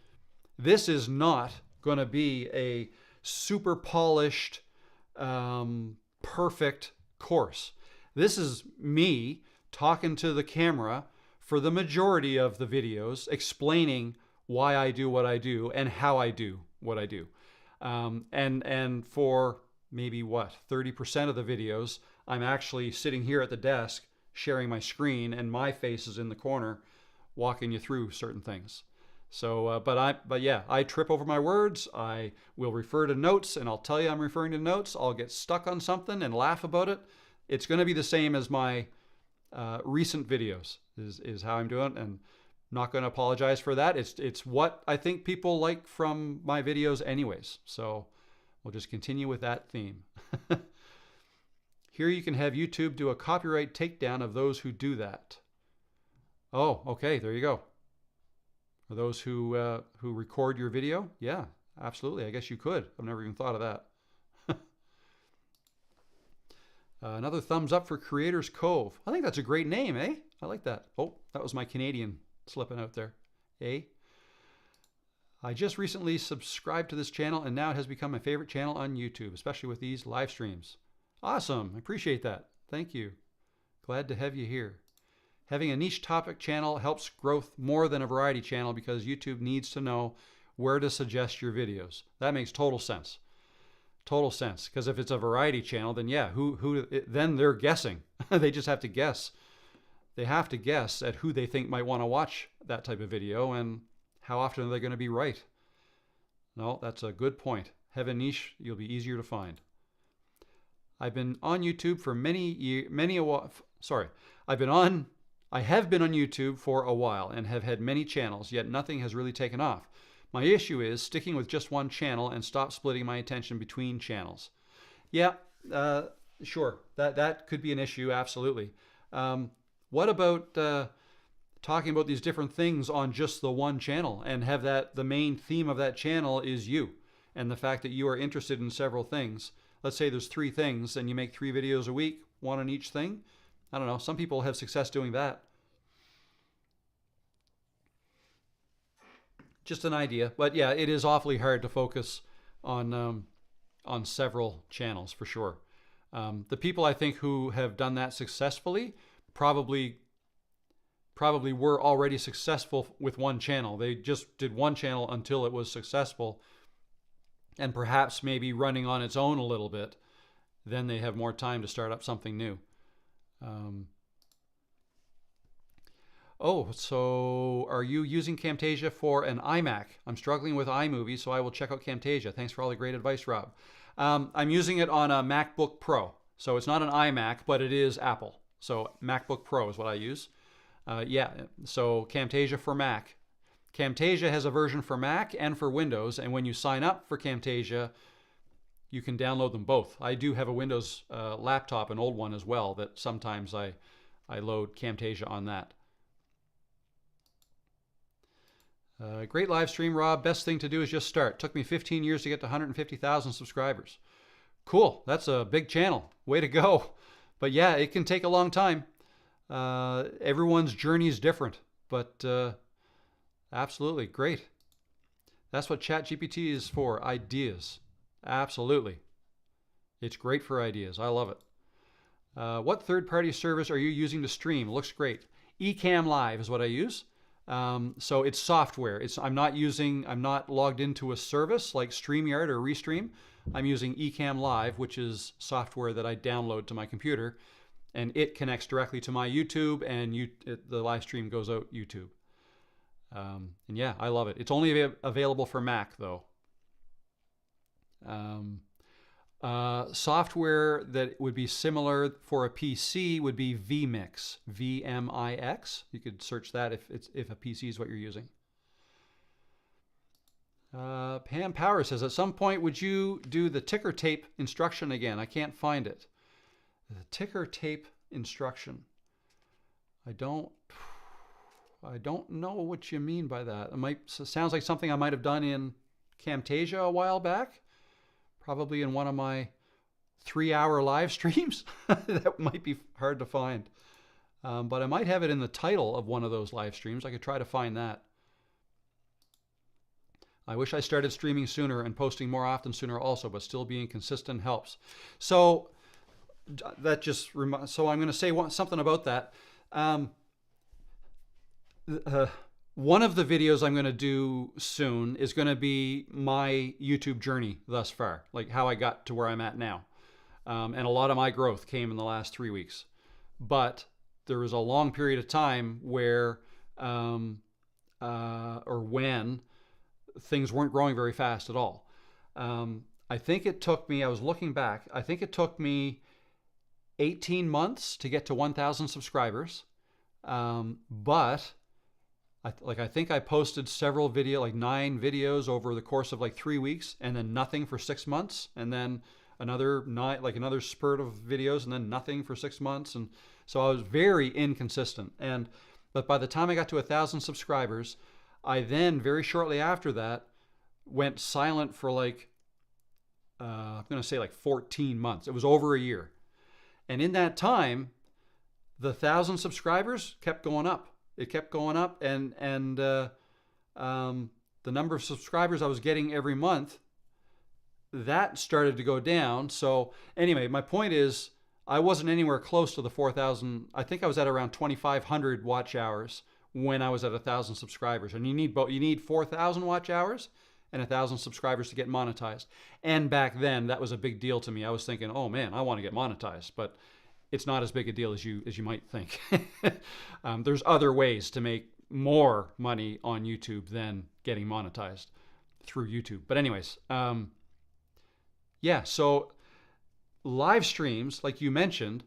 this is not going to be a super polished, perfect course. This is me talking to the camera for the majority of the videos, explaining why I do what I do and how I do what I do. And for maybe 30% of the videos, I'm actually sitting here at the desk sharing my screen and my face is in the corner walking you through certain things. So, but yeah, I trip over my words. I will refer to notes and I'll tell you I'm referring to notes. I'll get stuck on something and laugh about it. It's going to be the same as my recent videos is how I'm doing, and not going to apologize for that. It's what I think people like from my videos anyways. So we'll just continue with that theme. Here you can have YouTube do a copyright takedown of those who do that. Oh, okay, there you go. For those who record your video, yeah, absolutely. I guess you could. I've never even thought of that. Another thumbs up for Creators Cove. I think that's a great name, eh? I like that. Oh, that was my Canadian slipping out there. Eh? I just recently subscribed to this channel and now it has become my favorite channel on YouTube, especially with these live streams. Awesome. I appreciate that. Thank you. Glad to have you here. Having a niche topic channel helps growth more than a variety channel because YouTube needs to know where to suggest your videos. That makes total sense. Total sense. Because if it's a variety channel, then yeah, then they're guessing. They just have to guess. They have to guess at who they think might want to watch that type of video and how often are they going to be right. No, that's a good point. Have a niche, you'll be easier to find. I've been on YouTube for I have been on YouTube for a while and have had many channels, yet nothing has really taken off. My issue is sticking with just one channel and stop splitting my attention between channels. Yeah, sure. That could be an issue, absolutely. What about talking about these different things on just the one channel and have that the main theme of that channel is you and the fact that you are interested in several things. Let's say there's 3 things and you make 3 videos a week, one on each thing. I don't know. Some people have success doing that. Just an idea. But yeah, it is awfully hard to focus on several channels for sure. The people I think who have done that successfully probably were already successful with one channel. They just did one channel until it was successful and perhaps maybe running on its own a little bit. Then they have more time to start up something new. Oh, so are you using Camtasia for an iMac? I'm struggling with iMovie, so I will check out Camtasia. Thanks for all the great advice, Rob. I'm using it on a MacBook Pro. So it's not an iMac, but it is Apple. So MacBook Pro is what I use. Yeah, so Camtasia for Mac. Camtasia has a version for Mac and for Windows, and when you sign up for Camtasia, you can download them both. I do have a Windows laptop, an old one as well, that sometimes I load Camtasia on that. Great live stream, Rob. Best thing to do is just start. Took me 15 years to get to 150,000 subscribers. Cool. That's a big channel. Way to go. But yeah, it can take a long time. Everyone's journey is different, but Absolutely. Great. That's what ChatGPT is for. Ideas. Absolutely. It's great for ideas. I love it. What third-party service are you using to stream? Looks great. Ecamm Live is what I use. So it's software. I'm not logged into a service like StreamYard or Restream. I'm using Ecamm Live, which is software that I download to my computer, and it connects directly to my YouTube, and the live stream goes out YouTube. And yeah, I love it. It's only available for Mac though. Software that would be similar for a PC would be vMix, VMIX. You could search that if a PC is what you're using. Pam Power says, at some point, would you do the ticker tape instruction again? I can't find it. The ticker tape instruction. I don't know what you mean by that. Sounds like something I might have done in Camtasia a while back. Probably in one of my 3-hour live streams. That might be hard to find. But I might have it in the title of one of those live streams. I could try to find that. I wish I started streaming sooner and posting more often sooner also, but still being consistent helps. So that just so I'm going to say something about that. One of the videos I'm going to do soon is going to be my YouTube journey thus far, like how I got to where I'm at now. And a lot of my growth came in the last 3 weeks. But there was a long period of time where, or when, things weren't growing very fast at all. I think it took me, I was looking back, I think it took me 18 months to get to 1,000 subscribers. But I think I posted several like 9 videos over the course of like 3 weeks, and then nothing for 6 months, and then another another spurt of videos, and then nothing for 6 months. And so I was very inconsistent. But by the time I got to 1,000 subscribers, I then very shortly after that went silent for like, I'm going to say like 14 months. It was over a year. And in that time, the 1,000 subscribers kept going up. It kept going up, and the number of subscribers I was getting every month, that started to go down. So anyway, my point is, I wasn't anywhere close to the 4,000. I think I was at around 2,500 watch hours when I was at 1,000 subscribers. And you need 4,000 watch hours and 1,000 subscribers to get monetized. And back then, that was a big deal to me. I was thinking, oh man, I want to get monetized, but it's not as big a deal as you might think. There's other ways to make more money on YouTube than getting monetized through YouTube. But anyways, yeah, so live streams, like you mentioned,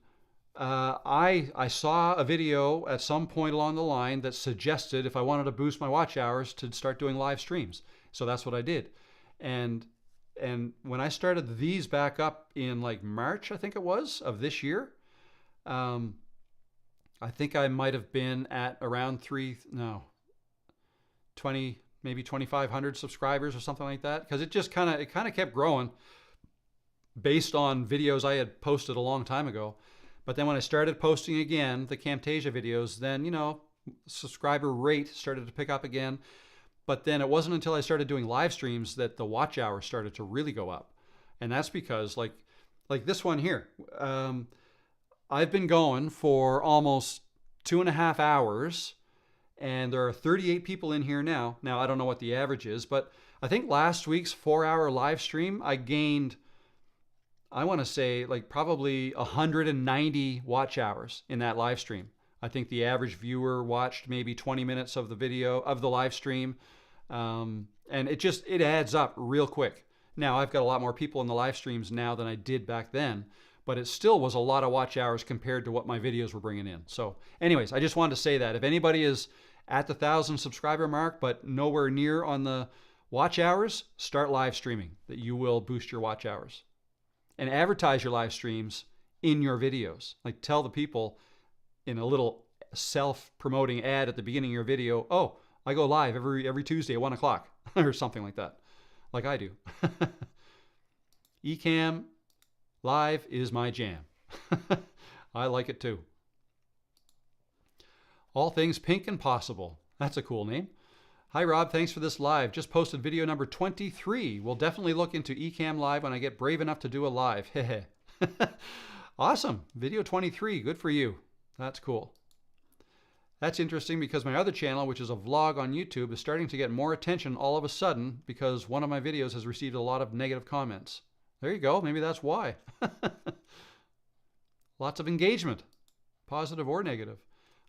I saw a video at some point along the line that suggested if I wanted to boost my watch hours to start doing live streams. So that's what I did. And when I started these back up in like March, I think it was, of this year, I think I might have been at around 20, maybe 2,500 subscribers or something like that. Because it kind of kept growing based on videos I had posted a long time ago. But then when I started posting again, the Camtasia videos, then, subscriber rate started to pick up again. But then it wasn't until I started doing live streams that the watch hours started to really go up. And that's because like this one here, I've been going for almost 2.5 hours, and there are 38 people in here now. Now, I don't know what the average is, but I think last week's 4-hour live stream, I gained, I want to say like probably 190 watch hours in that live stream. I think the average viewer watched maybe 20 minutes of the video of the live stream. And it adds up real quick. Now I've got a lot more people in the live streams now than I did back then, but it still was a lot of watch hours compared to what my videos were bringing in. So anyways, I just wanted to say that if anybody is at the 1,000 subscriber mark, but nowhere near on the watch hours, start live streaming. That you will boost your watch hours. And advertise your live streams in your videos. Like tell the people in a little self-promoting ad at the beginning of your video, oh, I go live every Tuesday at 1 o'clock or something like that, like I do. Ecamm Live is my jam. I like it too. All Things Pink and Possible. That's a cool name. Hi, Rob. Thanks for this live. Just posted video number 23. We'll definitely look into Ecamm Live when I get brave enough to do a live. Hehe. Awesome. Video 23. Good for you. That's cool. That's interesting because my other channel, which is a vlog on YouTube, is starting to get more attention all of a sudden because one of my videos has received a lot of negative comments. There you go. Maybe that's why. Lots of engagement, positive or negative.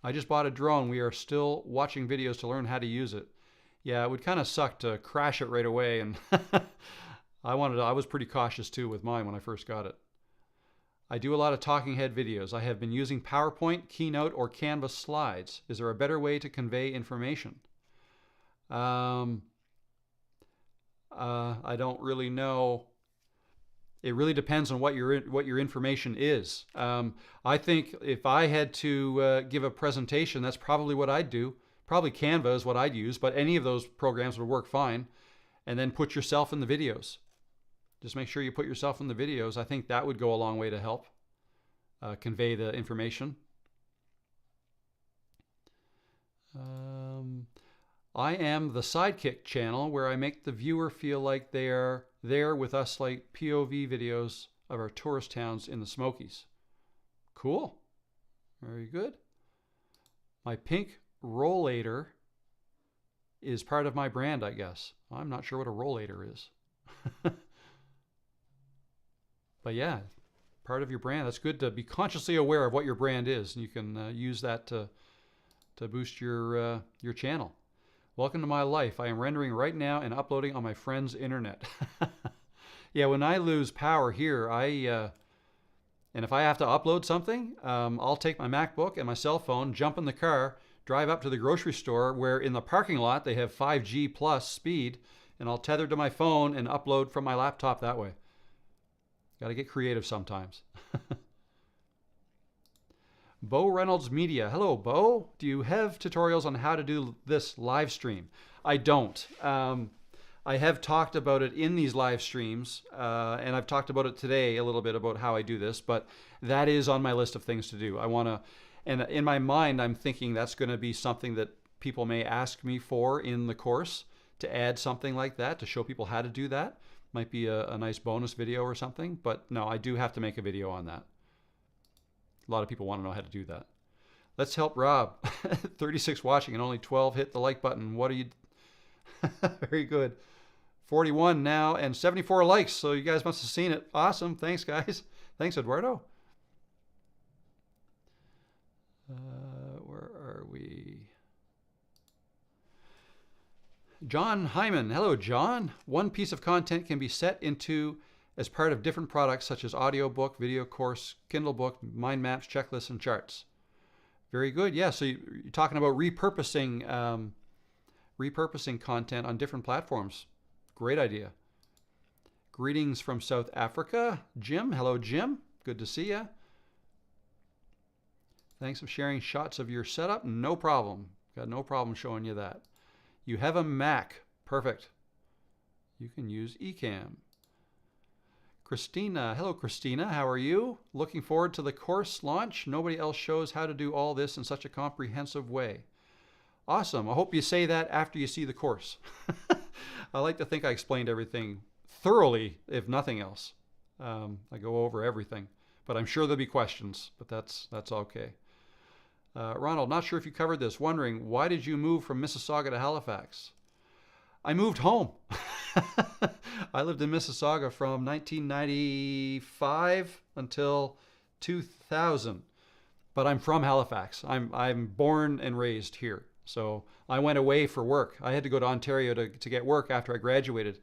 I just bought a drone. We are still watching videos to learn how to use it. Yeah, it would kind of suck to crash it right away, and I was pretty cautious too with mine when I first got it. I do a lot of talking head videos. I have been using PowerPoint, Keynote, or Canvas slides. Is there a better way to convey information? I don't really know. It really depends on what your information is. I think if I had to give a presentation, that's probably what I'd do. Probably Canva is what I'd use, but any of those programs would work fine. And then put yourself in the videos. Just make sure you put yourself in the videos. I think that would go a long way to help convey the information. I am the Sidekick channel where I make the viewer feel like they are there with us, like POV videos of our tourist towns in the Smokies. Cool. Very good. My pink rollator is part of my brand, I guess. I'm not sure what a rollator is. But yeah, part of your brand. That's good to be consciously aware of what your brand is. And you can use that to boost your channel. Welcome to my life. I am rendering right now and uploading on my friend's internet. Yeah, when I lose power here, and if I have to upload something, I'll take my MacBook and my cell phone, jump in the car, drive up to the grocery store where in the parking lot they have 5G plus speed, and I'll tether to my phone and upload from my laptop that way. Got to get creative sometimes. Bo Reynolds Media. Hello, Bo. Do you have tutorials on how to do this live stream? I don't. I have talked about it in these live streams, and I've talked about it today a little bit about how I do this, but that is on my list of things to do. I want to, and in my mind, I'm thinking that's going to be something that people may ask me for in the course, to add something like that, to show people how to do that. Might be a nice bonus video or something, but no, I do have to make a video on that. A lot of people want to know how to do that. Let's help Rob. 36 watching and only 12 hit the like button. What are you? Very good. 41 now and 74 likes, so you guys must have seen it. Awesome. Thanks, guys. Thanks, Eduardo. Where are we? John Hyman. Hello, John. One piece of content can be set into as part of different products such as audiobook, video course, Kindle book, mind maps, checklists, and charts. Very good. Yeah, so you're talking about repurposing content on different platforms. Great idea. Greetings from South Africa. Jim. Hello, Jim. Good to see you. Thanks for sharing shots of your setup. No problem. Got no problem showing you that. You have a Mac. Perfect. You can use Ecamm. Christina. Hello, Christina. How are you? Looking forward to the course launch. Nobody else shows how to do all this in such a comprehensive way. Awesome. I hope you say that after you see the course. I like to think I explained everything thoroughly, if nothing else. I go over everything, but I'm sure there'll be questions, but that's okay. Ronald, not sure if you covered this. Wondering, why did you move from Mississauga to Halifax? I moved home. I lived in Mississauga from 1995 until 2000, but I'm from Halifax. I'm born and raised here. So I went away for work. I had to go to Ontario to get work after I graduated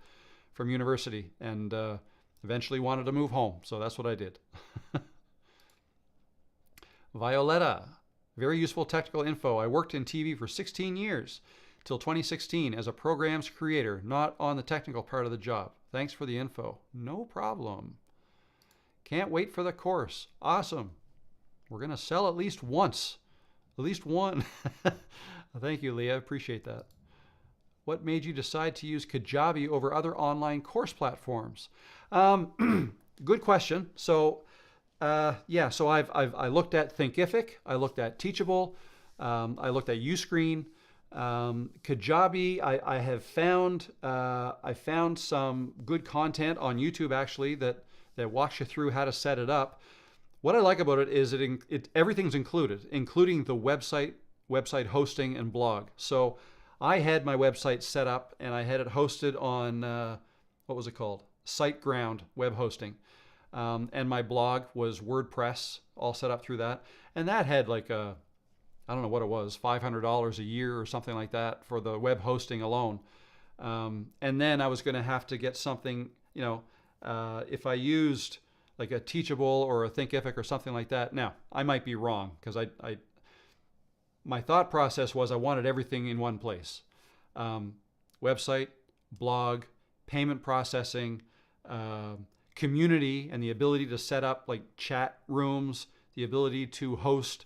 from university, and eventually wanted to move home. So that's what I did. Violetta. Very useful technical info. I worked in TV for 16 years, till 2016 as a programs creator, not on the technical part of the job. Thanks for the info. No problem. Can't wait for the course. Awesome. We're going to sell at least once. At least one. Thank you, Leah. Appreciate that. What made you decide to use Kajabi over other online course platforms? Good question. So so I looked at Thinkific, I looked at Teachable, I looked at Uscreen, Kajabi, I found some good content on YouTube actually that walks you through how to set it up. What I like about it is everything's included, including the website hosting and blog. So I had my website set up and I had it hosted on what was it called? SiteGround web hosting. And my blog was WordPress, all set up through that. And that had like I don't know what it was, $500 a year or something like that for the web hosting alone. And then I was going to have to get something, if I used like a Teachable or a Thinkific or something like that. Now, I might be wrong because my thought process was I wanted everything in one place. Website, blog, payment processing, community, and the ability to set up like chat rooms, the ability to host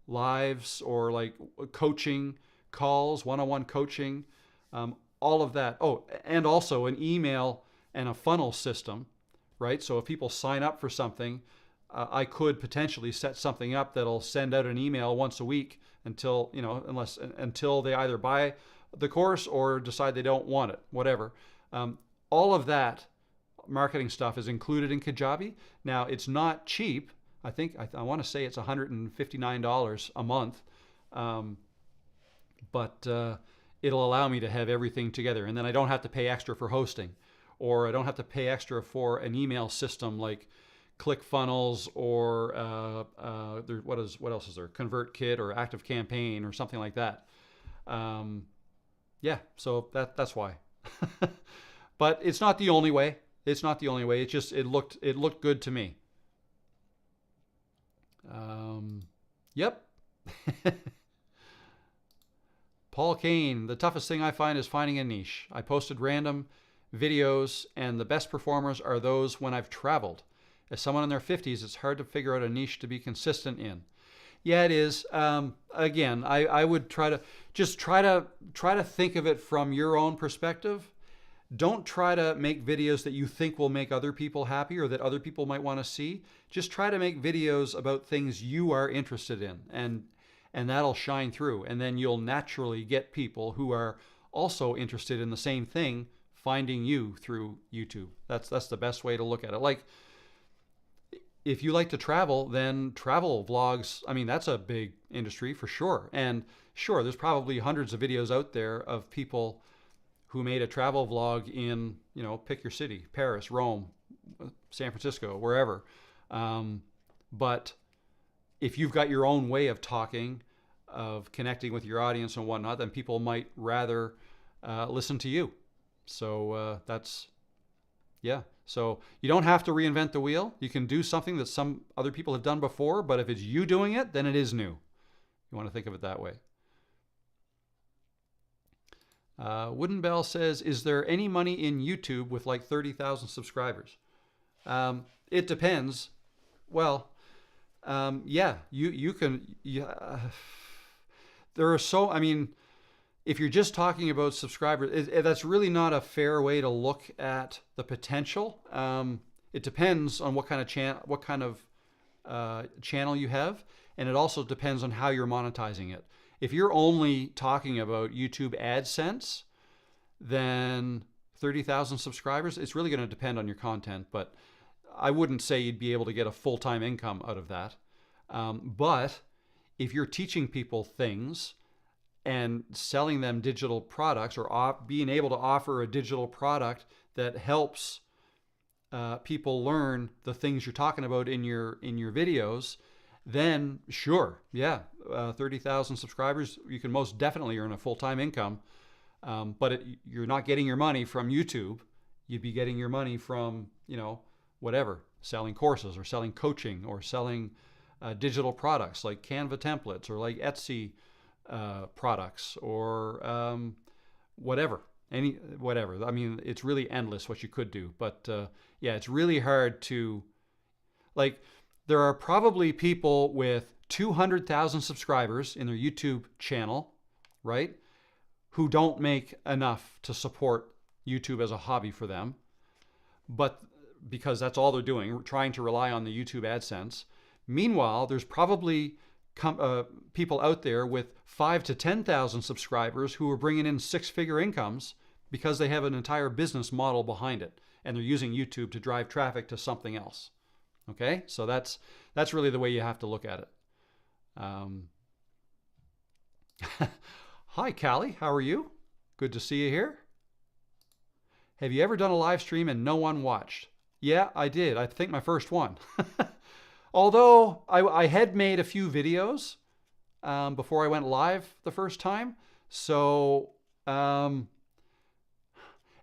lives or like coaching calls, one-on-one coaching, all of that. Oh, and also an email and a funnel system, right? So if people sign up for something, I could potentially set something up that'll send out an email once a week until they either buy the course or decide they don't want it, whatever. All of that marketing stuff is included in Kajabi. Now, it's not cheap. I want to say it's $159 a month, but it'll allow me to have everything together, and then I don't have to pay extra for hosting, or I don't have to pay extra for an email system like ClickFunnels or what else is there? ConvertKit or ActiveCampaign or something like that. Yeah, so that's why. But it's not the only way. It's not the only way. It looked good to me. Yep. Paul Kane, the toughest thing I find is finding a niche. I posted random videos, and the best performers are those when I've traveled. As someone in their 50s, it's hard to figure out a niche to be consistent in. Yeah, it is. Again, I would try to think of it from your own perspective. Don't try to make videos that you think will make other people happy or that other people might want to see. Just try to make videos about things you are interested in, and that'll shine through. And then you'll naturally get people who are also interested in the same thing finding you through YouTube. That's the best way to look at it. Like, if you like to travel, then travel vlogs, I mean, that's a big industry for sure. And sure, there's probably hundreds of videos out there of people who made a travel vlog in, pick your city, Paris, Rome, San Francisco, wherever. But if you've got your own way of talking, of connecting with your audience and whatnot, then people might rather listen to you. So yeah. So you don't have to reinvent the wheel. You can do something that some other people have done before, but if it's you doing it, then it is new. You want to think of it that way. Wooden Bell says, is there any money in YouTube with like 30,000 subscribers? It depends. Well, yeah, you can. There are if you're just talking about subscribers, that's really not a fair way to look at the potential. It depends on what kind of channel you have, and it also depends on how you're monetizing it. If you're only talking about YouTube AdSense, then 30,000 subscribers, it's really going to depend on your content, but I wouldn't say you'd be able to get a full-time income out of that. But if you're teaching people things and selling them digital products, or being able to offer a digital product that helps people learn the things you're talking about in your videos, then sure, yeah, 30,000 subscribers, you can most definitely earn a full-time income. But you're not getting your money from YouTube. You'd be getting your money from, whatever, selling courses or selling coaching or selling digital products like Canva templates or like Etsy products or whatever. Whatever. I mean, it's really endless what you could do. But yeah, it's really hard to, there are probably people with 200,000 subscribers in their YouTube channel, right, who don't make enough to support YouTube as a hobby for them, but because that's all they're doing, trying to rely on the YouTube AdSense. Meanwhile, there's probably people out there with 5 to 10,000 subscribers who are bringing in six-figure incomes because they have an entire business model behind it, and they're using YouTube to drive traffic to something else. Okay, so that's really the way you have to look at it. Hi, Callie. How are you? Good to see you here. Have you ever done a live stream and no one watched? Yeah, I did. I think my first one. Although I had made a few videos before I went live the first time. So, and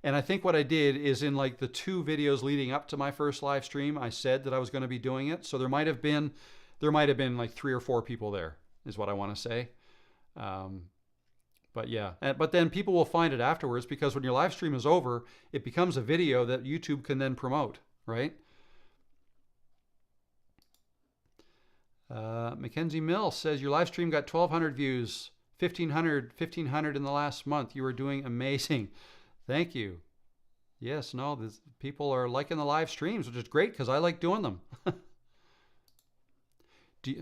I think what I did is in like the 2 videos leading up to my first live stream, I said that I was going to be doing it. So there might have been like 3 or 4 people there, is what I want to say. But yeah, but then people will find it afterwards, because when your live stream is over, it becomes a video that YouTube can then promote, right? Mackenzie Mill says your live stream got 1,200 views, 1,500 in the last month. You are doing amazing. Thank you. Yes, no, people are liking the live streams, which is great because I like doing them.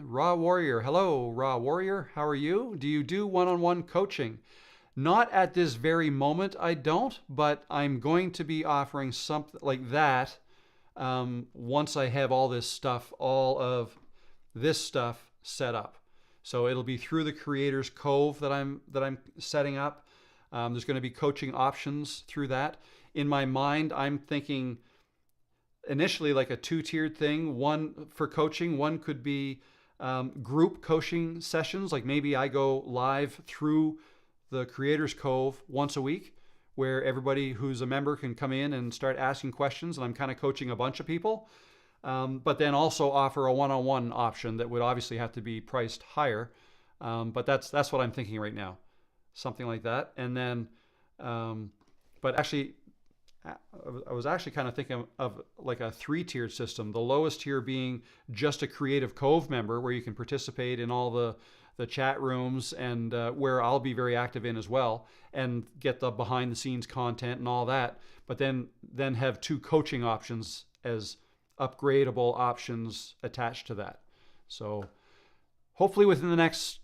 Raw Warrior, hello, Raw Warrior. How are you? Do you do one-on-one coaching? Not at this very moment, I don't, but I'm going to be offering something like that once I have all of this stuff set up. So it'll be through the Creators Cove that I'm setting up. There's going to be coaching options through that. In my mind, I'm thinking initially like a 2-tiered thing. One for coaching, one could be group coaching sessions. Like maybe I go live through the Creators Cove once a week, where everybody who's a member can come in and start asking questions, and I'm kind of coaching a bunch of people. But then also offer a one-on-one option that would obviously have to be priced higher. But that's what I'm thinking right now, something like that. And then, but actually, I was actually kind of thinking of like a 3-tiered system. The lowest tier being just a Creative Cove member, where you can participate in all the chat rooms, and where I'll be very active in as well, and get the behind the scenes content and all that. But then have 2 coaching options as upgradable options attached to that. So hopefully within the next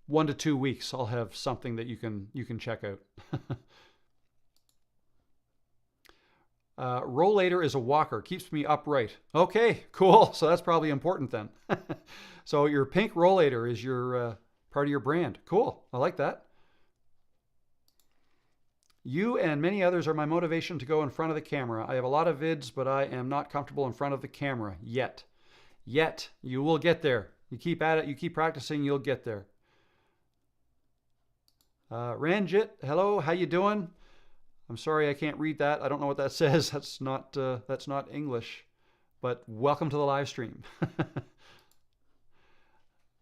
1 to 2 weeks, I'll have something that you can check out. Rollator is a walker, keeps me upright. Okay, cool. So that's probably important then. So your pink Rollator is your part of your brand. Cool. I like that. You and many others are my motivation to go in front of the camera. I have a lot of vids, but I am not comfortable in front of the camera yet. Yet. You will get there. You keep at it. You keep practicing. You'll get there. Ranjit, hello. How you doing? I'm sorry I can't read that. I don't know what that says. That's not English. But welcome to the live stream.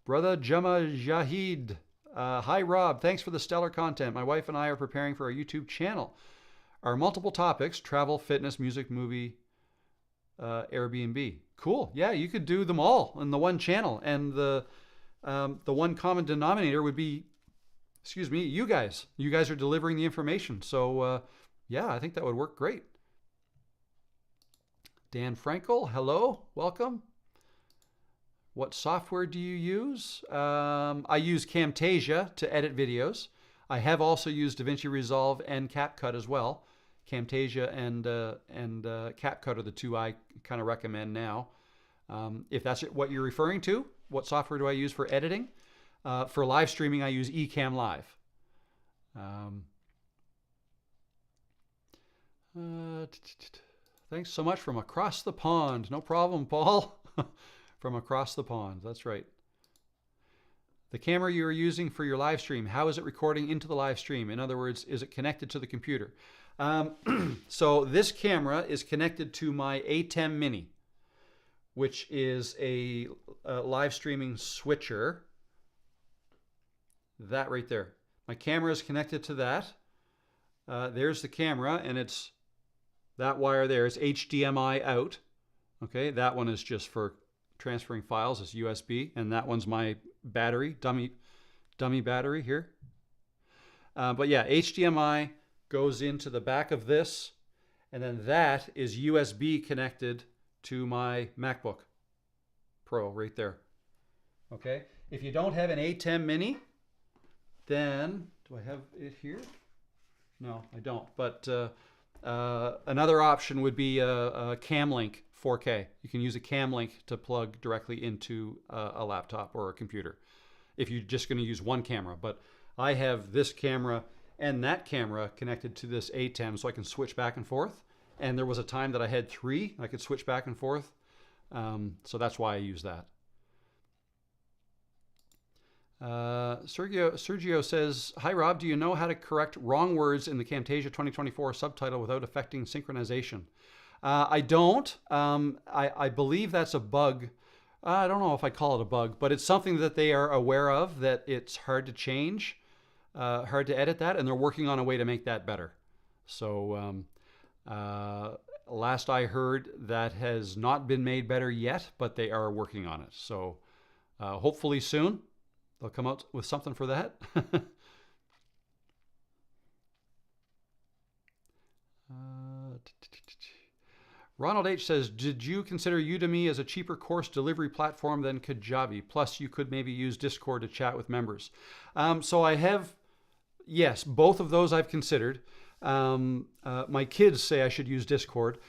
Brother Jama Jahid. Hi, Rob. Thanks for the stellar content. My wife and I are preparing for our YouTube channel. Our multiple topics: travel, fitness, music, movie, Airbnb. Cool. Yeah, you could do them all in the one channel. And the one common denominator would be, excuse me, you guys. You guys are delivering the information. So, yeah, I think that would work great. Dan Frankel, hello. Welcome. What software do you use? I use Camtasia to edit videos. I have also used DaVinci Resolve and CapCut as well. Camtasia and CapCut are the 2 I kind of recommend now. If that's what you're referring to, what software do I use for editing? For live streaming, I use Ecamm Live. Thanks so much from across the pond. No problem, Paul. From across the pond, that's right. The camera you are using for your live stream, how is it recording into the live stream? In other words, is it connected to the computer? So this camera is connected to my A10 Mini, which is a live streaming switcher. That right there. My camera is connected to that. There's the camera, and it's that wire there is HDMI out. Okay, that one is just for transferring files, as USB, and that one's my battery, dummy battery here. But yeah, HDMI goes into the back of this, and then that is USB connected to my MacBook Pro right there. Okay, If you don't have an A10 mini, then, do I have it here? No, I don't. But another option would be a Camlink 4K. You can use a Camlink to plug directly into a laptop or a computer if you're just going to use one camera. But I have this camera and that camera connected to this A10, so I can switch back and forth. And there was a time that I had 3. I could switch back and forth. So that's why I use that. Sergio says, "Hi Rob, do you know how to correct wrong words in the Camtasia 2024 subtitle without affecting synchronization?" I don't. I believe that's a bug. I don't know if I'd call it a bug, but it's something that they are aware of, that it's hard to change, hard to edit that, and they're working on a way to make that better. So last I heard, that has not been made better yet, but they are working on it. So hopefully soon they'll come out with something for that. Ronald H says, "Did you consider Udemy as a cheaper course delivery platform than Kajabi? Plus, you could maybe use Discord to chat with members." So I have, yes, both of those I've considered. My kids say I should use Discord.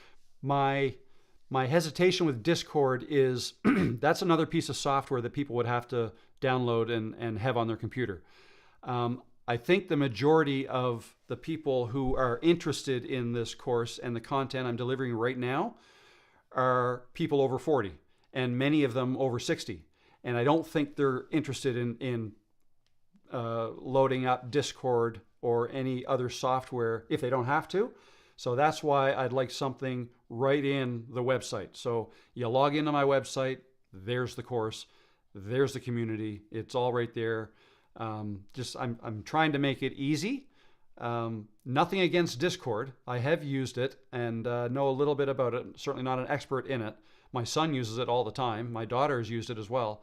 My hesitation with Discord is that's another piece of software that people would have to download and have on their computer. I think the majority of the people who are interested in this course and the content I'm delivering right now are people over 40, and many of them over 60. And I don't think they're interested in loading up Discord or any other software if they don't have to. So that's why I'd like something right in the website. So you log into my website, there's the course, there's the community, it's all right there. I'm trying to make it easy. Nothing against Discord. I have used it and know a little bit about it. Certainly not an expert in it. My son uses it all the time. My daughter has used it as well.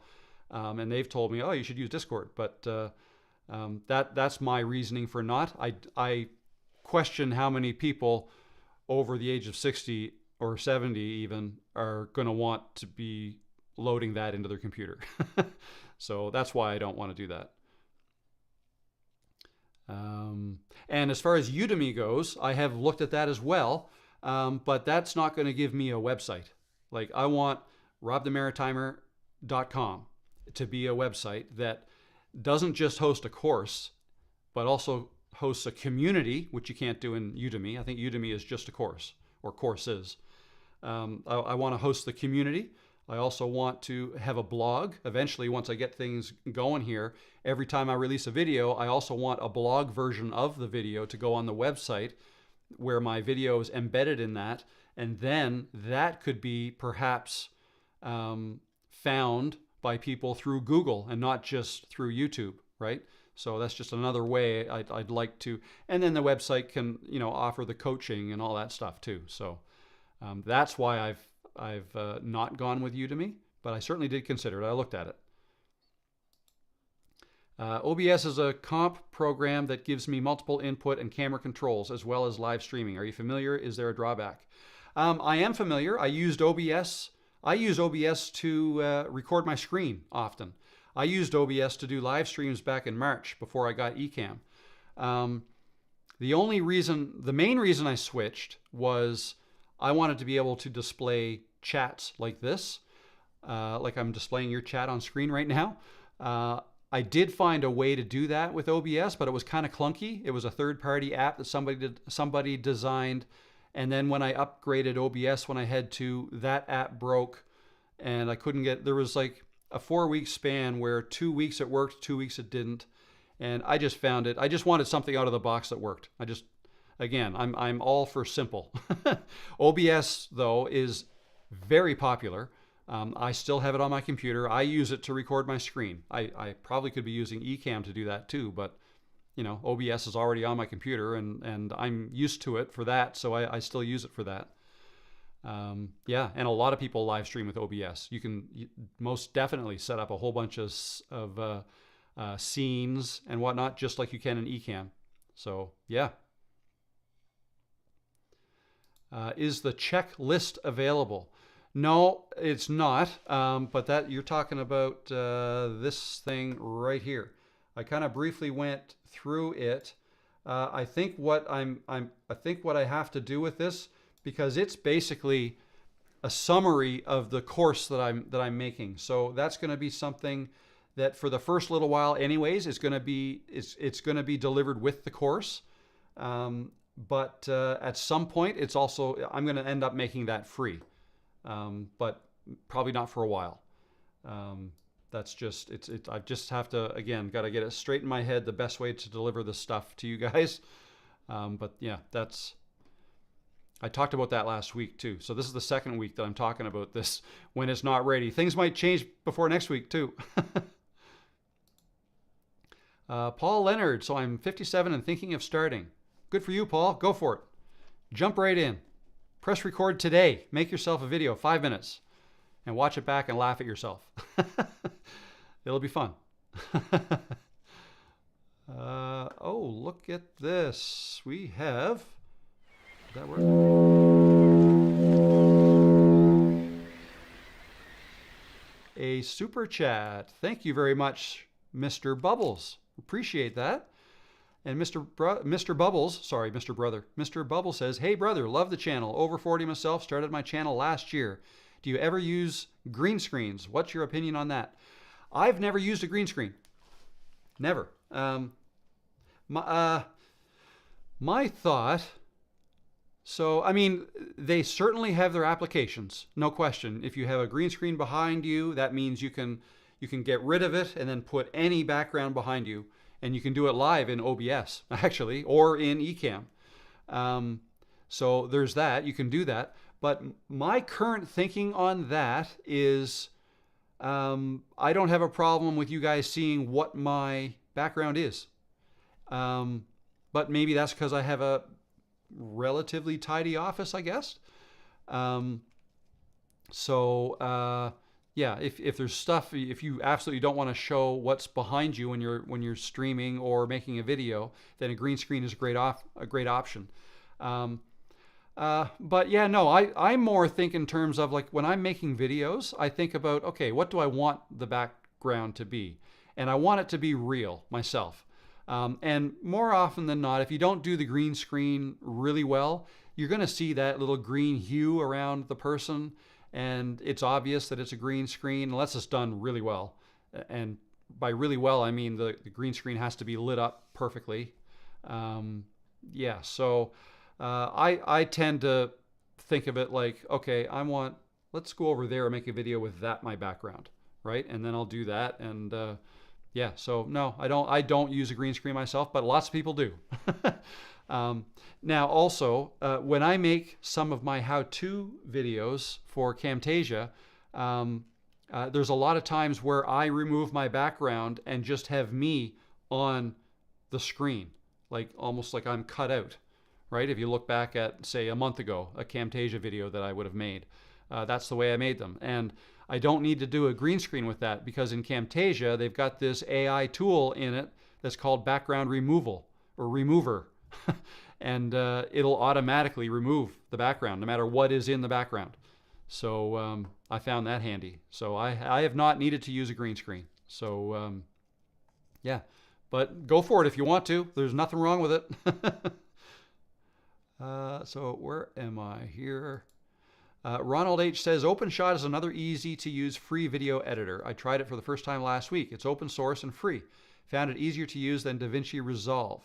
And they've told me, oh, you should use Discord. But that's my reasoning for not. I question how many people over the age of 60 or 70 even are going to want to be loading that into their computer. So that's why I don't want to do that. And as far as Udemy goes, I have looked at that as well, but that's not going to give me a website. Like, I want robthemaritimer.com to be a website that doesn't just host a course, but also hosts a community, which you can't do in Udemy. I think Udemy is just a course or courses. I want to host the community. I also want to have a blog. Eventually, once I get things going here, every time I release a video, I also want a blog version of the video to go on the website where my video is embedded in that. And then that could be perhaps found by people through Google and not just through YouTube, right? So that's just another way I'd like to. And then the website can, offer the coaching and all that stuff too. So that's why I've not gone with Udemy, but I certainly did consider it. I looked at it. OBS is a comp program that gives me multiple input and camera controls as well as live streaming. Are you familiar? Is there a drawback? I am familiar. I used OBS. I use OBS to record my screen often. I used OBS to do live streams back in March before I got Ecamm. The main reason I switched was I wanted to be able to display chats like this, like I'm displaying your chat on screen right now. I did find a way to do that with OBS, but it was kind of clunky. It was a third-party app that somebody designed, and then when I upgraded OBS, when I had to, that app broke, and I couldn't get. There was like a 4-week span where 2 weeks it worked, 2 weeks it didn't, and I just found it. I just wanted something out of the box that worked. Again, I'm all for simple. OBS though is very popular. I still have it on my computer. I use it to record my screen. I probably could be using Ecamm to do that too, but OBS is already on my computer and I'm used to it for that, so I still use it for that. Yeah, and a lot of people live stream with OBS. You can most definitely set up a whole bunch of scenes and whatnot, just like you can in Ecamm. So yeah. Is the checklist available? No, it's not. But that you're talking about this thing right here. I kind of briefly went through it. I think what I think what I have to do with this, because it's basically a summary of the course that I'm making. So that's going to be something that for the first little while, anyways, is going to be it's going to be delivered with the course. But at some point, it's also I'm going to end up making that free, but probably not for a while. That's just I just have to again got to get it straight in my head the best way to deliver this stuff to you guys. But yeah, I talked about that last week too. So this is the second week that I'm talking about this when it's not ready. Things might change before next week too. Paul Leonard. So I'm 57 and thinking of starting. Good for you, Paul. Go for it. Jump right in. Press record today. Make yourself a video, 5 minutes, and watch it back and laugh at yourself. It'll be fun. Oh, look at this. We have... Does that work? A super chat. Thank you very much, Mr. Bubbles. Appreciate that. And Mr. Bubbles, sorry, Mr. Brother. Mr. Bubbles says, hey brother, love the channel. Over 40 myself, started my channel last year. Do you ever use green screens? What's your opinion on that? I've never used a green screen. Never. My thought, so, I mean, they certainly have their applications, no question. If you have a green screen behind you, that means you can get rid of it and then put any background behind you. And you can do it live in OBS, actually, or in Ecamm. So there's that. You can do that. But my current thinking on that is I don't have a problem with you guys seeing what my background is. But maybe that's because I have a relatively tidy office, I guess. Yeah, if there's stuff, if you absolutely don't want to show what's behind you when you're streaming or making a video, then a green screen is a great option. But yeah, no, I more think in terms of like when I'm making videos, I think about, okay, what do I want the background to be? And I want it to be real myself. And more often than not, if you don't do the green screen really well, you're going to see that little green hue around the person. And it's obvious that it's a green screen unless it's done really well. And by really well, I mean the green screen has to be lit up perfectly. Yeah, so I tend to think of it like, okay, let's go over there and make a video with that my background, right? And then I'll do that. And yeah, so no, I don't use a green screen myself, but lots of people do. Now also, when I make some of my how-to videos for Camtasia, there's a lot of times where I remove my background and just have me on the screen, like almost like I'm cut out, right? If you look back at, say, a month ago, a Camtasia video that I would have made, that's the way I made them. And I don't need to do a green screen with that because in Camtasia, they've got this AI tool in it that's called background removal or remover. And it'll automatically remove the background no matter what is in the background. So I found that handy. So I have not needed to use a green screen. So yeah, but go for it if you want to. There's nothing wrong with it. So where am I here? Ronald H says, OpenShot is another easy to use free video editor. I tried it for the first time last week. It's open source and free. Found it easier to use than DaVinci Resolve.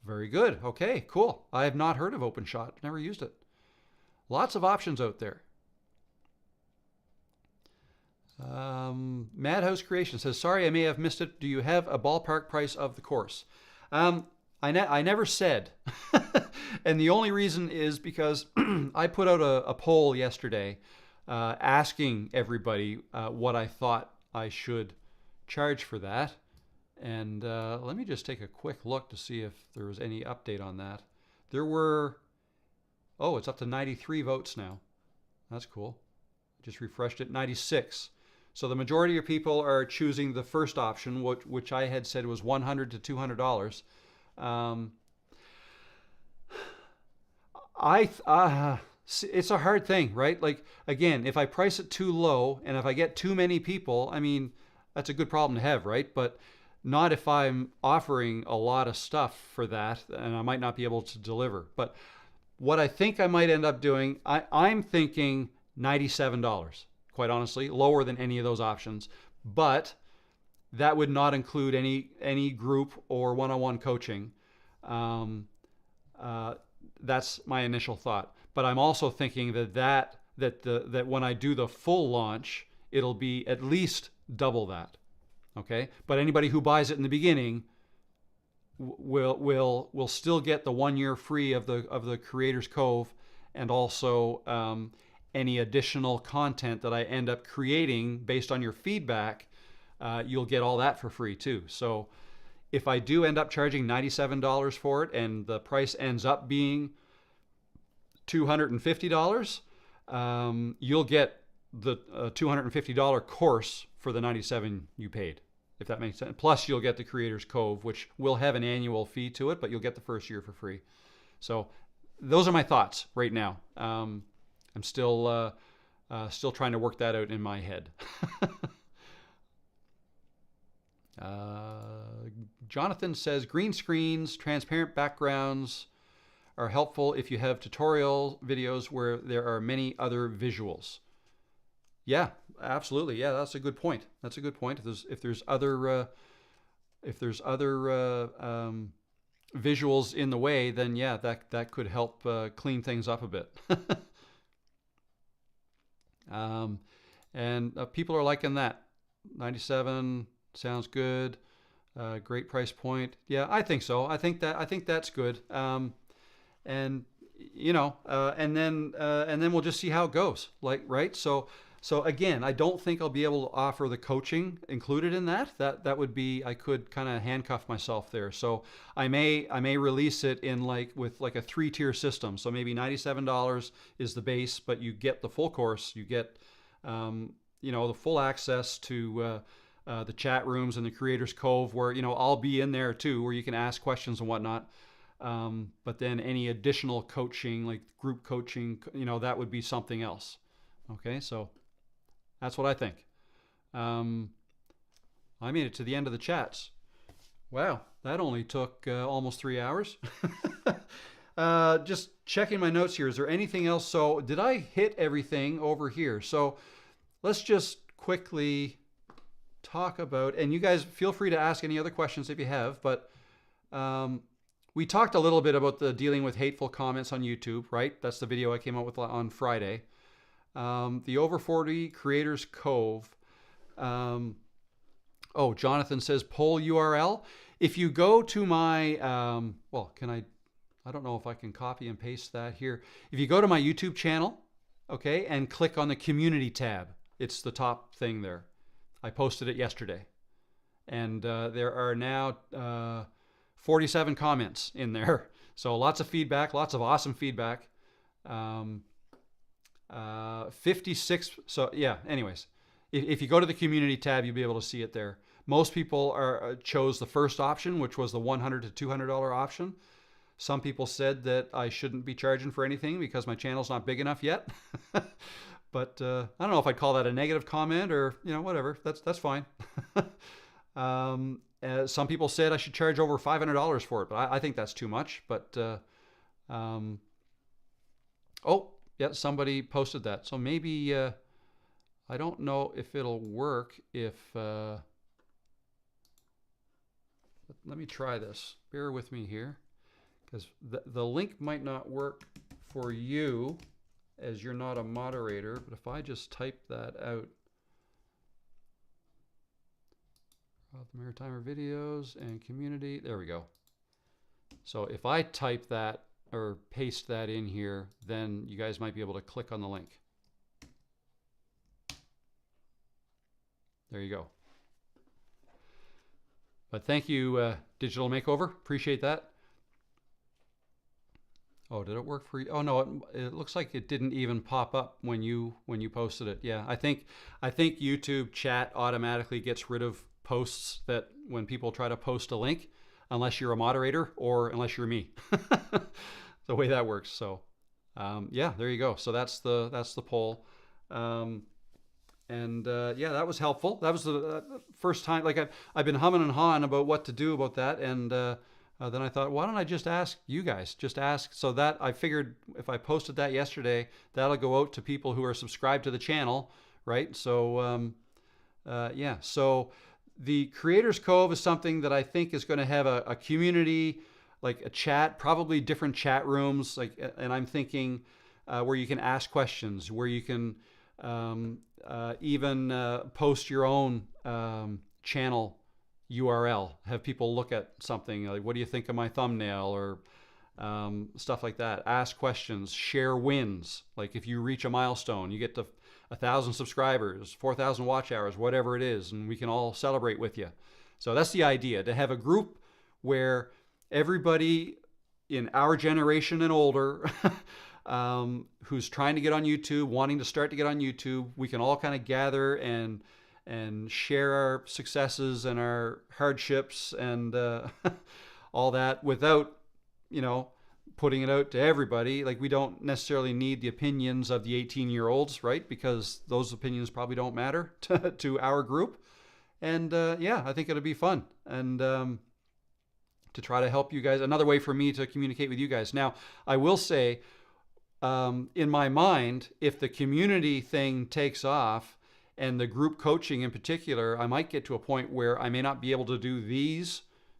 Very good. Okay, cool. I have not heard of OpenShot. Never used it. Lots of options out there. Madhouse Creation says, sorry, I may have missed it. Do you have a ballpark price of the course? I never said. And the only reason is because I put out a poll yesterday asking everybody what I thought I should charge for that. And let me just take a quick look to see if there was any update on that. There were, oh, it's up to 93 votes now. That's cool. Just refreshed it, 96. So the majority of people are choosing the first option, which I had said was $100 to $200. It's a hard thing, right? Like, again, if I price it too low and if I get too many people, I mean, that's a good problem to have, right? But not if I'm offering a lot of stuff for that and I might not be able to deliver. But what I think I might end up doing, I'm thinking $97, quite honestly, lower than any of those options. But that would not include any group or one-on-one coaching. Um, that's my initial thought. But I'm also thinking that when I do the full launch, it'll be at least double that. Okay, but anybody who buys it in the beginning will still get the 1 year free of the Creators Cove, and also any additional content that I end up creating based on your feedback. You'll get all that for free too. So if I do end up charging $97 for it and the price ends up being $250, you'll get the $250 course for the $97 you paid, if that makes sense. Plus you'll get the Creators Cove, which will have an annual fee to it, but you'll get the first year for free. So those are my thoughts right now. I'm still trying to work that out in my head. Jonathan says green screens, transparent backgrounds are helpful if you have tutorial videos where there are many other visuals. Yeah, absolutely. Yeah, that's a good point. That's a good point. If there's other visuals in the way, then yeah, that could help clean things up a bit. And people are liking that. 97 sounds good. Great price point. Yeah, I think so. I think that's good. And then we'll just see how it goes. Like, right? So again, I don't think I'll be able to offer the coaching included in that. That would be, I could kind of handcuff myself there. So I may release it with a 3-tier system. So maybe $97 is the base, but you get the full course. You get the full access to the chat rooms and the Creators Cove, where I'll be in there too, where you can ask questions and whatnot. But then any additional coaching, like group coaching, that would be something else. Okay, so that's what I think. I made it to the end of the chats. Wow, that only took almost 3 hours. Just checking my notes here. Is there anything else? So did I hit everything over here? So let's just quickly talk about, and you guys feel free to ask any other questions if you have, but we talked a little bit about the dealing with hateful comments on YouTube, right? That's the video I came out with on Friday. The Over 40 Creators Cove. Jonathan says poll URL. If you go to my, I don't know if I can copy and paste that here. If you go to my YouTube channel, okay, and click on the community tab, it's the top thing there. I posted it yesterday. And there are now 47 comments in there. So lots of feedback, lots of awesome feedback. 56. So yeah, anyways, if you go to the community tab, you'll be able to see it there. Most people chose the first option, which was the $100 to $200 option. Some people said that I shouldn't be charging for anything because my channel's not big enough yet. But I don't know if I'd call that a negative comment or, whatever. That's fine. Some people said I should charge over $500 for it, but I think that's too much. But yeah, somebody posted that. So maybe I don't know if it'll work if let me try this. Bear with me here, because the link might not work for you as you're not a moderator, but if I just type that out, Rob the Maritimer videos and community, there we go. So if I type that or paste that in here, then you guys might be able to click on the link. There you go. But thank you, Digital Makeover. Appreciate that. Oh, did it work for you? Oh no, it looks like it didn't even pop up when you posted it. Yeah, I think YouTube chat automatically gets rid of posts that when people try to post a link, unless you're a moderator or unless you're me. The way that works. So Yeah, there you go. So that's the poll. Um, yeah, that was helpful. That was the first time. Like I've been humming and hawing about what to do about that, and then I thought, why don't I just ask you guys? Just ask. So that I figured if I posted that yesterday, that'll go out to people who are subscribed to the channel, right? So yeah. So the Creators Cove is something that I think is going to have a community, like a chat, probably different chat rooms. Like, and I'm thinking where you can ask questions, where you can even post your own channel URL, have people look at something like, what do you think of my thumbnail, or stuff like that. Ask questions, share wins. Like if you reach a milestone, you get to 1,000 subscribers, 4,000 watch hours, whatever it is, and we can all celebrate with you. So that's the idea, to have a group where everybody in our generation and older who's trying to get on YouTube, wanting to start to get on YouTube, we can all kind of gather and share our successes and our hardships and all that without, putting it out to everybody. Like we don't necessarily need the opinions of the 18-year-olds, right? Because those opinions probably don't matter to our group. And yeah, I think it'll be fun. And to try to help you guys. Another way for me to communicate with you guys. Now, I will say, in my mind, if the community thing takes off and the group coaching in particular, I might get to a point where I may not be able to do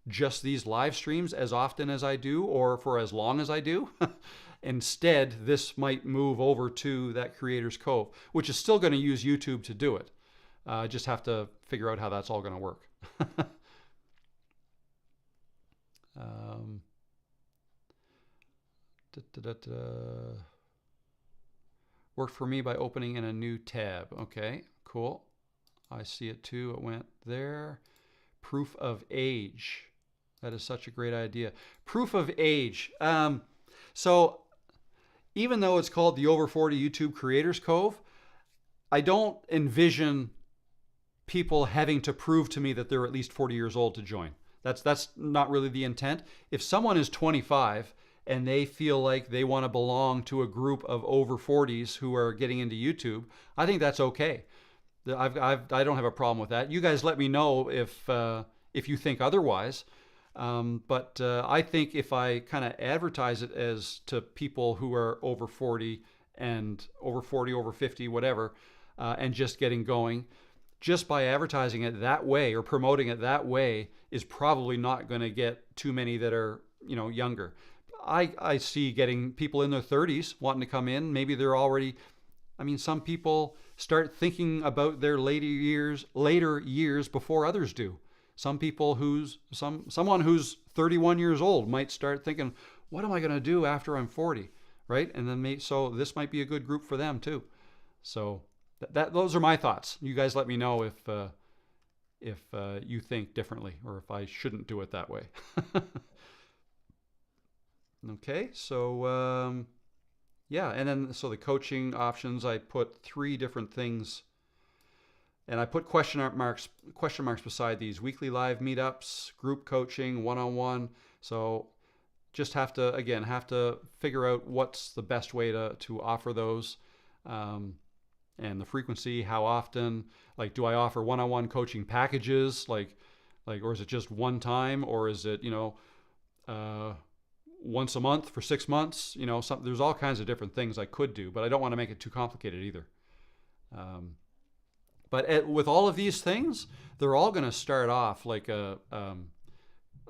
just these live streams as often as I do or for as long as I do. Instead, this might move over to that Creators Cove, which is still going to use YouTube to do it. I just have to figure out how that's all going to work. Worked for me by opening in a new tab. Okay, cool. I see it too. It went there. Proof of age. That is such a great idea. Proof of age. So even though it's called the Over 40 YouTube Creators Cove, I don't envision people having to prove to me that they're at least 40 years old to join. That's not really the intent. If someone is 25 and they feel like they want to belong to a group of over 40s who are getting into YouTube, I think that's okay. I don't have a problem with that. You guys let me know if you think otherwise. But I think if I kind of advertise it as to people who are over 40 and over 40, over 50, whatever, and just getting going, just by advertising it that way or promoting it that way is probably not going to get too many that are, younger. I see getting people in their 30s wanting to come in. Maybe they're already, some people start thinking about their later years before others do. Some people someone who's 31 years old might start thinking, what am I going to do after I'm 40, right? And then so this might be a good group for them too. So those are my thoughts. You guys let me know if you think differently or if I shouldn't do it that way. Okay, so yeah, and then so the coaching options, I put 3 different things. And I put question marks beside these: weekly live meetups, group coaching, one-on-one. So just have to figure out what's the best way to offer those, and the frequency, how often. Like, do I offer one-on-one coaching packages, like, or is it just one time, or is it once a month for 6 months? There's all kinds of different things I could do, but I don't want to make it too complicated either. But with all of these things, they're all going to start off like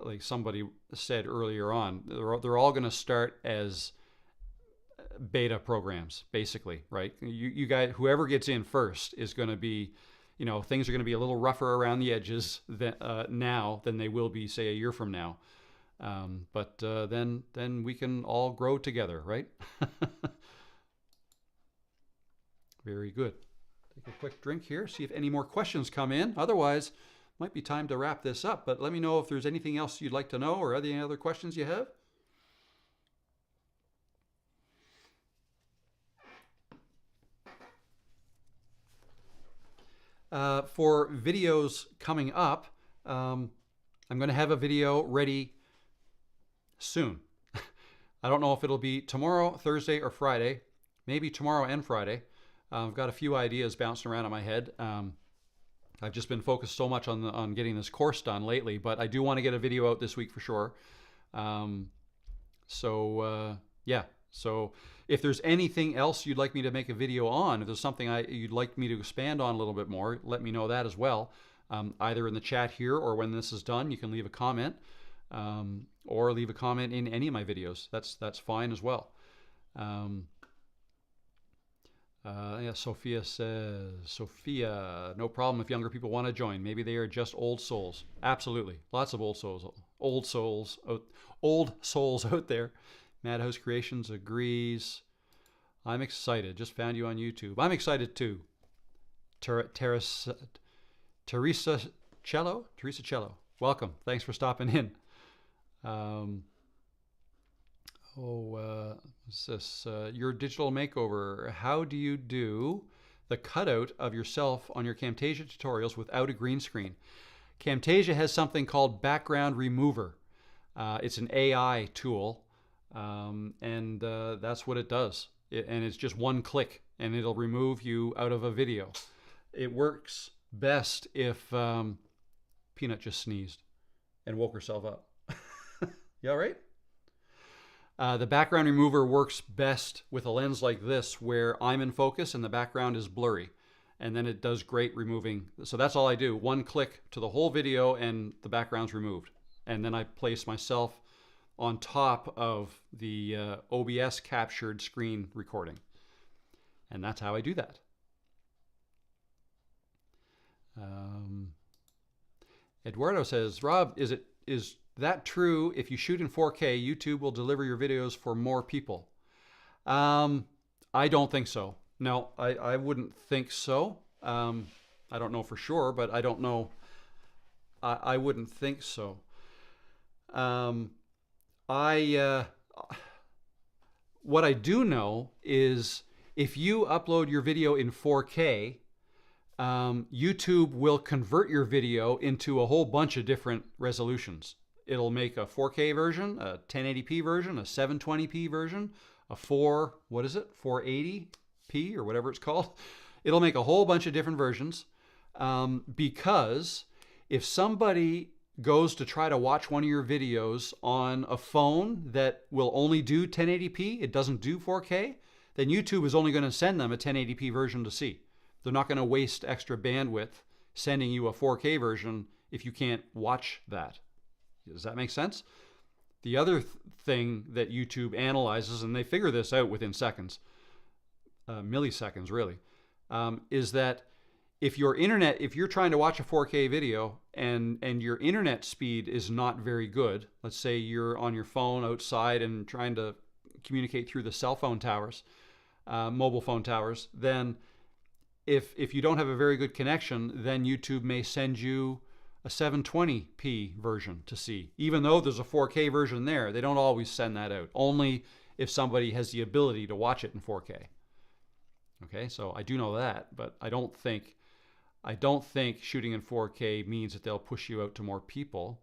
like somebody said earlier on. They're all going to start as beta programs, basically, right? You guys, whoever gets in first is going to be, things are going to be a little rougher around the edges now than they will be, say, a year from now. But then we can all grow together, right? Very good. Take a quick drink here, see if any more questions come in. Otherwise, might be time to wrap this up. But let me know if there's anything else you'd like to know or any other questions you have. For videos coming up, I'm going to have a video ready soon. I don't know if it'll be tomorrow, Thursday, or Friday. Maybe tomorrow and Friday. I've got a few ideas bouncing around in my head. I've just been focused so much on getting this course done lately, but I do want to get a video out this week for sure. Yeah. So if there's anything else you'd like me to make a video on, if there's something you'd like me to expand on a little bit more, let me know that as well. Either in the chat here or when this is done, you can leave a comment, or leave a comment in any of my videos. That's fine as well. Yeah, Sophia says, Sophia, no problem if younger people want to join. Maybe they are just old souls. Absolutely. Lots of old souls out there. Madhouse Creations agrees. I'm excited. Just found you on YouTube. I'm excited too. Teresa Cello? Teresa Cello. Welcome. Thanks for stopping in. What's this? Your digital makeover. How do you do the cutout of yourself on your Camtasia tutorials without a green screen? Camtasia has something called Background Remover. It's an AI tool, and that's what it does. And it's just one click, and it'll remove you out of a video. It works best if Peanut just sneezed and woke herself up. You all right? The background remover works best with a lens like this where I'm in focus and the background is blurry. And then it does great removing. So that's all I do. One click to the whole video and the background's removed. And then I place myself on top of the OBS captured screen recording. And that's how I do that. Eduardo says, Rob, is that true? If you shoot in 4K, YouTube will deliver your videos for more people. I don't think so. No, I wouldn't think so. I don't know for sure, but I don't know. I wouldn't think so. What I do know is if you upload your video in 4K, YouTube will convert your video into a whole bunch of different resolutions. It'll make a 4K version, a 1080p version, a 720p version, a 480p or whatever it's called. It'll make a whole bunch of different versions, because if somebody goes to try to watch one of your videos on a phone that will only do 1080p, it doesn't do 4K, then YouTube is only going to send them a 1080p version to see. They're not going to waste extra bandwidth sending you a 4K version if you can't watch that. Does that make sense? The other thing that YouTube analyzes, and they figure this out within seconds, milliseconds really, is that if you're trying to watch a 4K video and your internet speed is not very good, let's say you're on your phone outside and trying to communicate through the cell phone towers, mobile phone towers, then if you don't have a very good connection, then YouTube may send you a 720p version to see. Even though there's a 4K version there, they don't always send that out. Only if somebody has the ability to watch it in 4K. Okay, so I do know that, but I don't think shooting in 4K means that they'll push you out to more people.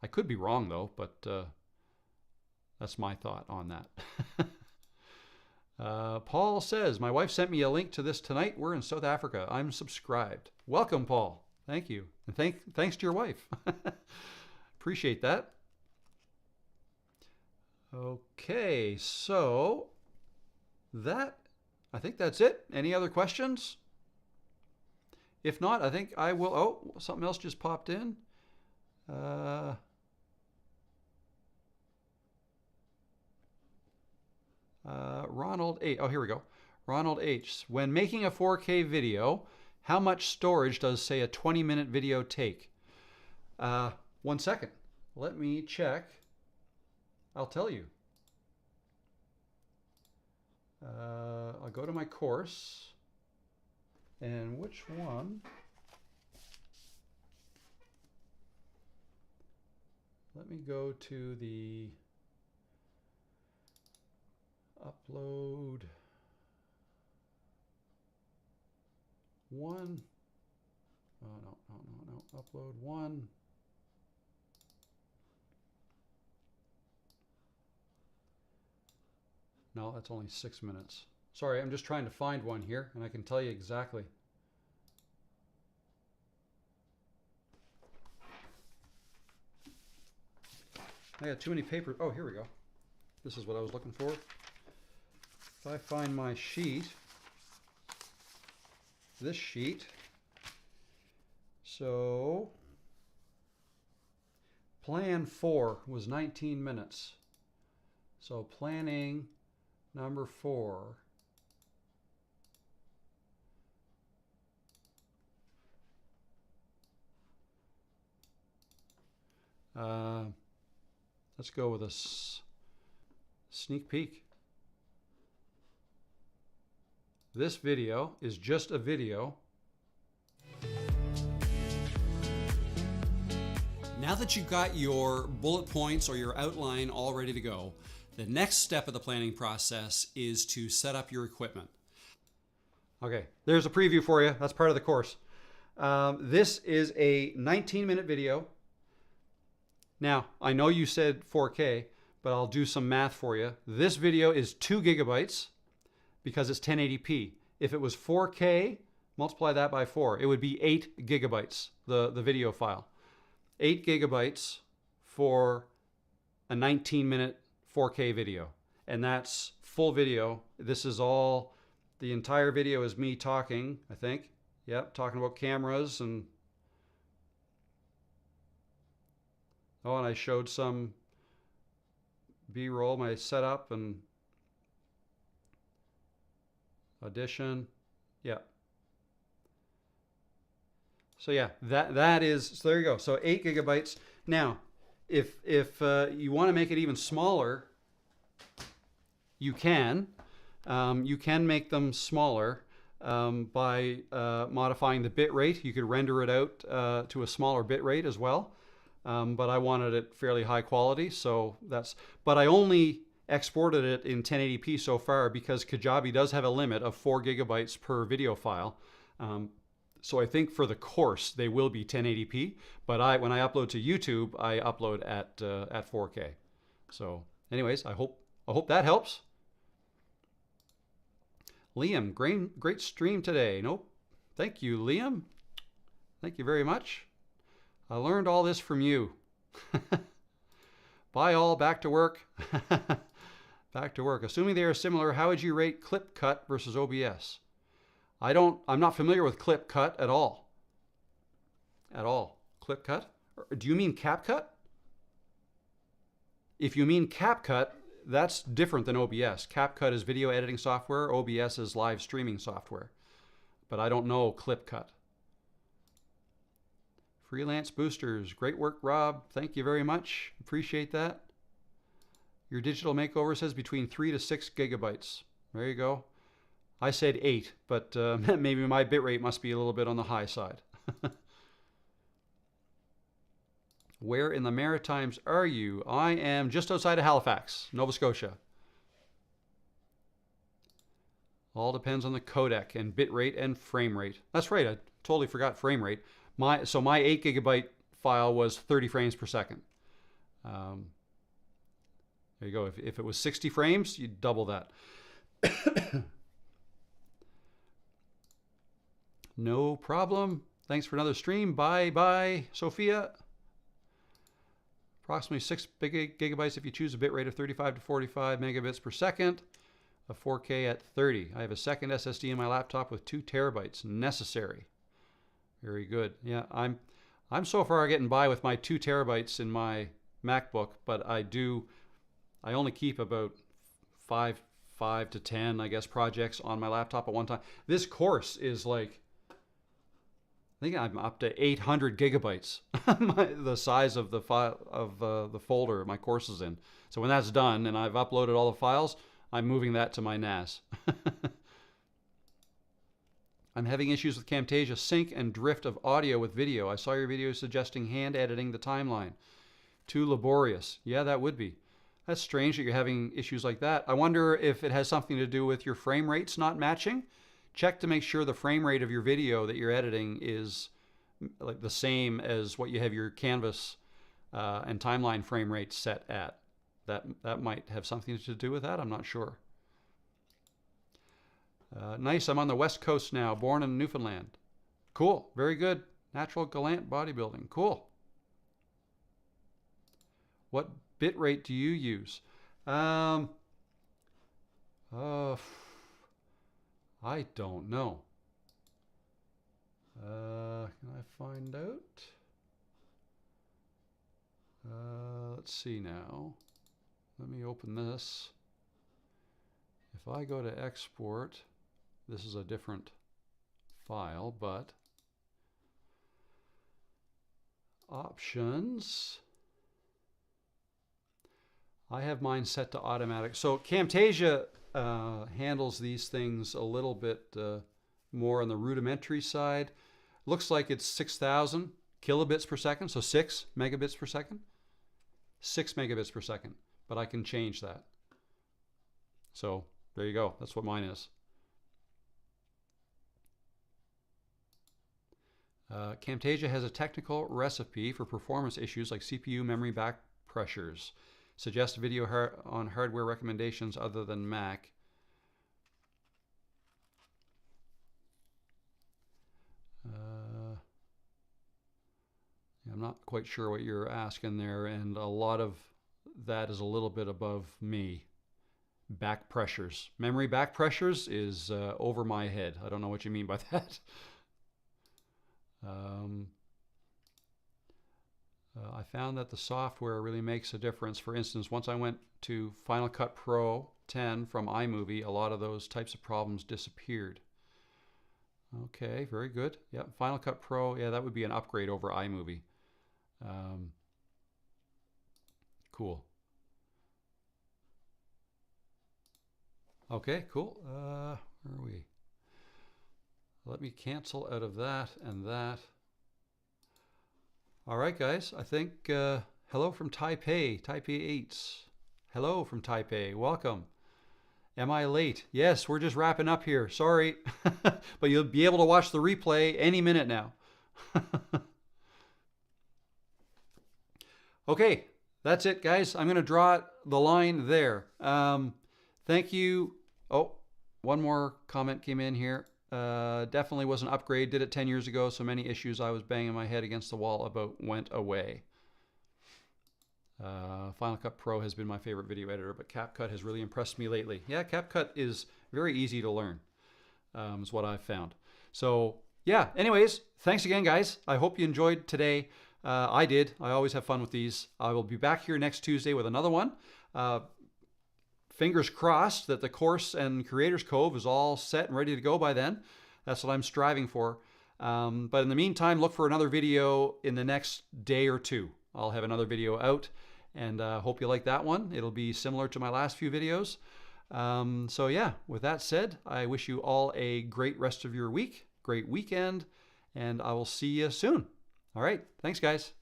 I could be wrong though, but that's my thought on that. Paul says, my wife sent me a link to this tonight. We're in South Africa. I'm subscribed. Welcome, Paul. Thank you. And thanks to your wife. Appreciate that. Okay, so I think that's it. Any other questions? If not, I think I will. Oh, something else just popped in. Ronald H. Oh, here we go. Ronald H. When making a 4K video, how much storage does, say, a 20-minute video take? 1 second. Let me check. I'll tell you. I'll go to my course. And which one? Let me go to the upload one. Oh, no. Upload one. No, that's only 6 minutes. Sorry, I'm just trying to find one here, and I can tell you exactly. I got too many papers. Oh, here we go. This is what I was looking for. If I find my sheet, this sheet, so plan 4 was 19 minutes. So planning number 4. Let's go with a sneak peek. This video is just a video. Now that you've got your bullet points or your outline all ready to go, the next step of the planning process is to set up your equipment. Okay, there's a preview for you. That's part of the course. This is a 19-minute video. Now, I know you said 4K, but I'll do some math for you. This video is 2 gigabytes because it's 1080p. If it was 4K, multiply that by 4. It would be 8 gigabytes, the video file. 8 gigabytes for a 19-minute 4K video. And that's full video. This is all, the entire video is me talking, I think. Yep, talking about cameras and and I showed some B-roll, my setup and audition. Yeah. So yeah, that is, so there you go. So 8 gigabytes. Now, if you want to make it even smaller, you can. You can make them smaller by modifying the bit rate. You could render it out to a smaller bit rate as well. But I wanted it fairly high quality, so that's, but I only exported it in 1080p so far because Kajabi does have a limit of 4 gigabytes per video file. So I think for the course they will be 1080p, but when I upload to YouTube, I upload at 4K. So anyways, I hope that helps. Liam, great stream today. Nope. Thank you, Liam. Thank you very much. I learned all this from you. Bye all, back to work. Back to work. Assuming they are similar, how would you rate ClipCut versus OBS? I'm not familiar with ClipCut at all. At all. ClipCut? Do you mean CapCut? If you mean CapCut, that's different than OBS. CapCut is video editing software. OBS is live streaming software. But I don't know ClipCut. Freelance boosters. Great work, Rob. Thank you very much. Appreciate that. Your digital makeover says between 3 to 6 gigabytes. There you go. I said 8, but maybe my bitrate must be a little bit on the high side. Where in the Maritimes are you? I am just outside of Halifax, Nova Scotia. All depends on the codec and bitrate and frame rate. That's right, I totally forgot frame rate. So my 8 gigabyte file was 30 frames per second. There you go. If it was 60 frames, you'd double that. No problem. Thanks for another stream. Bye, Sophia. Approximately 6 gigabytes if you choose a bitrate of 35 to 45 megabits per second. A 4K at 30. I have a second SSD in my laptop with 2 terabytes necessary. Very good. Yeah, I'm so far getting by with my 2 terabytes in my MacBook, but I only keep about 5 to 10, I guess, projects on my laptop at one time. This course is like, I think I'm up to 800 gigabytes, the size of the file of the folder my course is in. So when that's done and I've uploaded all the files, I'm moving that to my NAS. I'm having issues with Camtasia sync and drift of audio with video. I saw your video suggesting hand editing the timeline. Too laborious. Yeah, that would be. That's strange that you're having issues like that. I wonder if it has something to do with your frame rates not matching. Check to make sure the frame rate of your video that you're editing is like the same as what you have your canvas and timeline frame rate set at. That might have something to do with that. I'm not sure. Nice, I'm on the West Coast now, born in Newfoundland. Cool, very good. Natural Gallant bodybuilding, cool. What bit rate do you use? I don't know. Can I find out? Let's see now. Let me open this. If I go to export, this is a different file, but options. I have mine set to automatic. So Camtasia handles these things a little bit more on the rudimentary side. Looks like it's 6,000 kilobits per second, so 6 megabits per second. 6 megabits per second, but I can change that. So there you go. That's what mine is. Camtasia has a technical recipe for performance issues like CPU memory back pressures. Suggest video on hardware recommendations other than Mac. I'm not quite sure what you're asking there, and a lot of that is a little bit above me. Back pressures. Memory back pressures is over my head. I don't know what you mean by that. I found that the software really makes a difference. For instance, once I went to Final Cut Pro 10 from iMovie, a lot of those types of problems disappeared. Okay, very good. Yeah, Final Cut Pro, yeah, that would be an upgrade over iMovie. Cool. Okay, cool. Where are we? Let me cancel out of that and that. All right, guys, I think hello from Taipei, Taipei 8s. Hello from Taipei, welcome. Am I late? Yes, we're just wrapping up here, sorry. But you'll be able to watch the replay any minute now. Okay, that's it, guys. I'm gonna draw the line there. Thank you. Oh, one more comment came in here. Definitely was an upgrade. Did it 10 years ago. So many issues I was banging my head against the wall about went away. Final Cut Pro has been my favorite video editor, but CapCut has really impressed me lately. Yeah, CapCut is very easy to learn, is what I've found. So yeah, anyways, thanks again, guys. I hope you enjoyed today. I did. I always have fun with these. I will be back here next Tuesday with another one. Fingers crossed that the course and Creators Cove is all set and ready to go by then. That's what I'm striving for. But in the meantime, look for another video in the next day or two. I'll have another video out, and hope you like that one. It'll be similar to my last few videos. So yeah, with that said, I wish you all a great rest of your week, great weekend, and I will see you soon. All right, thanks guys.